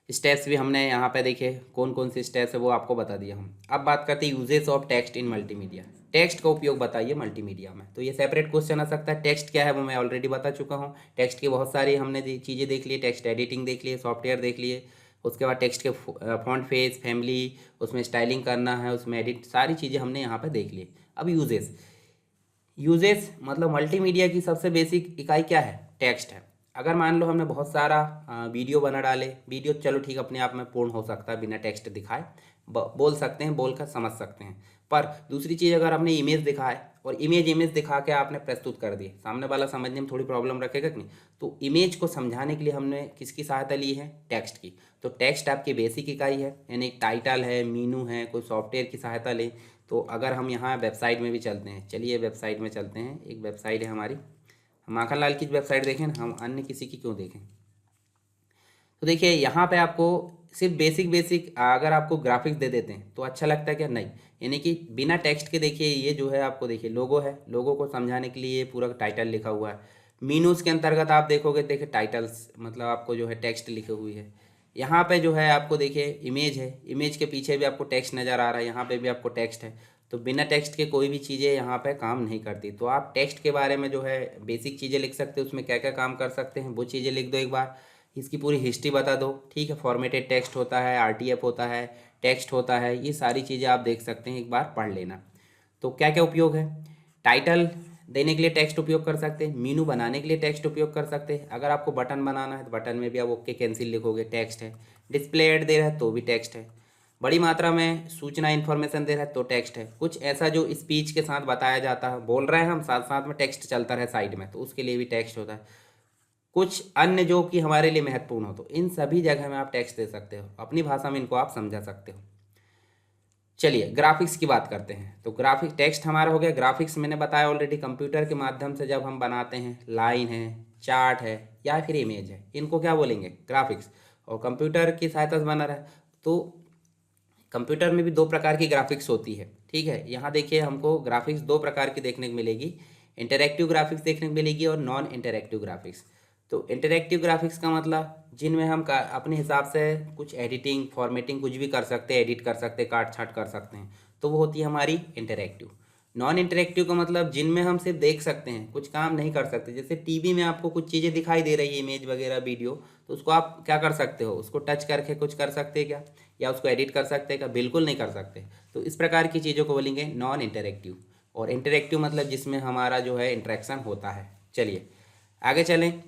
स्टेप्स भी हमने यहाँ पे देखे, कौन कौन से स्टेप्स है वो आपको बता दिया हम। अब बात करते हैं uses of text in multimedia. Text का उपयोग बताइए मल्टीमीडिया में, तो ये सेपरेट क्वेश्चन आ सकता है। टेक्स्ट क्या है वो मैं ऑलरेडी बता चुका हूँ। टेक्स्ट की बहुत सारी हमने चीज़ें देख ली, टेक्स्ट एडिटिंग देख लिए, सॉफ्टवेयर देख लिए। उसके बाद टेक्स्ट के फॉन्ट फेस, फैमिली, उसमें स्टाइलिंग करना है, उसमें एडिट, सारी चीज़ें हमने यहाँ पर देख ली। अब यूजेस मतलब मल्टीमीडिया की सबसे बेसिक इकाई क्या है, टेक्स्ट है। अगर मान लो हमने बहुत सारा वीडियो बना डाले, वीडियो चलो ठीक अपने आप में पूर्ण हो सकता है बिना टेक्स्ट दिखाए, बोल सकते हैं, बोल कर समझ सकते हैं। पर दूसरी चीज़, अगर आपने इमेज दिखाए और इमेज दिखा के आपने प्रस्तुत कर दी, सामने वाला समझने में थोड़ी प्रॉब्लम रखेगा कि नहीं। तो इमेज को समझाने के लिए हमने किसकी सहायता ली है, टेक्स्ट की। तो टेक्स्ट आपकी बेसिक इकाई है, यानी एक टाइटल है, मीनू है, कोई सॉफ्टवेयर की सहायता लें। तो अगर हम यहाँ वेबसाइट में भी चलते हैं, चलिए वेबसाइट में चलते हैं। एक वेबसाइट है हमारी, माखनलाल की वेबसाइट देखें ना, हम अन्य किसी की क्यों देखें। तो देखिए यहाँ पे आपको सिर्फ बेसिक अगर आपको ग्राफिक्स दे देते हैं तो अच्छा लगता है क्या, नहीं। यानी कि बिना टेक्स्ट के देखिए ये जो है आपको देखिए लोगो है, लोगो को समझाने के लिए ये पूरा टाइटल लिखा हुआ है। मीनूस के अंतर्गत आप देखोगे, देखिए टाइटल्स मतलब आपको जो है टेक्स्ट लिखी हुई है। यहाँ पे जो है आपको देखिए इमेज है, इमेज के पीछे भी आपको टेक्स्ट नज़र आ रहा है, यहाँ पे भी आपको टेक्स्ट है। तो बिना टेक्स्ट के कोई भी चीज़ें यहाँ पे काम नहीं करती। तो आप टेक्स्ट के बारे में जो है बेसिक चीज़ें लिख सकते हो, उसमें क्या क्या काम कर सकते हैं वो चीज़ें लिख दो एक बार। इसकी पूरी हिस्ट्री बता दो। ठीक है, फॉर्मेटेड टेक्स्ट होता है, RTF होता है, टेक्स्ट होता है, ये सारी चीज़ें आप देख सकते हैं, एक बार पढ़ लेना। तो क्या क्या उपयोग है, टाइटल देने के लिए टेक्स्ट उपयोग कर सकते हैं, मीनू बनाने के लिए टेक्स्ट उपयोग कर सकते हैं। अगर आपको बटन बनाना है तो बटन में भी आप ओके कैंसिल लिखोगे, टेक्स्ट है। डिस्प्ले ऐड दे रहा है तो भी टेक्स्ट है। बड़ी मात्रा में सूचना इन्फॉर्मेशन दे रहा है तो टेक्स्ट है। कुछ ऐसा जो स्पीच के साथ बताया जाता है, बोल रहे हैं हम, साथ साथ में टेक्स्ट चलता रहे साइड में, तो उसके लिए भी टेक्स्ट होता है। कुछ अन्य जो कि हमारे लिए महत्वपूर्ण हो, तो इन सभी जगह में आप टेक्स्ट दे सकते हो, अपनी भाषा में इनको आप समझा सकते हो। चलिए ग्राफिक्स की बात करते हैं। तो ग्राफिक टेक्स्ट हमारा हो गया। ग्राफिक्स मैंने बताया ऑलरेडी, कंप्यूटर के माध्यम से जब हम बनाते हैं, लाइन है, चार्ट है या फिर इमेज है, इनको क्या बोलेंगे? ग्राफिक्स। और कंप्यूटर की सहायता से बना रहा है, तो कंप्यूटर में भी दो प्रकार की ग्राफिक्स होती है, ठीक है। यहाँ देखिए हमको ग्राफिक्स दो प्रकार की देखने को मिलेगी, इंटरैक्टिव ग्राफिक्स देखने को मिलेगी और नॉन इंटरैक्टिव ग्राफिक्स। तो इंटरैक्टिव ग्राफिक्स का मतलब जिनमें हम अपने हिसाब से कुछ एडिटिंग, फॉर्मेटिंग कुछ भी कर सकते हैं, एडिट कर सकते हैं, काट छाट कर सकते हैं, तो वो होती है हमारी इंटरैक्टिव। नॉन इंटरैक्टिव का मतलब जिनमें हम सिर्फ देख सकते हैं, कुछ काम नहीं कर सकते। जैसे टीवी में आपको कुछ चीज़ें दिखाई दे रही है, इमेज वगैरह, वीडियो, तो उसको आप क्या कर सकते हो? उसको टच करके कुछ कर सकते हैं क्या? या उसको एडिट कर सकते हैं क्या? बिल्कुल नहीं कर सकते। तो इस प्रकार की चीज़ों को बोलेंगे नॉन इंटरैक्टिव। और इंटरैक्टिव मतलब जिसमें हमारा जो है इंटरेक्शन होता है। चलिए आगे चलें।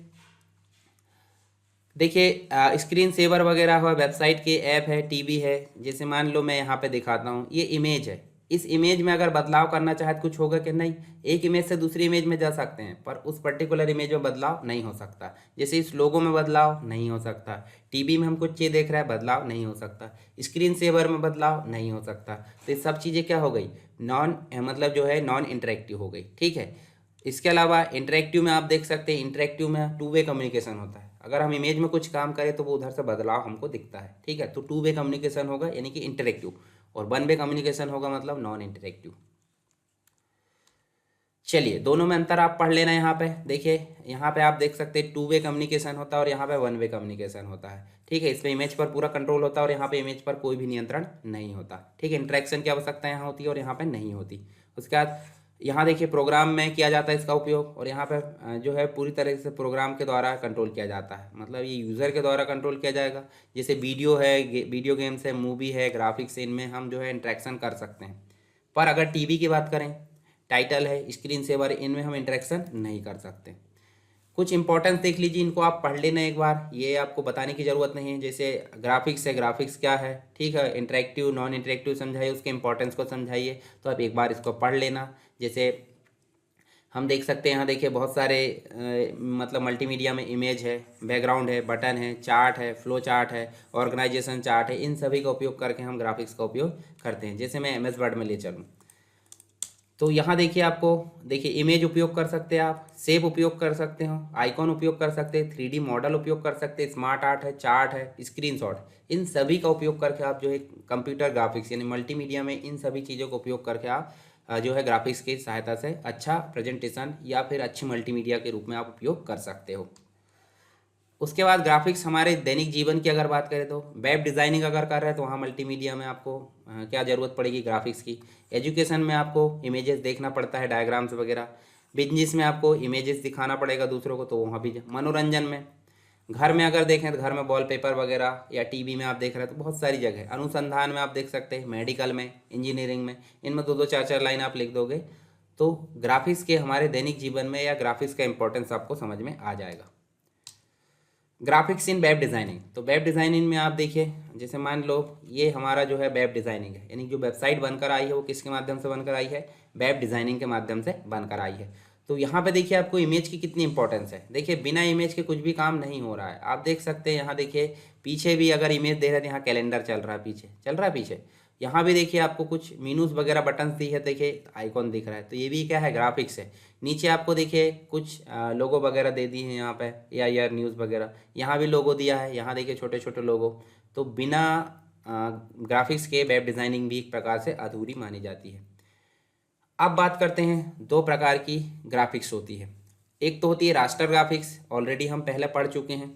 देखिए स्क्रीन सेवर वगैरह हुआ, वेबसाइट के ऐप है, टीवी है। जैसे मान लो मैं यहाँ पे दिखाता हूँ, ये इमेज है। इस इमेज में अगर बदलाव करना चाहे तो कुछ होगा कि नहीं? एक इमेज से दूसरी इमेज में जा सकते हैं, पर उस पर्टिकुलर इमेज में बदलाव नहीं हो सकता। जैसे इस लोगो में बदलाव नहीं हो सकता, टीवी में हम कुछ चीज़ देख रहे हैं, बदलाव नहीं हो सकता, स्क्रीन सेवर में बदलाव नहीं हो सकता। तो ये सब चीज़ें क्या हो गई? नॉन मतलब जो है नॉन इंटरेक्टिव हो गई, ठीक है। इसके अलावा इंटरेक्टिव में आप देख सकते हैं, इंटरेक्टिव में टू वे कम्युनिकेशन होता है। अगर हम इमेज में कुछ काम करें तो वो उधर से बदलाव हमको दिखता है, ठीक है। तो टू वे कम्युनिकेशन होगा यानी कि इंटरेक्टिव, और वन वे कम्युनिकेशन होगा मतलब नॉन इंटरेक्टिव। चलिए दोनों में अंतर आप पढ़ लेना। यहाँ पे देखिए, यहाँ पे आप देख सकते हैं टू वे कम्युनिकेशन होता है और यहाँ पे वन वे कम्युनिकेशन होता है, ठीक है। इसमें इमेज पर पूरा कंट्रोल होता है और यहाँ पे इमेज पर कोई भी नियंत्रण नहीं होता, ठीक है। इंटरेक्शन की आवश्यकता यहाँ होती है और यहाँ पे नहीं होती। उसके बाद यहाँ देखिए प्रोग्राम में किया जाता है इसका उपयोग, और यहाँ पे जो है पूरी तरह से प्रोग्राम के द्वारा कंट्रोल किया जाता है, मतलब ये यूज़र के द्वारा कंट्रोल किया जाएगा। जैसे वीडियो है, वीडियो गेम्स है, मूवी है, ग्राफिक्स है, इनमें हम जो है इंटरेक्शन कर सकते हैं। पर अगर टीवी की बात करें, टाइटल है, स्क्रीन सेवर, इनमें हम इंटरेक्शन नहीं कर सकते। कुछ इंपॉर्टेंस देख लीजिए, इनको आप पढ़ लेना एक बार, ये आपको बताने की ज़रूरत नहीं है। जैसे ग्राफिक्स है, ग्राफिक्स क्या है, ठीक है। इंटरेक्टिव, नॉन इंटरेक्टिव समझाइए, उसके इंपॉर्टेंस को समझाइए, तो आप एक बार इसको पढ़ लेना। जैसे हम देख सकते हैं यहाँ देखिए बहुत सारे मतलब मल्टीमीडिया में इमेज है, बैकग्राउंड है, बटन है, चार्ट है, फ्लो चार्ट है, ऑर्गेनाइजेशन चार्ट है। इन सभी का उपयोग करके हम ग्राफिक्स का उपयोग करते हैं। जैसे मैं MS वर्ड में ले चलूँ तो यहाँ देखिए, आपको देखिए इमेज उपयोग कर सकते हैं आप, शेप उपयोग कर सकते हो, आइकॉन उपयोग कर सकते हैं, 3D मॉडल उपयोग कर सकते हैं, स्मार्ट आर्ट है, चार्ट है, स्क्रीनशॉट, इन सभी का उपयोग करके आप जो है कंप्यूटर ग्राफिक्स यानी मल्टीमीडिया में इन सभी चीज़ों का उपयोग करके आप जो है ग्राफिक्स की सहायता से अच्छा प्रेजेंटेशन या फिर अच्छी मल्टीमीडिया के रूप में आप उपयोग कर सकते हो। उसके बाद ग्राफिक्स हमारे दैनिक जीवन की अगर बात करें तो वेब डिज़ाइनिंग अगर कर रहे हैं तो वहाँ मल्टीमीडिया में आपको क्या ज़रूरत पड़ेगी? ग्राफिक्स की। एजुकेशन में आपको इमेजेस देखना पड़ता है, डायग्राम्स वगैरह। बिजनेस में आपको इमेजेस दिखाना पड़ेगा दूसरों को, तो वहाँ भी। मनोरंजन में, घर में अगर देखें तो घर में वॉलपेपर वगैरह, या टीवी में आप देख रहे हैं तो बहुत सारी जगह। अनुसंधान में आप देख सकते हैं, मेडिकल में, इंजीनियरिंग में, इनमें दो दो चार चार लाइन आप लिख दोगे तो ग्राफिक्स के हमारे दैनिक जीवन में या ग्राफिक्स का इंपॉर्टेंस आपको समझ में आ जाएगा। ग्राफिक्स इन वेब डिज़ाइनिंग, तो वेब डिज़ाइनिंग में आप देखिए, जैसे मान लो ये हमारा जो है वेब डिज़ाइनिंग है, यानी जो वेबसाइट बनकर आई है वो किसके माध्यम से बनकर आई है? वेब डिज़ाइनिंग के माध्यम से बनकर आई है। तो यहाँ पे देखिए आपको इमेज की कितनी इंपॉर्टेंस है। देखिए बिना इमेज के कुछ भी काम नहीं हो रहा है। आप देख सकते हैं यहाँ देखिए पीछे भी अगर इमेज दे रहे हैं तो यहाँ कैलेंडर चल रहा है, पीछे चल रहा है पीछे। यहाँ भी देखिए आपको कुछ मीनूस वगैरह बटन्स दी है, देखिए आइकॉन दिख रहा है, तो ये भी क्या है? ग्राफिक्स है। नीचे आपको देखिए कुछ लोगो वगैरह दे दी है यहाँ पे, या यार न्यूज़ वगैरह, यहाँ भी लोगो दिया है, यहाँ देखिए छोटे छोटे लोगो। तो बिना ग्राफिक्स के वेब डिज़ाइनिंग भी एक प्रकार से अधूरी मानी जाती है। अब बात करते हैं, दो प्रकार की ग्राफिक्स होती है। एक तो होती है रास्टर ग्राफिक्स, ऑलरेडी हम पहले पढ़ चुके हैं।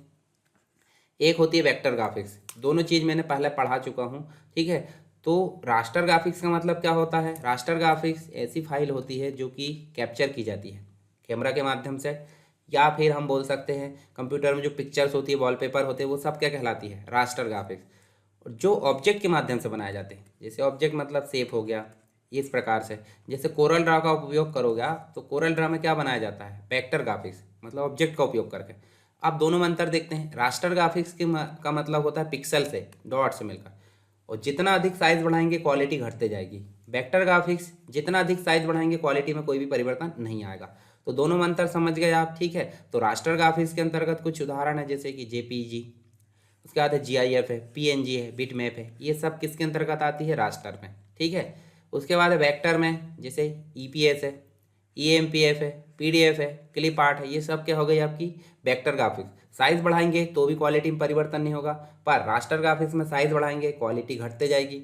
एक होती है वेक्टर ग्राफिक्स, दोनों चीज़ मैंने पहले पढ़ा चुका हूँ, ठीक है। तो रास्टर ग्राफिक्स का मतलब क्या होता है? रास्टर ग्राफिक्स ऐसी फाइल होती है जो कि कैप्चर की जाती है कैमरा के माध्यम से, या फिर हम बोल सकते हैं कंप्यूटर में जो पिक्चर्स होती है, वॉलपेपर होते हैं, वो सब क्या कहलाती है? Raster graphics. और जो ऑब्जेक्ट के माध्यम से बनाए जाते हैं, जैसे ऑब्जेक्ट मतलब शेप हो गया, ये इस प्रकार से। जैसे कोरल ड्रा का उपयोग करोगे आप, तो कोरल ड्रा में क्या बनाया जाता है, वेक्टर ग्राफिक्स, मतलब ऑब्जेक्ट का उपयोग करके। अब दोनों में अंतर देखते हैं। रास्टर ग्राफिक्स का मतलब होता है पिक्सल से, डॉट से मिलकर, और जितना अधिक साइज बढ़ाएंगे क्वालिटी घटते जाएगी। वेक्टर ग्राफिक्स जितना अधिक साइज बढ़ाएंगे क्वालिटी में कोई भी परिवर्तन नहीं आएगा। तो दोनों में अंतर समझ गए आप, ठीक है। तो रास्टर ग्राफिक्स के अंतर्गत कुछ उदाहरण है, जैसे कि जेपीजी, उसके बाद है जीआईएफ है, पीएनजी है, बिटमैप है, ये सब किसके अंतर्गत आती है, रास्टर में, ठीक है। उसके बाद है वेक्टर में, जैसे ईपीएस है, ईएमपीएफ है, पीडीएफ है, क्लिप आर्ट है, ये सब क्या हो गई आपकी वेक्टर ग्राफिक्स। साइज बढ़ाएंगे तो भी क्वालिटी में परिवर्तन नहीं होगा, पर रास्टर ग्राफिक्स में साइज बढ़ाएंगे क्वालिटी घटते जाएगी,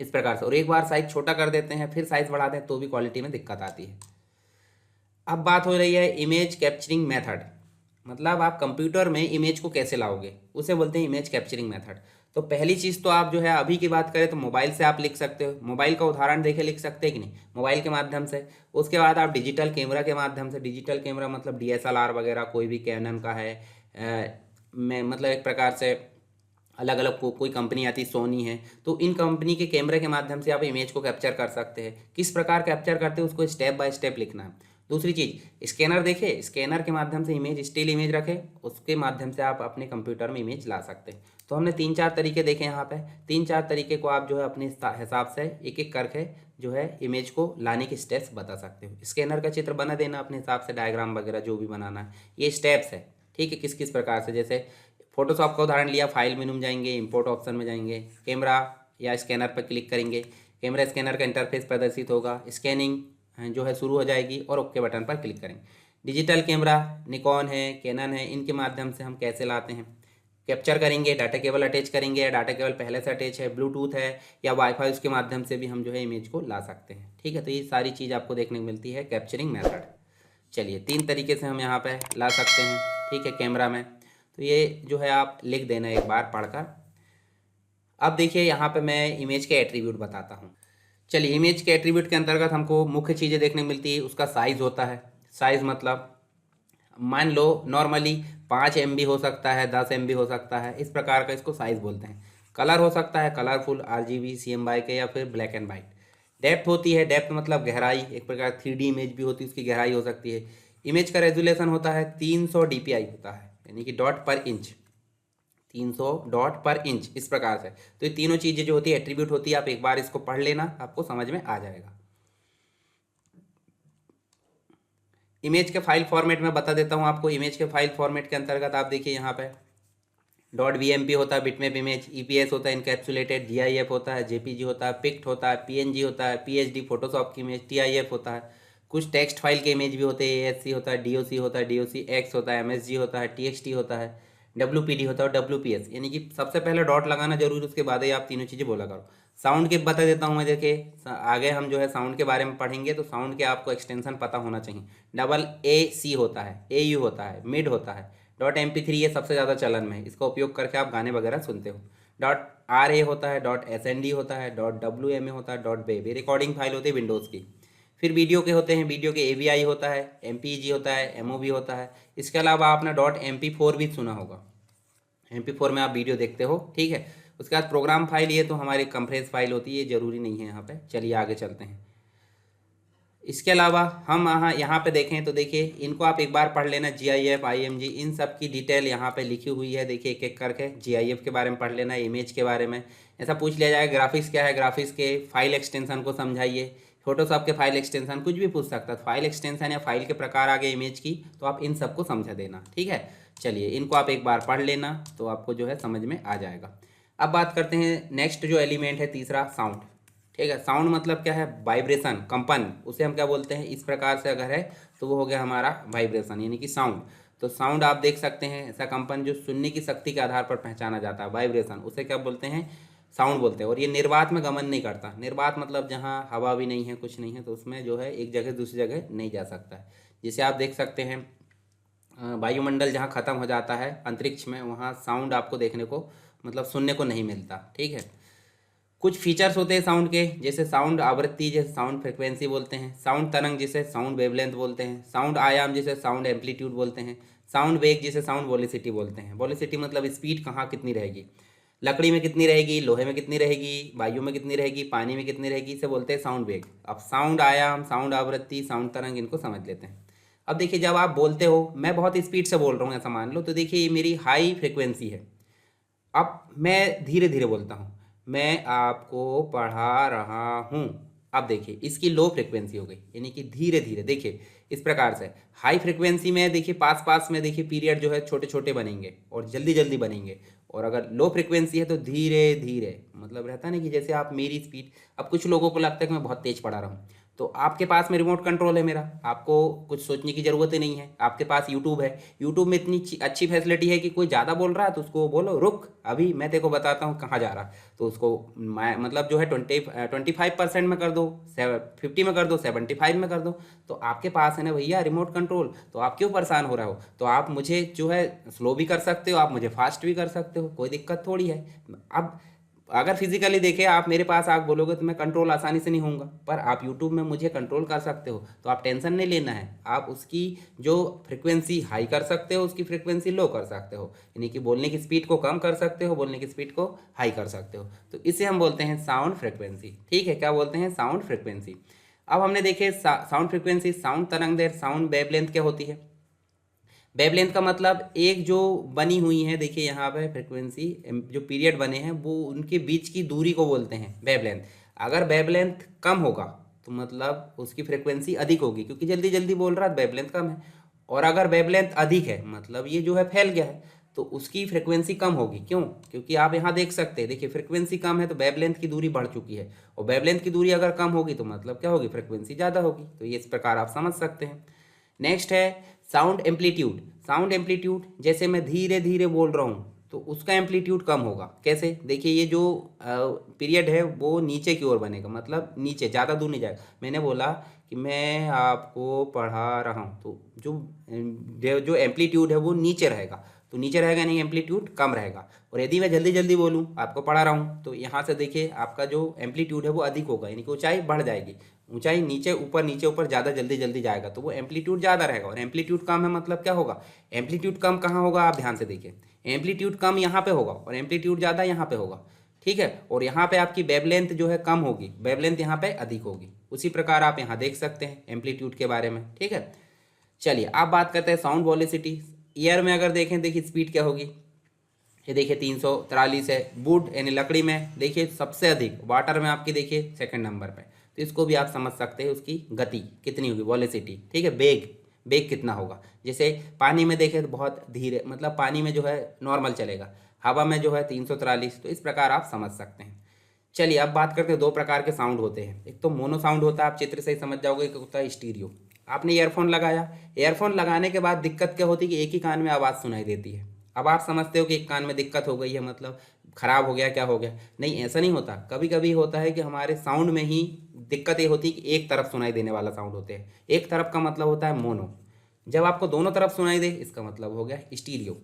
इस प्रकार से। और एक बार साइज छोटा कर देते हैं फिर साइज बढ़ा दें तो भी क्वालिटी में दिक्कत आती है। अब बात हो रही है इमेज कैप्चरिंग मेथड, मतलब आप कंप्यूटर में इमेज को कैसे लाओगे, उसे बोलते हैं इमेज कैप्चरिंग मेथड। तो पहली चीज़ तो आप जो है अभी की बात करें तो मोबाइल से आप लिख सकते हो, मोबाइल का उदाहरण देके लिख सकते हैं कि नहीं, मोबाइल के माध्यम से। उसके बाद आप डिजिटल कैमरा के माध्यम से, डिजिटल कैमरा मतलब डीएसएलआर वगैरह, कोई भी कैनन का है, मैं मतलब एक प्रकार से अलग अलग कोई कंपनी आती है, सोनी है, तो इन कंपनी के कैमरे के माध्यम से आप इमेज को कैप्चर कर सकते हैं। किस प्रकार कैप्चर करते हैं उसको स्टेप बाय स्टेप लिखना है। दूसरी चीज़ स्कैनर, देखे स्कैनर के माध्यम से इमेज, स्टिल इमेज रखे, उसके माध्यम से आप अपने कंप्यूटर में इमेज ला सकते हैं। तो हमने 3-4 तरीके देखे यहाँ पे, 3-4 तरीके को आप जो है अपने हिसाब से एक एक करके जो है इमेज को लाने के स्टेप्स बता सकते हो। स्कैनर का चित्र बना देना अपने हिसाब से, डायग्राम वगैरह जो भी बनाना है, ये स्टेप्स है, ठीक है। किस किस प्रकार से, जैसे फोटोशॉप का उदाहरण लिया, फाइल मेनू में जाएंगे, इंपोर्ट ऑप्शन में जाएंगे, कैमरा या स्कैनर पर क्लिक करेंगे, कैमरा स्कैनर का इंटरफेस प्रदर्शित होगा, स्कैनिंग जो है शुरू हो जाएगी और ओके बटन पर क्लिक करेंगे। डिजिटल कैमरा निकॉन है, कैनन है, इनके माध्यम से हम कैसे लाते हैं, कैप्चर करेंगे, डाटा केबल अटैच करेंगे, या डाटा केबल पहले से अटैच है, ब्लूटूथ है या वाईफाई, उसके माध्यम से भी हम जो है इमेज को ला सकते हैं, ठीक है। तो ये सारी चीज़ आपको देखने को मिलती है कैप्चरिंग मेथड। चलिए 3 तरीके से हम यहाँ पे ला सकते हैं, ठीक है, कैमरा में। तो ये जो है आप लिख देना एक बार पढ़कर। अब देखिए यहाँ पे मैं इमेज के एट्रीब्यूट बताता हूँ। चलिए इमेज के एट्रीब्यूट के अंतर्गत हमको मुख्य चीज़ें देखने को मिलती है। उसका साइज़ होता है, साइज़ मतलब मान लो नॉर्मली 5 MB हो सकता है, 10 MB हो सकता है, इस प्रकार का इसको साइज़ बोलते हैं। कलर हो सकता है कलरफुल, RGB, CMYK के, या फिर ब्लैक एंड वाइट। डेप्थ होती है, डेप्थ मतलब गहराई, एक प्रकार 3D इमेज भी होती है, उसकी गहराई हो सकती है। इमेज का रेजोल्यूशन होता है 300 DPI होता है, यानी कि डॉट पर इंच, 300 डॉट पर इंच, इस प्रकार से। तो ये तीनों चीज़ें जो होती है एट्रीब्यूट होती है, आप एक बार इसको पढ़ लेना, आपको समझ में आ जाएगा। इमेज के फाइल फॉर्मेट में बता देता हूँ आपको। इमेज के फाइल फॉर्मेट के अंतर्गत आप देखिए यहाँ पे .bmp होता है, बिटमैप इमेज, EPS होता है इनकैप्सुलेटेड, GIF होता है, JPG होता है, पिक्ट होता है, PNG होता है, PSD फोटोशॉप की इमेज, TIF होता है। कुछ टेक्स्ट फाइल के इमेज भी होते हैं, ASC होता है, DOC होता है, DOCX होता है, MSG होता है, TXT होता है, WPD होता है और WPS। यानी कि सबसे पहले डॉट लगाना जरूरी, उसके बाद ही आप तीनों चीज़ें बोला करो। साउंड के बता देता हूँ मैं, देखिए आगे हम जो है साउंड के बारे में पढ़ेंगे, तो साउंड के आपको एक्सटेंशन पता होना चाहिए। AC होता है, AU होता है, मिड होता है, .MP3 ये सबसे ज़्यादा चलन में है, इसका उपयोग करके आप गाने वगैरह सुनते हो। .RA होता है, .SND होता है, .WMA होता है, .WAV ये रिकॉर्डिंग फाइल होती है विंडोज़ की। फिर वीडियो के होते हैं, वीडियो के AVI होता है, MPEG होता है, MOV होता है। इसके अलावा आपने .MP4 भी सुना होगा, MP4 में आप वीडियो देखते हो, ठीक है। उसके बाद प्रोग्राम फाइल, ये तो हमारी कंप्रेस फाइल होती है, ये जरूरी नहीं है यहाँ पे। चलिए आगे चलते हैं। इसके अलावा हम यहाँ पे देखें तो देखिए इनको आप एक बार पढ़ लेना, GIF, IMG, इन सब की डिटेल यहाँ पे लिखी हुई है, देखिए एक एक करके। GIF के बारे में पढ़ लेना, इमेज के बारे में ऐसा पूछ लिया जाए, ग्राफिक्स क्या है, ग्राफिक्स के फाइल एक्सटेंशन को समझाइए, फोटोशॉप के फाइल एक्सटेंशन, कुछ भी पूछ सकता है, फाइल एक्सटेंशन या फाइल के प्रकार आगे इमेज की, तो आप इन सबको समझा देना, ठीक है। चलिए इनको आप एक बार पढ़ लेना तो आपको जो है समझ में आ जाएगा। अब बात करते हैं नेक्स्ट जो एलिमेंट है तीसरा, साउंड, ठीक है। साउंड मतलब क्या है, वाइब्रेशन, कंपन, उसे हम क्या बोलते हैं, इस प्रकार से अगर है तो वो हो गया हमारा वाइब्रेशन, यानी कि साउंड। तो साउंड आप देख सकते हैं ऐसा कंपन जो सुनने की शक्ति के आधार पर पहचाना जाता है, वाइब्रेशन, उसे क्या बोलते हैं, साउंड बोलते हैं। और ये निर्वात में गमन नहीं करता, निर्वात मतलब जहाँ हवा भी नहीं है, कुछ नहीं है, तो उसमें जो है एक जगह दूसरी जगह नहीं जा सकता है। जैसे आप देख सकते हैं वायुमंडल जहाँ ख़त्म हो जाता है अंतरिक्ष में, वहाँ साउंड आपको देखने को मतलब सुनने को नहीं मिलता, ठीक है। कुछ फीचर्स होते हैं साउंड के, जैसे साउंड आवृत्ति, जैसे साउंड फ्रिक्वेंसी बोलते हैं, साउंड तरंग जिसे साउंड वेवलेंथ बोलते हैं, साउंड आयाम जिसे साउंड एम्पलीट्यूड बोलते हैं, साउंड वेग जिसे साउंड वोलिसिटी बोलते हैं। वोलिसिटी मतलब स्पीड कहाँ कितनी रहेगी। लकड़ी में कितनी रहेगी, लोहे में कितनी रहेगी, वायु में कितनी रहेगी, पानी में कितनी रहेगी, इसे बोलते हैं साउंड वेग। अब साउंड आयाम, साउंड आवृत्ति, साउंड तरंग, इनको समझ लेते हैं। अब देखिए जब आप बोलते हो, मैं बहुत स्पीड से बोल रहा हूँ ऐसा मान लो, तो देखिए ये मेरी हाई फ्रिक्वेंसी है। अब मैं धीरे धीरे बोलता हूँ, मैं आपको पढ़ा रहा हूँ। अब देखिए इसकी लो फ्रिक्वेंसी हो गई, यानी कि धीरे धीरे। देखिए इस प्रकार से हाई फ्रिक्वेंसी में देखिए पास पास में देखिए पीरियड जो है छोटे छोटे बनेंगे और जल्दी जल्दी बनेंगे, और अगर लो फ्रिक्वेंसी है तो धीरे धीरे, मतलब रहता ना कि जैसे आप मेरी स्पीड, अब कुछ लोगों को लगता है कि मैं बहुत तेज पढ़ा रहा हूँ, तो आपके पास में रिमोट कंट्रोल है मेरा, आपको कुछ सोचने की ज़रूरत ही नहीं है। आपके पास यूट्यूब है, यूट्यूब में इतनी अच्छी फैसिलिटी है कि कोई ज़्यादा बोल रहा है तो उसको बोलो रुक, अभी मैं तेरे को बताता हूँ कहाँ जा रहा, तो उसको मतलब जो है 25% में कर दो, 50 में कर दो, 75 में कर दो। तो आपके पास है ना भैया रिमोट कंट्रोल, तो आप क्यों परेशान हो रहे हो? तो आप मुझे जो है स्लो भी कर सकते हो, आप मुझे फास्ट भी कर सकते हो, कोई दिक्कत थोड़ी है। अब अगर फिजिकली देखे आप मेरे पास आग बोलोगे तो मैं कंट्रोल आसानी से नहीं होऊंगा, पर आप यूट्यूब में मुझे कंट्रोल कर सकते हो, तो आप टेंशन नहीं लेना है। आप उसकी जो फ्रिक्वेंसी हाई कर सकते हो, उसकी फ्रिक्वेंसी लो कर सकते हो, यानी कि बोलने की स्पीड को कम कर सकते हो, बोलने की स्पीड को हाई कर सकते हो। तो इसे हम बोलते हैं साउंड फ्रिक्वेंसी। ठीक है, क्या बोलते हैं? Sound frequency. अब हमने देखे साउंड फ्रिक्वेंसी, साउंड तरंग दैर्घ्य, साउंड वेवलेंथ क्या होती है? वेवलेंथ का मतलब एक जो बनी हुई है, देखिए यहाँ पे फ्रिक्वेंसी जो पीरियड बने हैं वो उनके बीच की दूरी को बोलते हैं वेवलेंथ। अगर वेवलेंथ कम होगा तो मतलब उसकी फ्रिक्वेंसी अधिक होगी, क्योंकि जल्दी जल्दी बोल रहा है, वेवलेंथ कम है। और अगर वेवलेंथ अधिक है मतलब ये जो है फैल गया है, तो उसकी फ्रिक्वेंसी कम होगी। क्यों? क्योंकि आप यहाँ देख सकते हैं, देखिए फ्रिक्वेंसी कम है तो वेवलेंथ की दूरी बढ़ चुकी है, और वेवलेंथ की दूरी अगर कम होगी तो मतलब क्या होगी? फ्रिक्वेंसी ज़्यादा होगी। तो ये इस प्रकार आप समझ सकते हैं। नेक्स्ट है साउंड एम्पलीट्यूड। साउंड एम्पलीट्यूड, जैसे मैं धीरे धीरे बोल रहा हूँ तो उसका एम्पलीट्यूड कम होगा। कैसे? देखिए ये जो पीरियड है वो नीचे की ओर बनेगा, मतलब नीचे, ज़्यादा दूर नहीं जाएगा। मैंने बोला कि मैं आपको पढ़ा रहा हूँ, तो जो एम्पलीट्यूड है वो नीचे रहेगा, तो नीचे रहेगा नहीं, एम्पलीट्यूड कम रहेगा। और यदि मैं जल्दी जल्दी बोलूँ, आपको पढ़ा रहा हूँ, तो यहाँ से देखिए आपका जो एम्पलीट्यूड है वो अधिक होगा, यानी कि ऊंचाई बढ़ जाएगी। ऊंचाई नीचे ऊपर ज़्यादा जल्दी जल्दी जाएगा, तो वो एम्पलीट्यूड ज़्यादा रहेगा। और एम्पलीट्यूड कम है मतलब क्या होगा? एम्पलीट्यूड कम कहाँ होगा? आप ध्यान से देखिए, एम्पलीट्यूड कम यहाँ पे होगा और एम्पलीट्यूड ज़्यादा यहाँ पे होगा। ठीक है, और यहाँ पे आपकी वेवलेंथ जो है कम होगी, वेवलेंथ यहाँ पे अधिक होगी। उसी प्रकार आप यहाँ देख सकते हैं एम्पलीट्यूड के बारे में। ठीक है, चलिए आप बात करते हैं साउंड वॉलिसिटी। ईयर में अगर देखें, देखिए स्पीड क्या होगी, ये देखिए 343 है। वुड यानी लकड़ी में देखिए सबसे अधिक, वाटर में आपकी देखिए सेकंड नंबर पे। तो इसको भी आप समझ सकते हैं, उसकी गति कितनी होगी, वॉलिसिटी। ठीक है, बेग, बेग कितना होगा। जैसे पानी में देखें तो बहुत धीरे, मतलब पानी में जो है नॉर्मल चलेगा, हवा में जो है 343। तो इस प्रकार आप समझ सकते हैं। चलिए अब बात करते हैं, दो प्रकार के साउंड होते हैं। एक तो मोनो साउंड होता है, आप चित्र से ही समझ जाओगे, एक होता है स्टीरियो। आपने ईयरफोन लगाया, ईयरफोन लगाने के बाद दिक्कत क्या होती है कि एक ही कान में आवाज़ सुनाई देती है। अब आप समझते हो कि एक कान में दिक्कत हो गई है, मतलब खराब हो गया, क्या हो गया? नहीं, ऐसा नहीं होता। कभी कभी होता है कि हमारे साउंड में ही दिक्कत ये होती है कि एक तरफ सुनाई देने वाला साउंड होते हैं। एक तरफ का मतलब होता है मोनो, जब आपको दोनों तरफ सुनाई दे इसका मतलब हो गया स्टीरियो।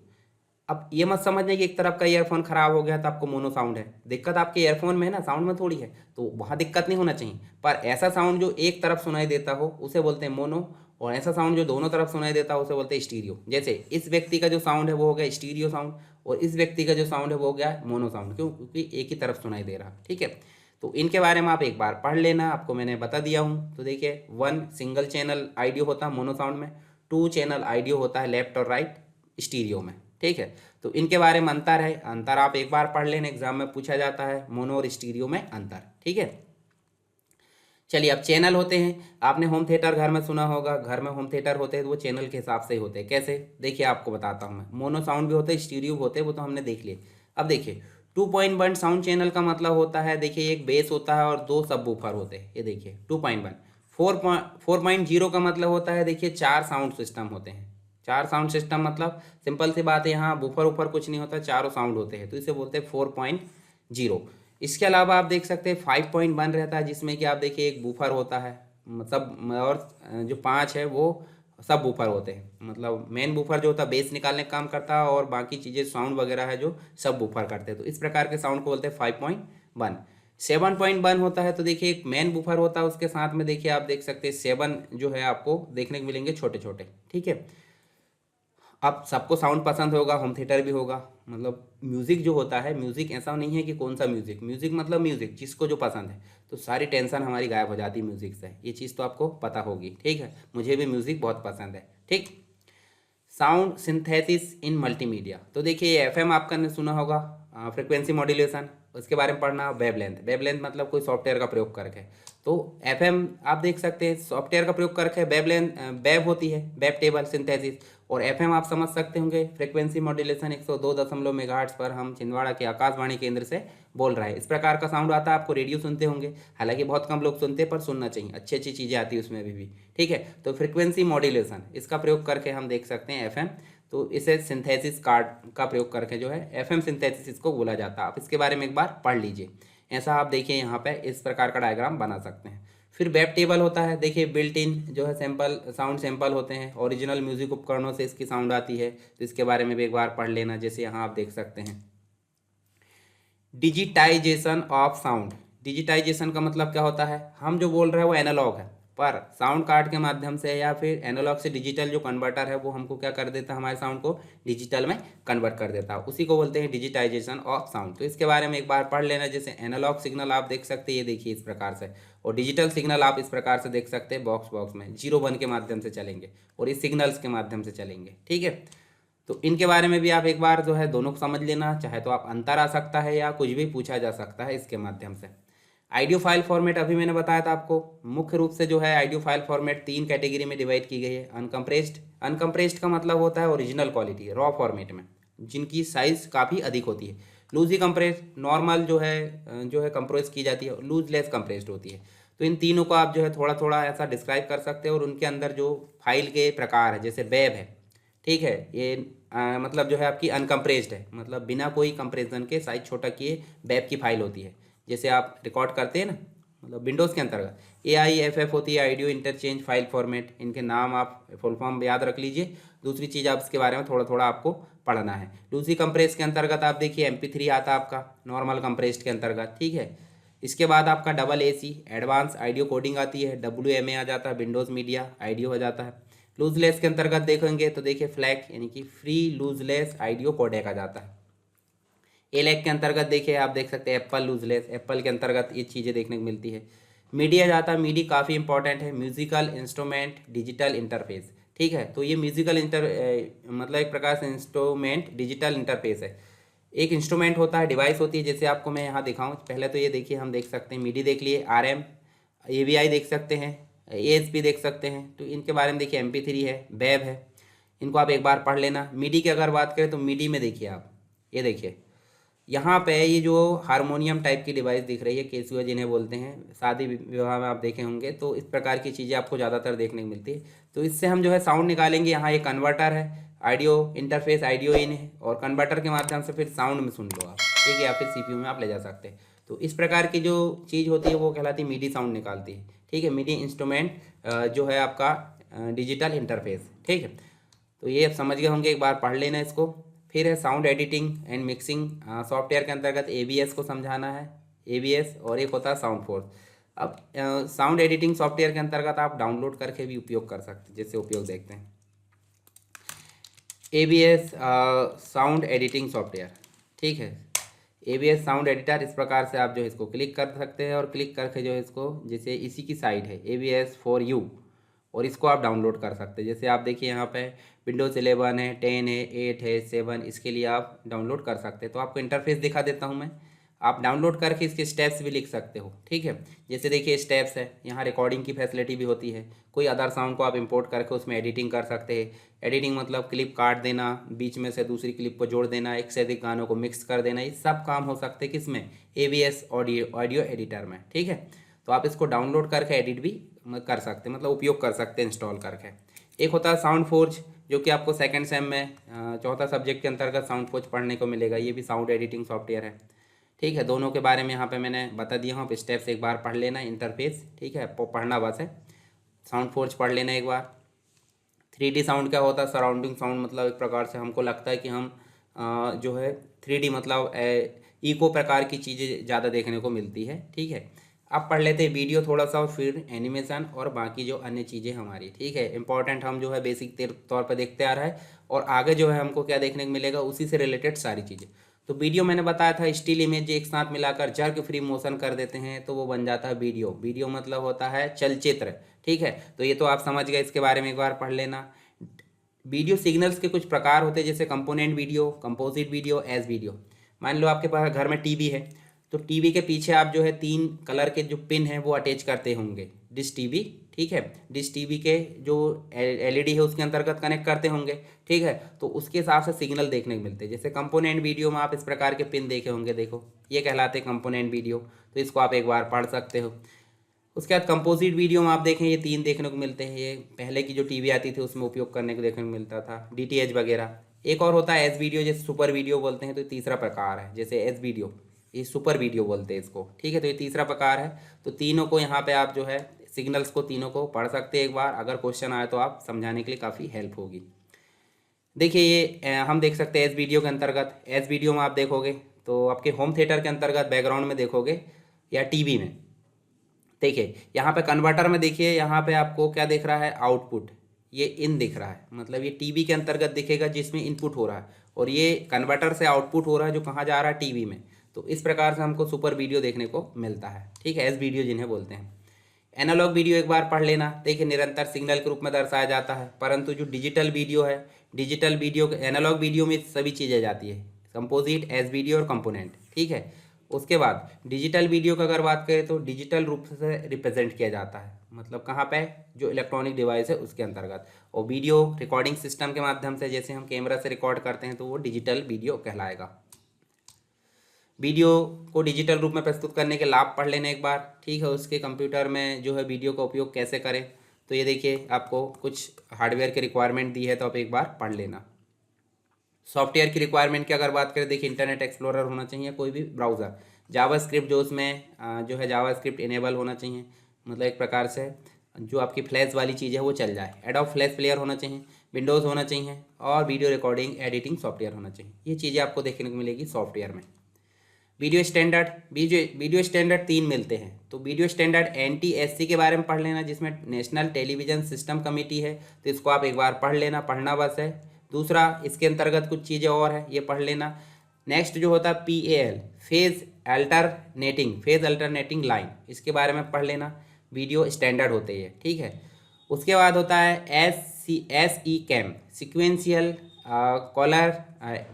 अब ये मत समझने कि एक तरफ का ईयरफोन खराब हो गया तो आपको मोनो साउंड है। दिक्कत आपके ईयरफोन में है ना, साउंड में थोड़ी है, तो वहाँ दिक्कत नहीं होना चाहिए। पर ऐसा साउंड जो एक तरफ सुनाई देता हो उसे बोलते हैं मोनो, और ऐसा साउंड जो दोनों तरफ सुनाई देता हो उसे बोलते हैं स्टीरियो। जैसे इस व्यक्ति का जो साउंड है वो हो गया स्टीरियो साउंड, और इस व्यक्ति का जो साउंड है वो हो गया मोनो साउंड। क्यों? क्योंकि एक ही तरफ सुनाई दे रहा। ठीक है, तो इनके बारे में आप एक बार पढ़ लेना, आपको मैंने बता दिया हूँ। तो देखिए, 1 सिंगल चैनल आइडियो होता है मोनो साउंड में, 2 चैनल आइडियो होता है लेफ्ट और राइट स्टीरियो में। ठीक है, तो इनके बारे में अंतर है, अंतर आप एक बार पढ़ लेना, एग्जाम में पूछा जाता है मोनो और स्टीरियो में अंतर। ठीक है, चलिए अब चैनल होते हैं। आपने होम थिएटर घर में सुना होगा, घर में होम थिएटर होते हैं तो वो चैनल के हिसाब से ही होते हैं। कैसे? देखिए आपको बताता हूँ मैं। मोनो साउंड भी होते हैं, स्टीरियो भी होते हैं, वो तो हमने देख लिए। अब देखिए 2.1 साउंड चैनल का मतलब होता है, देखिए एक बेस होता है और 2 सब वूफर होते हैं। ये देखिए 2.1। 4.0 का मतलब होता है, देखिए 4 साउंड सिस्टम होते हैं। 4 साउंड सिस्टम मतलब सिंपल सी बात है, यहाँ वूफर ऊपर कुछ नहीं होता, चारों साउंड होते हैं, तो इसे बोलते हैं 4.0। इसके अलावा आप देख सकते हैं 5.1 रहता है, जिसमें कि आप देखिए एक बूफर होता है, मतलब और जो 5 है वो सब बूफर होते हैं। मतलब मेन बूफर जो होता है बेस निकालने का काम करता है, और बाकी चीज़ें साउंड वगैरह है जो सब बूफर करते हैं। तो इस प्रकार के साउंड को बोलते हैं 5.1। 7.1 होता है, तो देखिए एक मेन बूफर होता है, उसके साथ में देखिए आप देख सकते हैं 7 जो है आपको देखने को मिलेंगे छोटे छोटे। ठीक है, अब सबको साउंड पसंद होगा, होम थिएटर भी होगा, मतलब म्यूज़िक जो होता है, म्यूज़िक ऐसा नहीं है कि कौन सा म्यूज़िक, म्यूज़िक मतलब म्यूज़िक जिसको जो पसंद है, तो सारी टेंशन हमारी गायब हो जाती है म्यूज़िक से। ये चीज़ तो आपको पता होगी, ठीक है। मुझे भी म्यूज़िक बहुत पसंद है, ठीक। साउंड सिंथेसिस इन मल्टीमीडिया, तो देखिए एफएम आपका ने सुना होगा, फ्रिक्वेंसी मॉड्यूलेशन, उसके बारे में पढ़ना। वेवलेंथ, वेवलेंथ मतलब कोई सॉफ्टवेयर का प्रयोग करके। तो एफएम आप देख सकते हैं सॉफ्टवेयर का प्रयोग करके वेवलेंथ, वेव होती है, वेव टेबल सिंथेसिस। और एफएम आप समझ सकते होंगे, फ्रिक्वेंसी मॉड्यूलेशन 102 मेगाहर्ट्ज पर हम छिंदवाड़ा के आकाशवाणी केंद्र से बोल रहे हैं। इस प्रकार का साउंड आता है, आपको रेडियो सुनते होंगे, हालांकि बहुत कम लोग सुनते हैं, पर सुनना चाहिए, अच्छी अच्छी चीज़ें आती है उसमें भी, ठीक है। तो फ्रिक्वेंसी मॉड्यूलेशन इसका प्रयोग करके हम देख सकते हैं एफएम। तो इसे सिंथेसिस कार्ड का प्रयोग करके जो है एफएम सिंथेसिस इसको बोला जाता है। आप इसके बारे में एक बार पढ़ लीजिए। ऐसा आप देखिए यहाँ पे इस प्रकार का डायग्राम बना सकते हैं। फिर वेब टेबल होता है, देखिए बिल्ट इन जो है सैंपल, साउंड सैंपल होते हैं, ओरिजिनल म्यूजिक उपकरणों से इसकी साउंड आती है, तो इसके बारे में भी एक बार पढ़ लेना। जैसे यहाँ आप देख सकते हैं डिजिटाइजेशन ऑफ साउंड। डिजिटाइजेशन का मतलब क्या होता है, हम जो बोल रहे हैं वो एनालॉग है, पर साउंड कार्ड के माध्यम से या फिर एनालॉग से डिजिटल जो कन्वर्टर है वो हमको क्या कर देता है, हमारे साउंड को डिजिटल में कन्वर्ट कर देता है, उसी को बोलते हैं डिजिटाइजेशन ऑफ साउंड। तो इसके बारे में एक बार पढ़ लेना। जैसे एनालॉग सिग्नल आप देख सकते हैं, ये देखिए इस प्रकार से, और डिजिटल सिग्नल आप इस प्रकार से देख सकते हैं, बॉक्स बॉक्स में 0 1 के माध्यम से चलेंगे और इस सिग्नल्स के माध्यम से चलेंगे, ठीक है। तो इनके बारे में भी आप एक बार जो है दोनों को समझ लेना, चाहे तो आप अंतर आ सकता है या कुछ भी पूछा जा सकता है इसके माध्यम से। आइडियो फाइल फॉर्मेट अभी मैंने बताया था आपको, मुख्य रूप से जो है आइडियो फाइल फॉर्मेट 3 कैटेगरी में डिवाइड की गई है। अनकम्प्रेस्ड, अनकम्प्रेस्ड का मतलब होता है ओरिजिनल क्वालिटी रॉ फॉर्मेट में, जिनकी साइज काफ़ी अधिक होती है। लूजली कंप्रेस्ड, नॉर्मल जो है कंप्रेस की जाती है, लूज लेस कंप्रेस्ड होती है। तो इन तीनों को आप जो है थोड़ा थोड़ा ऐसा डिस्क्राइब कर सकते हैं, और उनके अंदर जो फाइल के प्रकार है, जैसे वेब है, ठीक है, ये मतलब जो है आपकी अनकम्प्रेस्ड है, मतलब बिना कोई कंप्रेशन के साइज छोटा किए वेब की फाइल होती है। जैसे आप रिकॉर्ड करते हैं ना, मतलब विंडोज़ के अंतर्गत AIFF होती है, ऑडियो इंटरचेंज फाइल फॉर्मेट। इनके नाम आप फुल फॉर्म याद रख लीजिए। दूसरी चीज़ आप इसके बारे में थोड़ा थोड़ा आपको पढ़ना है। दूसरी कंप्रेस के अंतर्गत आप देखिए MP3 आता है आपका नॉर्मल कंप्रेस्ड के अंतर्गत, ठीक है। इसके बाद आपका AA एडवांस आइडियो कोडिंग आती है, WMA आ जाता है, विंडोज़ मीडिया आइडियो हो जाता है। लूजलेस के अंतर्गत देखेंगे तो देखिए फ्लैग यानी कि फ्री लूजलेस आइडियो कोडेक आ जाता है। एलैक के अंतर्गत देखिए आप देख सकते हैं एप्पल लूजलेस, एप्पल के अंतर्गत ये चीज़ें देखने को मिलती है। मीडी आ जाता है, मीडी काफ़ी इंपॉर्टेंट है, म्यूजिकल इंस्ट्रूमेंट डिजिटल इंटरफेस, ठीक है। तो ये म्यूजिकल मतलब एक प्रकार से इंस्ट्रूमेंट डिजिटल इंटरफेस है। एक इंस्ट्रूमेंट होता है, डिवाइस होती है, जैसे आपको मैं यहाँ दिखाऊँ। पहले तो ये देखिए, हम देख सकते हैं मीडी देख लिए, RM AVI देख सकते हैं, ASP देख सकते हैं। तो इनके बारे में देखिए MP3 है, वेब है, इनको आप एक बार पढ़ लेना। मीडी की अगर बात करें तो मीडी में देखिए आप, ये देखिए यहाँ पे ये जो हारमोनियम टाइप की डिवाइस दिख रही है, केसियो जिन्हें बोलते हैं, शादी विवाह में आप देखे होंगे, तो इस प्रकार की चीज़ें आपको ज़्यादातर देखने को मिलती है। तो इससे हम जो है साउंड निकालेंगे। यहाँ एक कन्वर्टर है, ऑडियो इंटरफेस ऑडियो इन है, और कन्वर्टर के माध्यम से फिर साउंड में सुन लो आप, ठीक है, या फिर CPU में आप ले जा सकते हैं। तो इस प्रकार की जो चीज़ होती है वो कहलाती है मीडी साउंड निकालती है, ठीक है। मीडी इंस्ट्रूमेंट जो है आपका डिजिटल इंटरफेस, ठीक है। तो ये आप समझ गए होंगे, एक बार पढ़ लेना इसको। फिर है sound editing and mixing software के अंतर्गत ABS को समझाना है, ABS, और एक होता है साउंड फोर्स। अब साउंड एडिटिंग सॉफ्टवेयर के अंतर्गत आप डाउनलोड करके भी उपयोग कर सकते हैं। जैसे उपयोग देखते हैं, ABS साउंड एडिटिंग सॉफ्टवेयर, ठीक है। ABS साउंड एडिटर, इस प्रकार से आप जो है इसको क्लिक कर सकते हैं, और क्लिक करके जो है इसको, जैसे इसी की साइट है ABS for you, और इसको आप डाउनलोड कर सकते हैं। जैसे आप देखिए यहाँ पे विंडोज़ 11 है, 10 है, 8 है, 7, इसके लिए आप डाउनलोड कर सकते हैं। तो आपको इंटरफेस दिखा देता हूँ मैं, आप डाउनलोड करके इसके स्टेप्स भी लिख सकते हो, ठीक है। जैसे देखिए स्टेप्स है, यहाँ रिकॉर्डिंग की फैसिलिटी भी होती है, कोई अदर साउंड को आप इंपोर्ट करके उसमें एडिटिंग कर सकते हैं। एडिटिंग मतलब क्लिप काट देना, बीच में से दूसरी क्लिप को जोड़ देना, एक से अधिक गानों को मिक्स कर देना, ये सब काम हो सकते हैं किसमें, ABS ऑडियो एडिटर में, ठीक है। तो आप इसको डाउनलोड करके एडिट भी कर सकते हैं, मतलब उपयोग कर सकते हैं इंस्टॉल करके। एक होता है साउंड फोर्ज, जो कि आपको सेकंड सेम में चौथा सब्जेक्ट के अंतर्गत साउंड फोर्ज पढ़ने को मिलेगा। ये भी साउंड एडिटिंग सॉफ्टवेयर है, ठीक है। दोनों के बारे में यहाँ पे मैंने बता दिया हूँ, आप स्टेप्स एक बार पढ़ लेना, इंटरफेस, ठीक है, पढ़ना बस है। साउंड फोर्ज पढ़ लेना एक बार। 3D साउंड क्या होता है, सराउंडिंग साउंड, मतलब एक प्रकार से हमको लगता है कि हम जो है 3D मतलब इको प्रकार की चीज़ें ज़्यादा देखने को मिलती है, ठीक है। अब पढ़ लेते हैं वीडियो थोड़ा सा और फिर एनिमेशन और बाकी जो अन्य चीज़ें हमारी, ठीक है। इंपॉर्टेंट हम जो है बेसिक तौर पर देखते आ रहा है और आगे जो है हमको क्या देखने को मिलेगा उसी से रिलेटेड सारी चीज़ें। तो वीडियो मैंने बताया था स्टिल इमेज एक साथ मिलाकर जर्क फ्री मोशन कर देते हैं तो वो बन जाता है वीडियो। वीडियो मतलब होता है चलचित्र, ठीक है। तो ये तो आप समझ गए, इसके बारे में एक बार पढ़ लेना। वीडियो सिग्नल्स के कुछ प्रकार होते हैं जैसे component video, composite video, S video. मान लो आपके पास घर में टीवी है तो टीवी के पीछे आप जो है 3 कलर के जो पिन है वो अटैच करते होंगे डिश टीवी, ठीक है। डिश टीवी के जो एलईडी है उसके अंतर्गत कनेक्ट करते होंगे, ठीक है। तो उसके हिसाब से सिग्नल देखने को मिलते हैं। जैसे कंपोनेंट वीडियो में आप इस प्रकार के पिन देखे होंगे, देखो ये कहलाते हैं कंपोनेंट वीडियो। तो इसको आप एक बार पढ़ सकते हो। उसके बाद कंपोजिट वीडियो में आप देखें ये 3 देखने को मिलते हैं। ये पहले की जो टीवी आती थी उसमें उपयोग करने को देखने को मिलता था, डीटीएच वगैरह। एक और होता है एस वीडियो, जैसे सुपर वीडियो बोलते हैं। तो तीसरा प्रकार है जैसे एस वीडियो, ये सुपर वीडियो बोलते हैं इसको, ठीक है। तो ये तीसरा प्रकार है। तो तीनों को यहाँ पे आप जो है सिग्नल्स को तीनों को पढ़ सकते हैं एक बार। अगर क्वेश्चन आए तो आप समझाने के लिए काफ़ी हेल्प होगी। देखिए ये हम देख सकते हैं एस वीडियो के अंतर्गत। एस वीडियो में आप देखोगे तो आपके होम थिएटर के अंतर्गत बैकग्राउंड में देखोगे या टीवी में, देखिए यहाँ पे कन्वर्टर में देखिए यहाँ पे आपको क्या दिख रहा है, आउटपुट। ये इन दिख रहा है, मतलब ये टीवी के अंतर्गत दिखेगा जिसमें इनपुट हो रहा है और ये कन्वर्टर से आउटपुट हो रहा है जो कहाँ जा रहा है, टीवी में। तो इस प्रकार से हमको सुपर वीडियो देखने को मिलता है, ठीक है। एस वीडियो जिन्हें बोलते हैं। एनालॉग वीडियो एक बार पढ़ लेना। देखिए निरंतर सिग्नल के रूप में दर्शाया जाता है, परंतु जो डिजिटल वीडियो है, डिजिटल वीडियो एनालॉग वीडियो में सभी चीज़ें जाती है, कंपोजिट, एस वीडियो और कंपोनेंट, ठीक है। उसके बाद डिजिटल वीडियो की अगर बात करें तो डिजिटल रूप से रिप्रेजेंट किया जाता है, मतलब कहाँ पे, जो इलेक्ट्रॉनिक डिवाइस है उसके अंतर्गत। और वीडियो रिकॉर्डिंग सिस्टम के माध्यम से, जैसे हम कैमरा से रिकॉर्ड करते हैं तो वो डिजिटल वीडियो कहलाएगा। वीडियो को डिजिटल रूप में प्रस्तुत करने के लाभ पढ़ लेना एक बार, ठीक है। उसके कंप्यूटर में जो है वीडियो का उपयोग कैसे करें, तो ये देखिए आपको कुछ हार्डवेयर की रिक्वायरमेंट दी है तो आप एक बार पढ़ लेना। सॉफ्टवेयर की रिक्वायरमेंट की अगर बात करें, देखिए इंटरनेट एक्सप्लोरर होना चाहिए, कोई भी ब्राउज़र। जावास्क्रिप्ट जो उसमें जो है जावास्क्रिप्ट इनेबल होना चाहिए, मतलब एक प्रकार से जो आपकी फ्लैश वाली चीज़ है वो चल जाए। एडोब फ्लैश प्लेयर होना चाहिए, विंडोज़ होना चाहिए और वीडियो रिकॉर्डिंग एडिटिंग सॉफ्टवेयर होना चाहिए। ये चीज़ें आपको देखने को मिलेगी सॉफ्टवेयर में। वीडियो स्टैंडर्ड, वीडियो स्टैंडर्ड 3 मिलते हैं। तो वीडियो स्टैंडर्ड NTSC के बारे में पढ़ लेना, जिसमें नेशनल टेलीविज़न सिस्टम कमेटी है, तो इसको आप एक बार पढ़ लेना, पढ़ना बस है। दूसरा इसके अंतर्गत कुछ चीज़ें और है, ये पढ़ लेना। नेक्स्ट जो होता है PAL, फेज अल्टरनेटिंग लाइन, इसके बारे में पढ़ लेना। वीडियो स्टैंडर्ड होते हैं, ठीक है। उसके बाद होता है SE कैम, सिक्वेंशियल कॉलर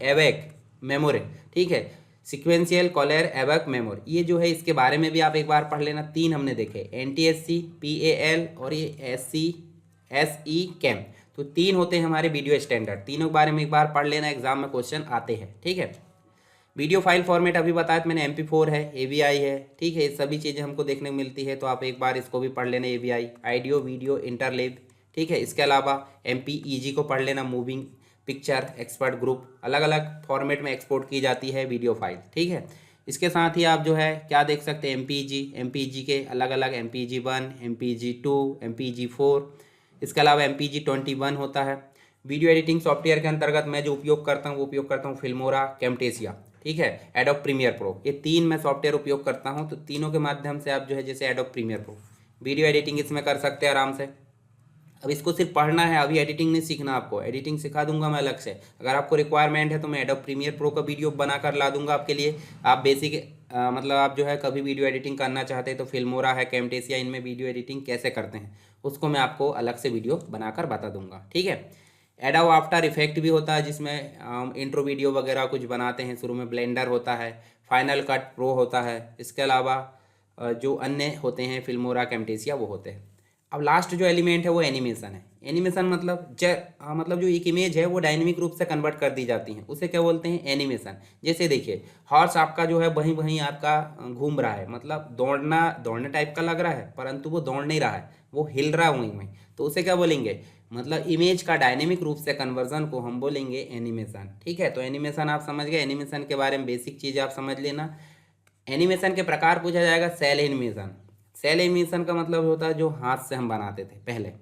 एवेक मेमोरी, ठीक है। सिक्वेंशियल कॉलर एवेक मेमोरी, ये जो है इसके बारे में भी आप एक बार पढ़ लेना। 3 हमने देखे, NTSC, PAL और ये SE कैम। तो 3 होते हैं हमारे वीडियो स्टैंडर्ड। तीनों के बारे में एक बार पढ़ लेना, एग्जाम में क्वेश्चन आते हैं, ठीक है। वीडियो फाइल फॉर्मेट अभी बताया था मैंने, MP4 है, AVI है, ठीक है। ये सभी चीज़ें हमको देखने को मिलती है, तो आप एक बार इसको भी पढ़ लेना, AVI, ऑडियो वीडियो इंटरलेव, ठीक है। इसके अलावा MPEG को पढ़ लेना, मूविंग पिक्चर एक्सपर्ट ग्रुप। अलग अलग फॉर्मेट में एक्सपोर्ट की जाती है वीडियो फाइल, ठीक है। इसके साथ ही आप जो है क्या देख सकते हैं, MPEG के अलग अलग MPEG-1, MPEG-2, MPEG-4। इसके अलावा MPEG-21 होता है। वीडियो एडिटिंग सॉफ्टवेयर के अंतर्गत मैं जो उपयोग करता हूँ वो उपयोग करता हूँ फिल्मोरा, कैमटेसिया, ठीक है, एडोब प्रीमियर प्रो। ये 3 मैं सॉफ्टवेयर उपयोग करता हूँ। तो तीनों के माध्यम से आप जो है जैसे Adobe Premiere Pro, video editing इसमें कर सकते हैं आराम से। अब इसको सिर्फ पढ़ना है, अभी एडिटिंग नहीं सीखना आपको। एडिटिंग सिखा दूंगा मैं अलग से, अगर आपको रिक्वायरमेंट है तो मैं एडोब प्रीमियर प्रो का वीडियो बनाकर ला दूंगा आपके लिए। आप बेसिक मतलब आप जो है कभी वीडियो एडिटिंग करना चाहते हैं तो फिल्मोरा है, कैमटेसिया, इनमें वीडियो एडिटिंग कैसे करते हैं उसको मैं आपको अलग से वीडियो बनाकर बता दूंगा, ठीक है। एडोब आफ्टर इफेक्ट भी होता है जिसमें इंट्रो वीडियो वगैरह कुछ बनाते हैं। शुरू में ब्लेंडर होता है, फाइनल कट प्रो होता है। इसके अलावा जो अन्य होते हैं फिल्मोरा, कैमटेसिया, वो होते हैं। अब लास्ट जो एलिमेंट है वो एनिमेशन है। एनिमेशन मतलब मतलब जो एक इमेज है वो डायनेमिक रूप से कन्वर्ट कर दी जाती है, उसे क्या बोलते हैं, एनिमेशन। जैसे देखिए हॉर्स आपका जो है वहीं वहीं आपका घूम रहा है, मतलब दौड़ने टाइप का लग रहा है, परंतु वो दौड़ नहीं रहा है, वो हिल रहा है वहीं वहीं, तो उसे क्या बोलेंगे, मतलब इमेज का डायनेमिक रूप से कन्वर्जन को हम बोलेंगे एनिमेशन, ठीक है। तो एनिमेशन आप समझ गए। एनिमेशन के बारे में बेसिक चीज़ आप समझ लेना। एनिमेशन के प्रकार पूछा जाएगा, सेल एनिमेशन। सेल एनिमेशन का मतलब होता है जो हाथ से हम बनाते थे पहले,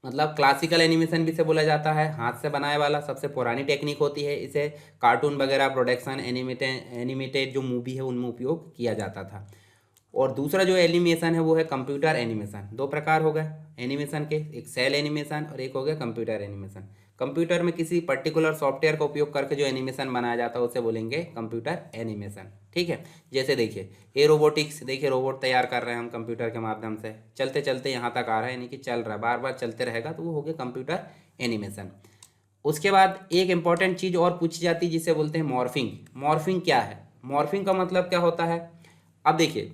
मतलब क्लासिकल एनिमेशन भी से बोला जाता है, हाथ से बनाए वाला सबसे पुरानी टेक्निक होती है। इसे कार्टून वगैरह प्रोडक्शन, एनिमेटेड जो मूवी है उनमें उपयोग किया जाता था। और दूसरा जो एनिमेशन है वो है कंप्यूटर एनिमेशन। दो प्रकार हो गए एनिमेशन के, एक सेल एनिमेशन और एक हो गया कंप्यूटर एनिमेशन। कंप्यूटर में किसी पर्टिकुलर सॉफ्टवेयर का उपयोग करके जो एनिमेशन बनाया जाता है उसे बोलेंगे कंप्यूटर एनिमेशन, ठीक है। जैसे देखिए ये रोबोटिक्स, देखिए रोबोट तैयार कर रहे हैं हम कंप्यूटर के माध्यम से, चलते चलते यहाँ तक आ रहा है, यानी कि चल रहा है, बार बार चलते रहेगा, तो वो हो गया कंप्यूटर एनिमेशन। उसके बाद एक इंपॉर्टेंट चीज़ और पूछी जाती है जिसे बोलते हैं मॉर्फिंग। मॉर्फिंग क्या है? मॉर्फिंग का मतलब क्या होता है? अब देखिए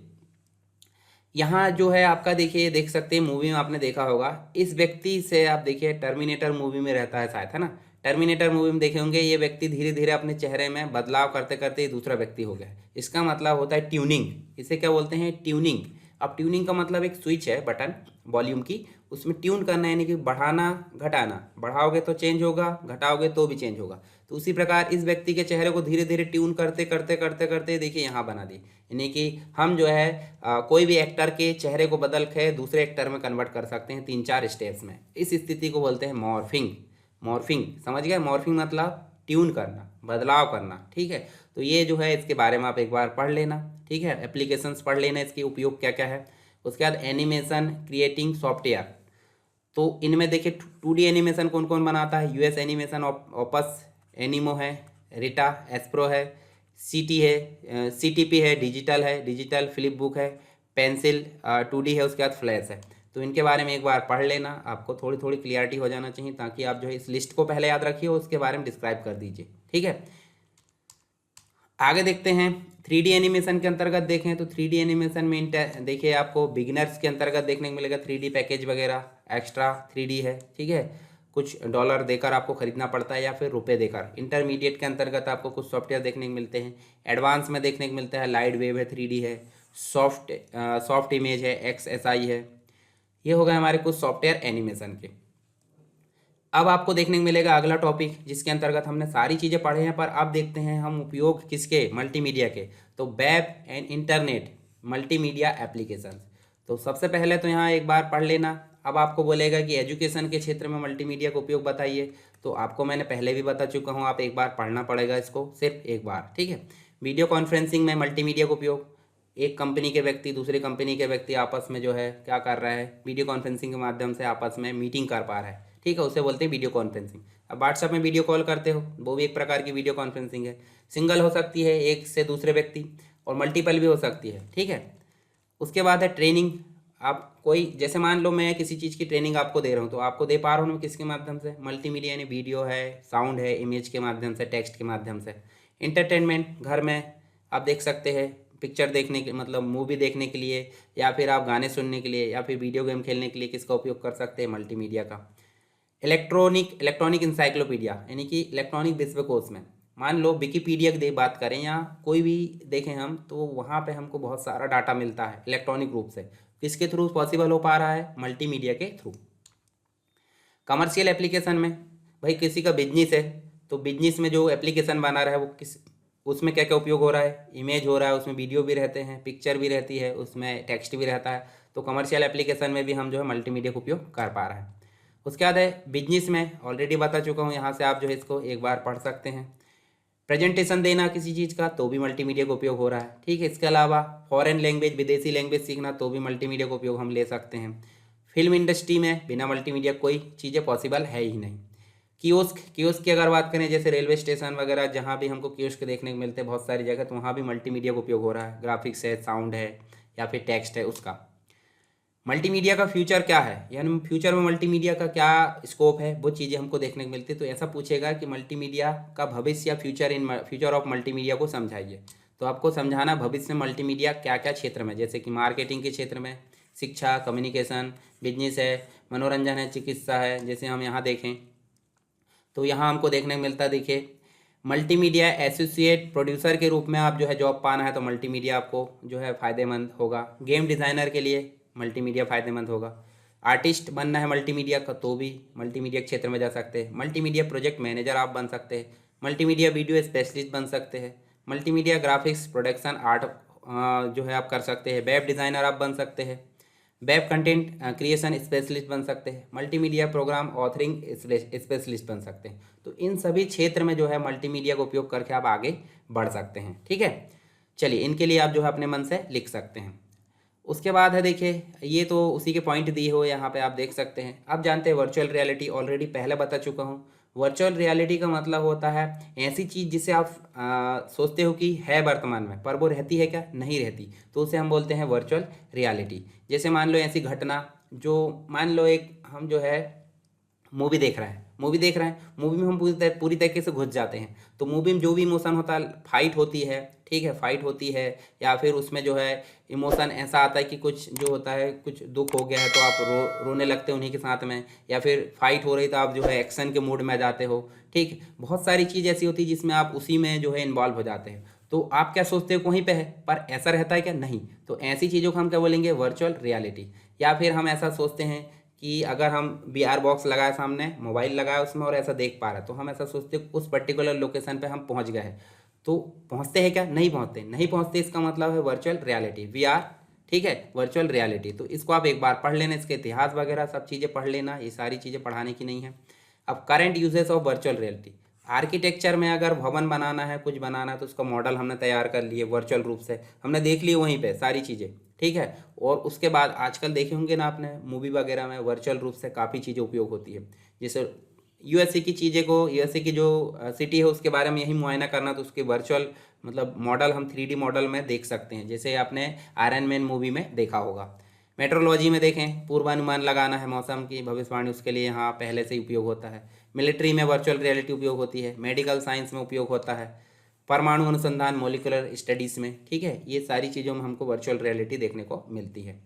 यहाँ जो है आपका, देखिए देख सकते हैं मूवी में आपने देखा होगा, इस व्यक्ति से आप देखिए टर्मिनेटर मूवी में रहता है शायद, है ना। टर्मिनेटर मूवी में देखे होंगे ये व्यक्ति धीरे धीरे अपने चेहरे में बदलाव करते करते ये दूसरा व्यक्ति हो गया। इसका मतलब होता है ट्यूनिंग, इसे क्या बोलते हैं? ट्यूनिंग। अब ट्यूनिंग का मतलब एक स्विच है, बटन वॉल्यूम की, उसमें ट्यून करना, यानी कि बढ़ाना घटाना, बढ़ाओगे तो चेंज होगा, घटाओगे तो भी चेंज होगा। तो उसी प्रकार इस व्यक्ति के चेहरे को धीरे धीरे ट्यून करते करते करते करते देखिए यहाँ बना दी, यानी कि हम जो है कोई भी एक्टर के चेहरे को बदल के दूसरे एक्टर में कन्वर्ट कर सकते हैं 3-4 स्टेप्स में। इस स्थिति को बोलते हैं मॉर्फिंग। मॉर्फिंग समझ गए? मॉर्फिंग मतलब ट्यून करना, बदलाव करना, ठीक है। तो ये जो है इसके बारे में आप एक बार पढ़ लेना, ठीक है। एप्लीकेशंस पढ़ लेना, इसके उपयोग क्या क्या है। उसके बाद एनिमेशन क्रिएटिंग सॉफ्टवेयर, तो इनमें देखिए 2D एनिमेशन कौन कौन बनाता है? यूएस एनिमेशन, ओपस, एनिमो है, रिटा, एस्प्रो है, सीटी है, सीटीपी है, डिजिटल फ्लिप बुक है, पेंसिल 2D है, उसके बाद फ्लैश है। तो इनके बारे में एक बार पढ़ लेना, आपको थोड़ी थोड़ी क्लियरिटी हो जाना चाहिए, ताकि आप जो है इस लिस्ट को पहले याद रखिए और उसके बारे में डिस्क्राइब कर दीजिए, ठीक है। आगे देखते हैं 3D एनिमेशन के अंतर्गत देखें तो 3D एनिमेशन में देखिए आपको बिगिनर्स के अंतर्गत देखने को मिलेगा 3D पैकेज वगैरह, एक्स्ट्रा 3D है, ठीक है। कुछ डॉलर देकर आपको खरीदना पड़ता है या फिर रुपए देकर। इंटरमीडिएट के अंतर्गत आपको कुछ सॉफ्टवेयर देखने को मिलते हैं। एडवांस में देखने को मिलता है लाइट वेव है, 3D है, सॉफ्ट इमेज है, XSI है। ये हो गए हमारे कुछ सॉफ्टवेयर एनिमेशन के। अब आपको देखने को मिलेगा अगला टॉपिक, जिसके अंतर्गत हमने सारी चीज़ें पढ़े हैं, पर अब देखते हैं हम उपयोग किसके? मल्टीमीडिया के। तो web and internet multimedia applications. तो सबसे पहले तो यहाँ एक बार पढ़ लेना। अब आपको बोलेगा कि एजुकेशन के क्षेत्र में मल्टीमीडिया का उपयोग बताइए, तो आपको मैंने पहले भी बता चुका हूँ, आप एक बार पढ़ना पड़ेगा इसको, सिर्फ एक बार, ठीक है। वीडियो कॉन्फ्रेंसिंग में मल्टीमीडिया का उपयोग, एक कंपनी के व्यक्ति दूसरी कंपनी के व्यक्ति आपस में जो है क्या कर रहा है? वीडियो कॉन्फ्रेंसिंग के माध्यम से आपस में मीटिंग कर पा रहा है, ठीक है, उसे बोलते हैं वीडियो कॉन्फ्रेंसिंग। अब व्हाट्सएप में वीडियो कॉल करते हो, वो भी एक प्रकार की वीडियो कॉन्फ्रेंसिंग है। सिंगल हो सकती है एक से दूसरे व्यक्ति, और मल्टीपल भी हो सकती है, ठीक है। उसके बाद है ट्रेनिंग। आप कोई, जैसे मान लो मैं किसी चीज़ की ट्रेनिंग आपको दे रहा हूँ, तो आपको दे पा रहा हूँ मैं किसके माध्यम से? मल्टीमीडिया, यानी वीडियो है, साउंड है, इमेज के माध्यम से, टेक्स्ट के माध्यम से। इंटरटेनमेंट, घर में आप देख सकते हैं पिक्चर देखने के, मतलब मूवी देखने के लिए, या फिर आप गाने सुनने के लिए, या फिर वीडियो गेम खेलने के लिए किसका उपयोग कर सकते हैं? मल्टीमीडिया का। इलेक्ट्रॉनिक इंसाइक्लोपीडिया, यानी कि इलेक्ट्रॉनिक विश्वकोश में, मान लो विकीपीडिया की बात करें या कोई भी देखें हम, तो वहाँ पे हमको बहुत सारा डाटा मिलता है इलेक्ट्रॉनिक रूप से। किसके थ्रू पॉसिबल हो पा रहा है? मल्टीमीडिया के थ्रू। कमर्शियल एप्लीकेशन में, भाई किसी का बिजनेस है, तो बिजनेस में जो एप्लीकेशन बना रहा है वो किस, उसमें क्या क्या उपयोग हो रहा है? इमेज हो रहा है, उसमें वीडियो भी रहते हैं, पिक्चर भी रहती है, उसमें टेक्स्ट भी रहता है। तो कमर्शियल एप्लीकेशन में भी हम जो है मल्टीमीडिया का उपयोग कर पा रहे हैं। उसके बाद है बिजनेस में, ऑलरेडी बता चुका हूँ, यहाँ से आप जो है इसको एक बार पढ़ सकते हैं। प्रेजेंटेशन देना किसी चीज़ का, तो भी मल्टीमीडिया का उपयोग हो रहा है, ठीक है। इसके अलावा फॉरेन लैंग्वेज, विदेशी लैंग्वेज सीखना, तो भी मल्टीमीडिया का उपयोग हम ले सकते हैं। फिल्म इंडस्ट्री में बिना मल्टीमीडिया कोई चीज़ें पॉसिबल है ही नहीं। कियोस्क की अगर बात करें, जैसे रेलवे स्टेशन वगैरह, जहाँ भी हमको कियोस्क देखने को मिलते हैं बहुत सारी जगह, तो वहाँ भी मल्टीमीडिया का उपयोग हो रहा है। ग्राफिक्स है, साउंड है, या फिर टेक्स्ट है उसका। मल्टीमीडिया का फ्यूचर क्या है, यानी फ्यूचर में मल्टीमीडिया का क्या स्कोप है, वो चीज़ें हमको देखने को मिलती है। तो ऐसा पूछेगा कि मल्टीमीडिया का भविष्य या फ्यूचर ऑफ मल्टीमीडिया को समझाइए। तो आपको समझाना भविष्य में मल्टीमीडिया क्या क्या क्षेत्र में, जैसे कि मार्केटिंग के क्षेत्र में, शिक्षा, कम्युनिकेशन, बिजनेस है, मनोरंजन है, चिकित्सा है। जैसे हम यहाँ देखें तो यहाँ हमको देखने को मिलता है, देखिए मल्टीमीडिया एसोसिएट प्रोड्यूसर के रूप में आप जो है जॉब पाना है, तो मल्टीमीडिया आपको जो है फ़ायदेमंद होगा। गेम डिज़ाइनर के लिए मल्टीमीडिया फ़ायदेमंद होगा। आर्टिस्ट बनना है मल्टीमीडिया का, तो भी मल्टीमीडिया क्षेत्र में जा सकते हैं। मल्टीमीडिया प्रोजेक्ट मैनेजर आप बन सकते हैं। मल्टीमीडिया वीडियो स्पेशलिस्ट बन सकते हैं। मल्टीमीडिया ग्राफिक्स प्रोडक्शन आर्ट जो है आप कर सकते हैं। वेब डिज़ाइनर आप बन सकते हैं। वेब कंटेंट क्रिएशन स्पेशलिस्ट बन सकते हैं। मल्टीमीडिया प्रोग्राम ऑथरिंग स्पेशलिस्ट बन सकते हैं। तो इन सभी क्षेत्र में जो है मल्टीमीडिया का उपयोग करके आप आगे बढ़ सकते हैं, ठीक है। चलिए इनके लिए आप जो है अपने मन से लिख सकते हैं। उसके बाद है देखिए, ये तो उसी के पॉइंट दिए हो यहाँ पे आप देख सकते हैं। अब जानते हैं वर्चुअल रियलिटी, ऑलरेडी पहले बता चुका हूँ। वर्चुअल रियलिटी का मतलब होता है ऐसी चीज़ जिसे आप सोचते हो कि है वर्तमान में, पर वो रहती है क्या, नहीं रहती, तो उसे हम बोलते हैं वर्चुअल रियलिटी। जैसे मान लो ऐसी घटना, जो मान लो एक हम जो है मूवी देख रहे हैं, मूवी में हम पूरी तरीके से घुस जाते हैं। तो मूवी में जो भी इमोशन होता है, फाइट होती है, ठीक है, फाइट होती है, या फिर उसमें जो है इमोशन ऐसा आता है कि कुछ जो होता है, कुछ दुख हो गया है तो आप रोने लगते हो उन्हीं के साथ में, या फिर फाइट हो रही तो आप जो है एक्शन के मूड में आ जाते हो। ठीक, बहुत सारी चीज़ ऐसी होती है जिसमें आप उसी में जो है इन्वॉल्व हो जाते हैं। तो आप क्या सोचते हो वहीं पे है, पर ऐसा रहता है क्या, नहीं। तो ऐसी चीज़ों को हम क्या बोलेंगे, वर्चुअल रियलिटी। या फिर हम ऐसा सोचते हैं कि अगर हम VR बॉक्स लगाए, सामने मोबाइल लगाया उसमें और ऐसा देख पा रहे हैं, तो हम ऐसा सोचते हैं उस पर्टिकुलर लोकेशन पे हम पहुंच गए हैं। तो पहुंचते हैं क्या, नहीं पहुंचते, नहीं पहुंचते, इसका मतलब है वर्चुअल रियलिटी, VR। ठीक है, वर्चुअल रियलिटी। तो इसको आप एक बार पढ़ लेना, इसके इतिहास वगैरह सब चीज़ें पढ़ लेना, ये सारी चीज़ें पढ़ाने की नहीं है। अब current uses of virtual reality, architecture में अगर भवन बनाना है, कुछ बनाना है, तो उसका मॉडल हमने तैयार कर लिए वर्चुअल रूप से, हमने देख लिए वहीं पे सारी चीज़ें। ठीक है, और उसके बाद आजकल देखे होंगे ना आपने, मूवी वगैरह में वर्चुअल रूप से काफ़ी चीज़ें उपयोग होती है। जैसे यूएसए की चीज़ें को, यूएसए की जो सिटी है उसके बारे में यही मुआयना करना, तो उसके वर्चुअल मतलब मॉडल हम 3D मॉडल में देख सकते हैं, जैसे आपने आयरन मैन मूवी में देखा होगा। मेट्रोलॉजी में देखें, पूर्वानुमान लगाना है मौसम की भविष्यवाणी, उसके लिए यहाँ पहले से ही उपयोग होता है। मिलिट्री में वर्चुअल रियलिटी उपयोग होती है। मेडिकल साइंस में उपयोग होता है। परमाणु अनुसंधान, मॉलिक्यूलर स्टडीज़ में, ठीक है, ये सारी चीज़ों में हमको वर्चुअल रियलिटी देखने को मिलती है।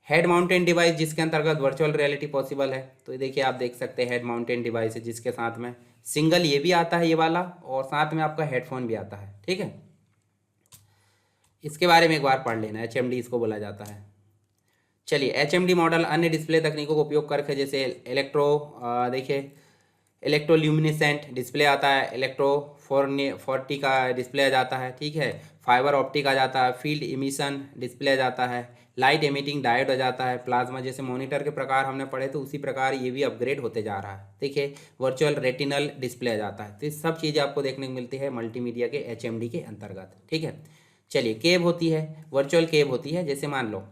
हेड माउंटेन डिवाइस, जिसके अंतर्गत वर्चुअल रियलिटी पॉसिबल है, तो ये देखिए आप देख सकते हैं हेड माउंटेन डिवाइस है, जिसके साथ में सिंगल ये भी आता है, ये वाला, और साथ में आपका हेडफोन भी आता है। ठीक है, इसके बारे में एक बार पढ़ लेना, HMD इसको बोला जाता है। चलिए, HMD मॉडल अन्य डिस्प्ले तकनीकों का उपयोग करके, जैसे देखिए इलेक्ट्रोल्यूमिनेसेंट डिस्प्ले आता है, इलेक्ट्रो 440 का डिस्प्ले आ जाता है, ठीक है, फाइबर ऑप्टिक आ जाता है, फील्ड इमिशन डिस्प्ले आ जाता है, लाइट एमिटिंग डायोड आ जाता है, प्लाज्मा, जैसे मॉनिटर के प्रकार हमने पढ़े तो उसी प्रकार ये भी अपग्रेड होते जा रहा है। देखिए, वर्चुअल रेटिनल डिस्प्ले आ जाता है। तो ये सब चीज़ें आपको देखने को मिलती है मल्टीमीडिया के HMD के अंतर्गत। ठीक है, चलिए, केव होती है, वर्चुअल केव होती है। जैसे मान लो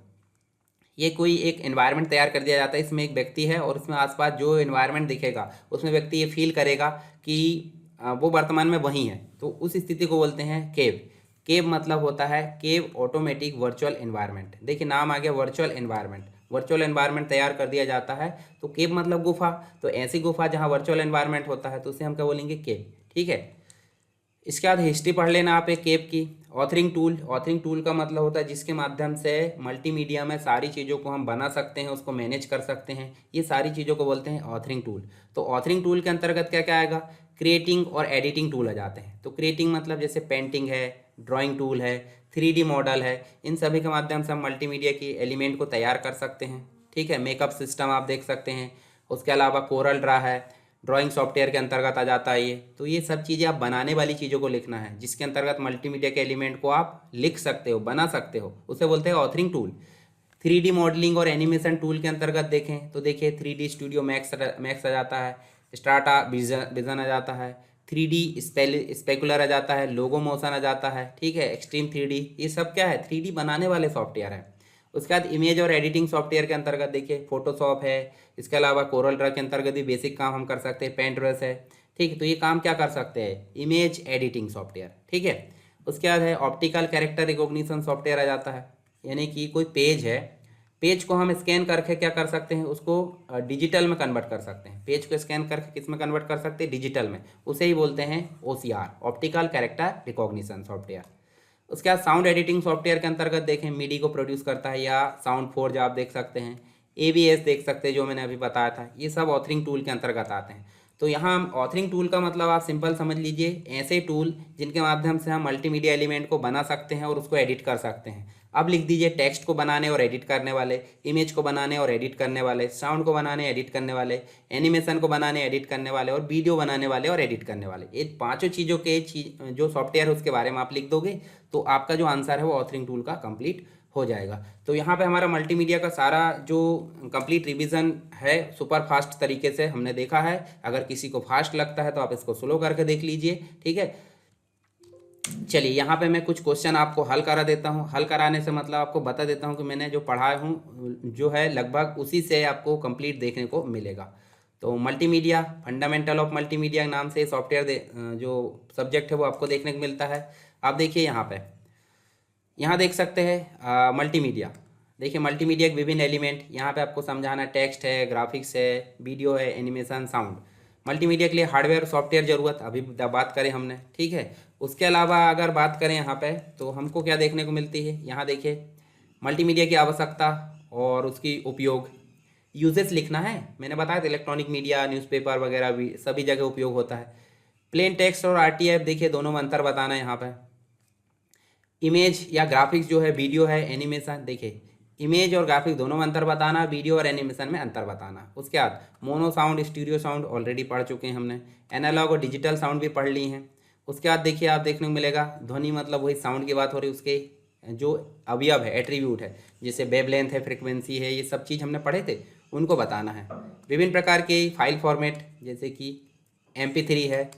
ये कोई एक एनवायरनमेंट तैयार कर दिया जाता है, इसमें एक व्यक्ति है और उसमें आसपास जो एनवायरनमेंट दिखेगा उसमें व्यक्ति ये फील करेगा कि वो वर्तमान में वहीं है, तो उस स्थिति को बोलते हैं केव। केव मतलब होता है केव ऑटोमेटिक वर्चुअल एनवायरनमेंट। देखिए, नाम आ गया वर्चुअल एनवायरनमेंट, वर्चुअल एनवायरनमेंट तैयार कर दिया जाता है। तो केव मतलब गुफा, तो ऐसी गुफा जहाँ वर्चुअल एनवायरनमेंट होता है तो उसे हम क्या बोलेंगे, केव। ठीक है, इसके बाद हिस्ट्री पढ़ लेना आप एक केप की। ऑथरिंग टूल, ऑथरिंग टूल का मतलब होता है जिसके माध्यम से मल्टीमीडिया में सारी चीज़ों को हम बना सकते हैं, उसको मैनेज कर सकते हैं, ये सारी चीज़ों को बोलते हैं ऑथरिंग टूल। तो ऑथरिंग टूल के अंतर्गत क्या क्या आएगा, क्रिएटिंग और एडिटिंग टूल आ जाते हैं। तो क्रिएटिंग मतलब जैसे पेंटिंग है, ड्राइंग टूल है, 3D मॉडल है, इन सभी के माध्यम से हम मल्टीमीडिया की एलिमेंट को तैयार कर सकते हैं। ठीक है, मेकअप सिस्टम आप देख सकते हैं। उसके अलावा कोरल ड्रा है, ड्राइंग सॉफ्टवेयर के अंतर्गत आ जाता है ये। तो ये सब चीज़ें आप बनाने वाली चीज़ों को लिखना है, जिसके अंतर्गत मल्टीमीडिया के एलिमेंट को आप लिख सकते हो, बना सकते हो, उसे बोलते हैं ऑथरिंग टूल। 3D मॉडलिंग और एनिमेशन टूल के अंतर्गत देखें तो देखिए 3D स्टूडियो मैक्स आ जाता है, स्टार्टा विजन आ जाता है, 3D स्पेकुलर आ जाता है, लोगो मोशन आ जाता है, ठीक है, एक्सट्रीम 3D, ये सब क्या है, 3D बनाने वाले सॉफ्टवेयर है। उसके बाद इमेज और एडिटिंग सॉफ्टवेयर के अंतर्गत देखिए फोटोशॉप है, इसके अलावा कोरल ड्रा के अंतर्गत भी बेसिक काम हम कर सकते हैं, पेंटब्रश है। ठीक है, तो ये काम क्या कर सकते हैं, इमेज एडिटिंग सॉफ्टवेयर। ठीक है, उसके बाद है ऑप्टिकल कैरेक्टर रिकॉग्निशन सॉफ्टवेयर आ जाता है, यानी कि कोई पेज है, पेज को हम स्कैन करके क्या कर सकते हैं, उसको डिजिटल में कन्वर्ट कर सकते हैं। पेज को स्कैन करके किस में कन्वर्ट कर सकते हैं, डिजिटल में, उसे ही बोलते हैं OCR, optical character recognition software. उसके बाद साउंड एडिटिंग सॉफ्टवेयर के अंतर्गत देखें मिडी को प्रोड्यूस करता है, या साउंड फोर्ज आप देख सकते हैं, ABS देख सकते हैं जो मैंने अभी बताया था, ये सब ऑथरिंग टूल के अंतर्गत आते हैं। तो यहाँ हम ऑथरिंग टूल का मतलब आप सिंपल समझ लीजिए, ऐसे टूल जिनके माध्यम से हम मल्टीमीडिया एलिमेंट को बना सकते हैं और उसको एडिट कर सकते हैं। अब लिख दीजिए टेक्स्ट को बनाने और एडिट करने वाले, इमेज को बनाने और एडिट करने वाले, साउंड को बनाने एडिट करने वाले, एनिमेशन को बनाने एडिट करने वाले, और वीडियो बनाने वाले और एडिट करने वाले। ये पांचों चीज़ों के जो सॉफ्टवेयर है उसके बारे में आप लिख दोगे तो आपका जो आंसर है वो ऑथरिंग टूल का कंप्लीट हो जाएगा। तो यहाँ पे हमारा मल्टीमीडिया का सारा जो कंप्लीट रिवीजन है सुपर फास्ट तरीके से हमने देखा है। अगर किसी को फास्ट लगता है तो आप इसको स्लो करके देख लीजिए, ठीक है। चलिए यहाँ पे मैं कुछ क्वेश्चन आपको हल करा देता हूँ। हल कराने से मतलब आपको बता देता हूँ कि मैंने जो पढ़ाया हूँ जो है लगभग उसी से आपको कंप्लीट देखने को मिलेगा। तो मल्टीमीडिया, फंडामेंटल ऑफ मल्टीमीडिया नाम से सॉफ्टवेयर जो सब्जेक्ट है वो आपको देखने को मिलता है। आप देखिए यहाँ पे, यहाँ देख सकते हैं मल्टीमीडिया। देखिए मल्टीमीडिया के विभिन्न एलिमेंट यहाँ पे आपको समझाना, टेक्स्ट है, ग्राफिक्स है, वीडियो है, एनिमेशन, साउंड। मल्टीमीडिया के लिए हार्डवेयर और सॉफ्टवेयर ज़रूरत अभी बात करें हमने, ठीक है। उसके अलावा अगर बात करें यहाँ पे तो हमको क्या देखने को मिलती है, यहाँ देखिए मल्टीमीडिया की आवश्यकता और उसकी उपयोग। यूजेस लिखना है, मैंने बताया था इलेक्ट्रॉनिक मीडिया, न्यूज़पेपर वगैरह भी सभी जगह उपयोग होता है। प्लेन टेक्स्ट और आरटीएफ, देखिए दोनों में अंतर बताना है यहाँ पे। इमेज या ग्राफिक्स जो है, वीडियो है, एनिमेशन, देखिए इमेज और ग्राफिक्स दोनों में अंतर बताना, वीडियो और एनिमेशन में अंतर बताना। उसके बाद mono sound, stereo sound already पढ़ चुके हैं हमने। एनालॉग और डिजिटल साउंड भी पढ़ ली हैं। उसके बाद देखिए आप देखने को मिलेगा ध्वनि, मतलब वही साउंड की बात हो रही है, उसके जो अवयव है, एट्रीब्यूट है, जैसे वेवलेंथ है, फ्रिक्वेंसी है, ये सब चीज़ हमने पढ़े थे, उनको बताना है। विभिन्न प्रकार के फाइल फॉर्मेट जैसे कि MP3 है,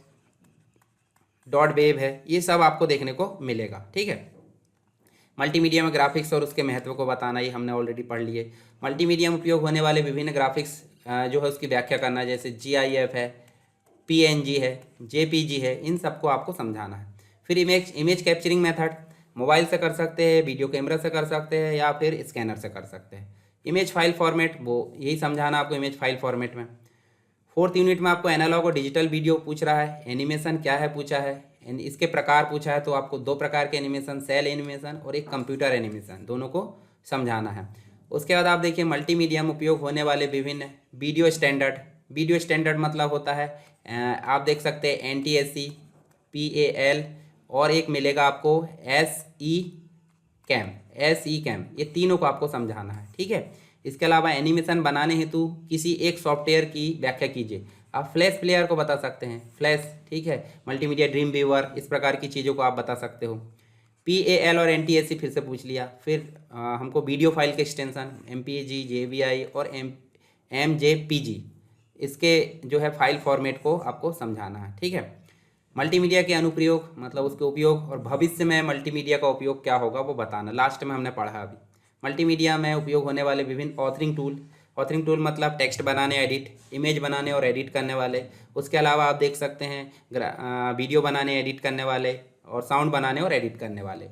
डॉट वेव है, ये सब आपको देखने को मिलेगा, ठीक है। मल्टीमीडिया में ग्राफिक्स और उसके महत्व को बताना, ये हमने ऑलरेडी पढ़ लिए। मल्टीमीडिया में उपयोग होने वाले विभिन्न ग्राफिक्स जो है उसकी व्याख्या करना, जैसे GIF है, PNG है, JPG है, इन सबको आपको समझाना है। फिर इमेज कैप्चरिंग मेथड, मोबाइल से कर सकते हैं, वीडियो कैमरा से कर सकते हैं, या फिर स्कैनर से कर सकते हैं। इमेज फाइल फॉर्मेट, वो यही समझाना आपको इमेज फाइल फॉर्मेट में। फोर्थ यूनिट में आपको एनालॉग और डिजिटल वीडियो पूछ रहा है। एनिमेशन क्या है पूछा है, इसके प्रकार पूछा है, तो आपको दो प्रकार के एनिमेशन, सेल एनिमेशन और एक कंप्यूटर एनिमेशन, दोनों को समझाना है। उसके बाद आप देखिए मल्टीमीडिया में उपयोग होने वाले विभिन्न वीडियो स्टैंडर्ड। वीडियो स्टैंडर्ड मतलब होता है आप देख सकते हैं NTSC, PAL और एक मिलेगा आपको SE कैम, ये तीनों को आपको समझाना है, ठीक है। इसके अलावा एनिमेशन बनाने हेतु किसी एक सॉफ्टवेयर की व्याख्या कीजिए। आप फ्लैश प्लेयर को बता सकते हैं, फ्लैश, ठीक है, मल्टीमीडिया ड्रीम व्यूअर, इस प्रकार की चीज़ों को आप बता सकते हो। PAL और NTSC फिर से पूछ लिया। फिर हमको वीडियो फाइल के एक्सटेंशन MPEG, JVI और MJPG, इसके जो है फाइल फॉर्मेट को आपको समझाना है, ठीक है। मल्टीमीडिया के अनुप्रयोग मतलब उसके उपयोग, और भविष्य में मल्टीमीडिया का उपयोग क्या होगा वो बताना, लास्ट में हमने पढ़ा अभी। मल्टीमीडिया में उपयोग होने वाले विभिन्न ऑथरिंग टूल मतलब टेक्स्ट बनाने, एडिट, इमेज बनाने और एडिट करने वाले। उसके अलावा आप देख सकते हैं वीडियो बनाने, एडिट करने वाले, और साउंड बनाने और एडिट करने वाले।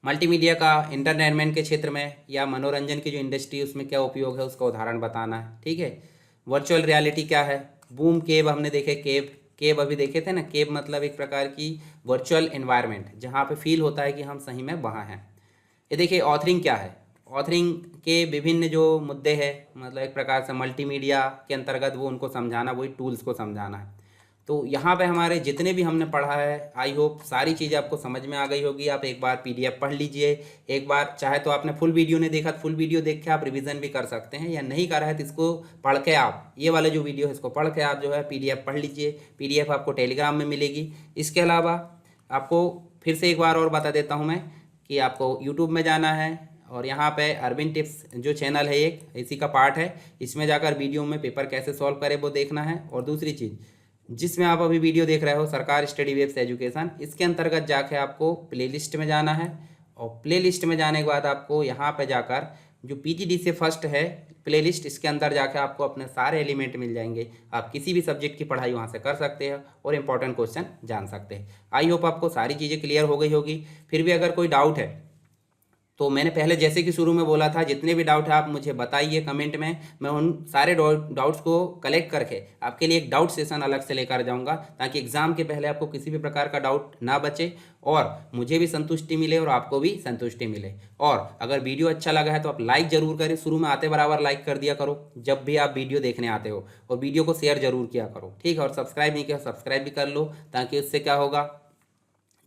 मल्टीमीडिया का एंटरटेनमेंट के क्षेत्र में या मनोरंजन की जो इंडस्ट्री उसमें क्या उपयोग है उसका उदाहरण बताना है, ठीक है। वर्चुअल रियलिटी क्या है, बूम, केव हमने देखे, केव अभी देखे थे ना। केव मतलब एक प्रकार की वर्चुअल एनवायरनमेंट जहाँ पे फील होता है कि हम सही में वहाँ हैं। ये देखिए ऑथरिंग क्या है, ऑथरिंग के विभिन्न जो मुद्दे हैं, मतलब एक प्रकार से मल्टीमीडिया के अंतर्गत वो उनको समझाना, वही टूल्स को समझाना है। तो यहाँ पे हमारे जितने भी हमने पढ़ा है, आई होप सारी चीज़ें आपको समझ में आ गई होगी। आप एक बार PDF पढ़ लीजिए, एक बार चाहे तो आपने फुल वीडियो नहीं देखा, फुल वीडियो देख के आप रिवीजन भी कर सकते हैं, या नहीं कर रहे हैं तो इसको पढ़ के आप, ये वाला जो वीडियो है इसको पढ़ के आप जो है PDF पढ़ लीजिए। PDF आपको टेलीग्राम में मिलेगी। इसके अलावा आपको फिर से एक बार और बता देता हूँ मैं कि आपको यूट्यूब में जाना है, और यहाँ पे अरविंद टिप्स जो चैनल है एक इसी का पार्ट है, इसमें जाकर वीडियो में पेपर कैसे सॉल्व करें वो देखना है। और दूसरी चीज़ जिसमें आप अभी वीडियो देख रहे हो, सरकार स्टडी वेब्स एजुकेशन, इसके अंतर्गत जाके आपको प्लेलिस्ट में जाना है, और प्लेलिस्ट में जाने के बाद आपको यहाँ पे जाकर जो PGD से फर्स्ट है प्लेलिस्ट, इसके अंदर जाकर आपको अपने सारे एलिमेंट मिल जाएंगे। आप किसी भी सब्जेक्ट की पढ़ाई वहाँ से कर सकते हैं और इंपॉर्टेंट क्वेश्चन जान सकते हैं। आई होप आपको सारी चीज़ें क्लियर हो गई होगी। फिर भी अगर कोई डाउट है तो मैंने पहले जैसे कि शुरू में बोला था, जितने भी डाउट है आप मुझे बताइए कमेंट में, मैं उन सारे डाउट्स को कलेक्ट करके आपके लिए एक डाउट सेशन अलग से लेकर जाऊंगा, ताकि एग्जाम के पहले आपको किसी भी प्रकार का डाउट ना बचे, और मुझे भी संतुष्टि मिले और आपको भी संतुष्टि मिले। और अगर वीडियो अच्छा लगा है तो आप लाइक जरूर करें, शुरू में आते बराबर लाइक कर दिया करो जब भी आप वीडियो देखने आते हो, और वीडियो को शेयर जरूर किया करो, ठीक है। और सब्सक्राइब नहीं किया सब्सक्राइब भी कर लो, ताकि उससे क्या होगा,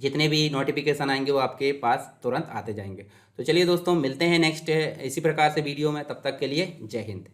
जितने भी नोटिफिकेशन आएंगे वो आपके पास तुरंत आते जाएंगे। तो चलिए दोस्तों, मिलते हैं नेक्स्ट इसी प्रकार से वीडियो में, तब तक के लिए जय हिंद।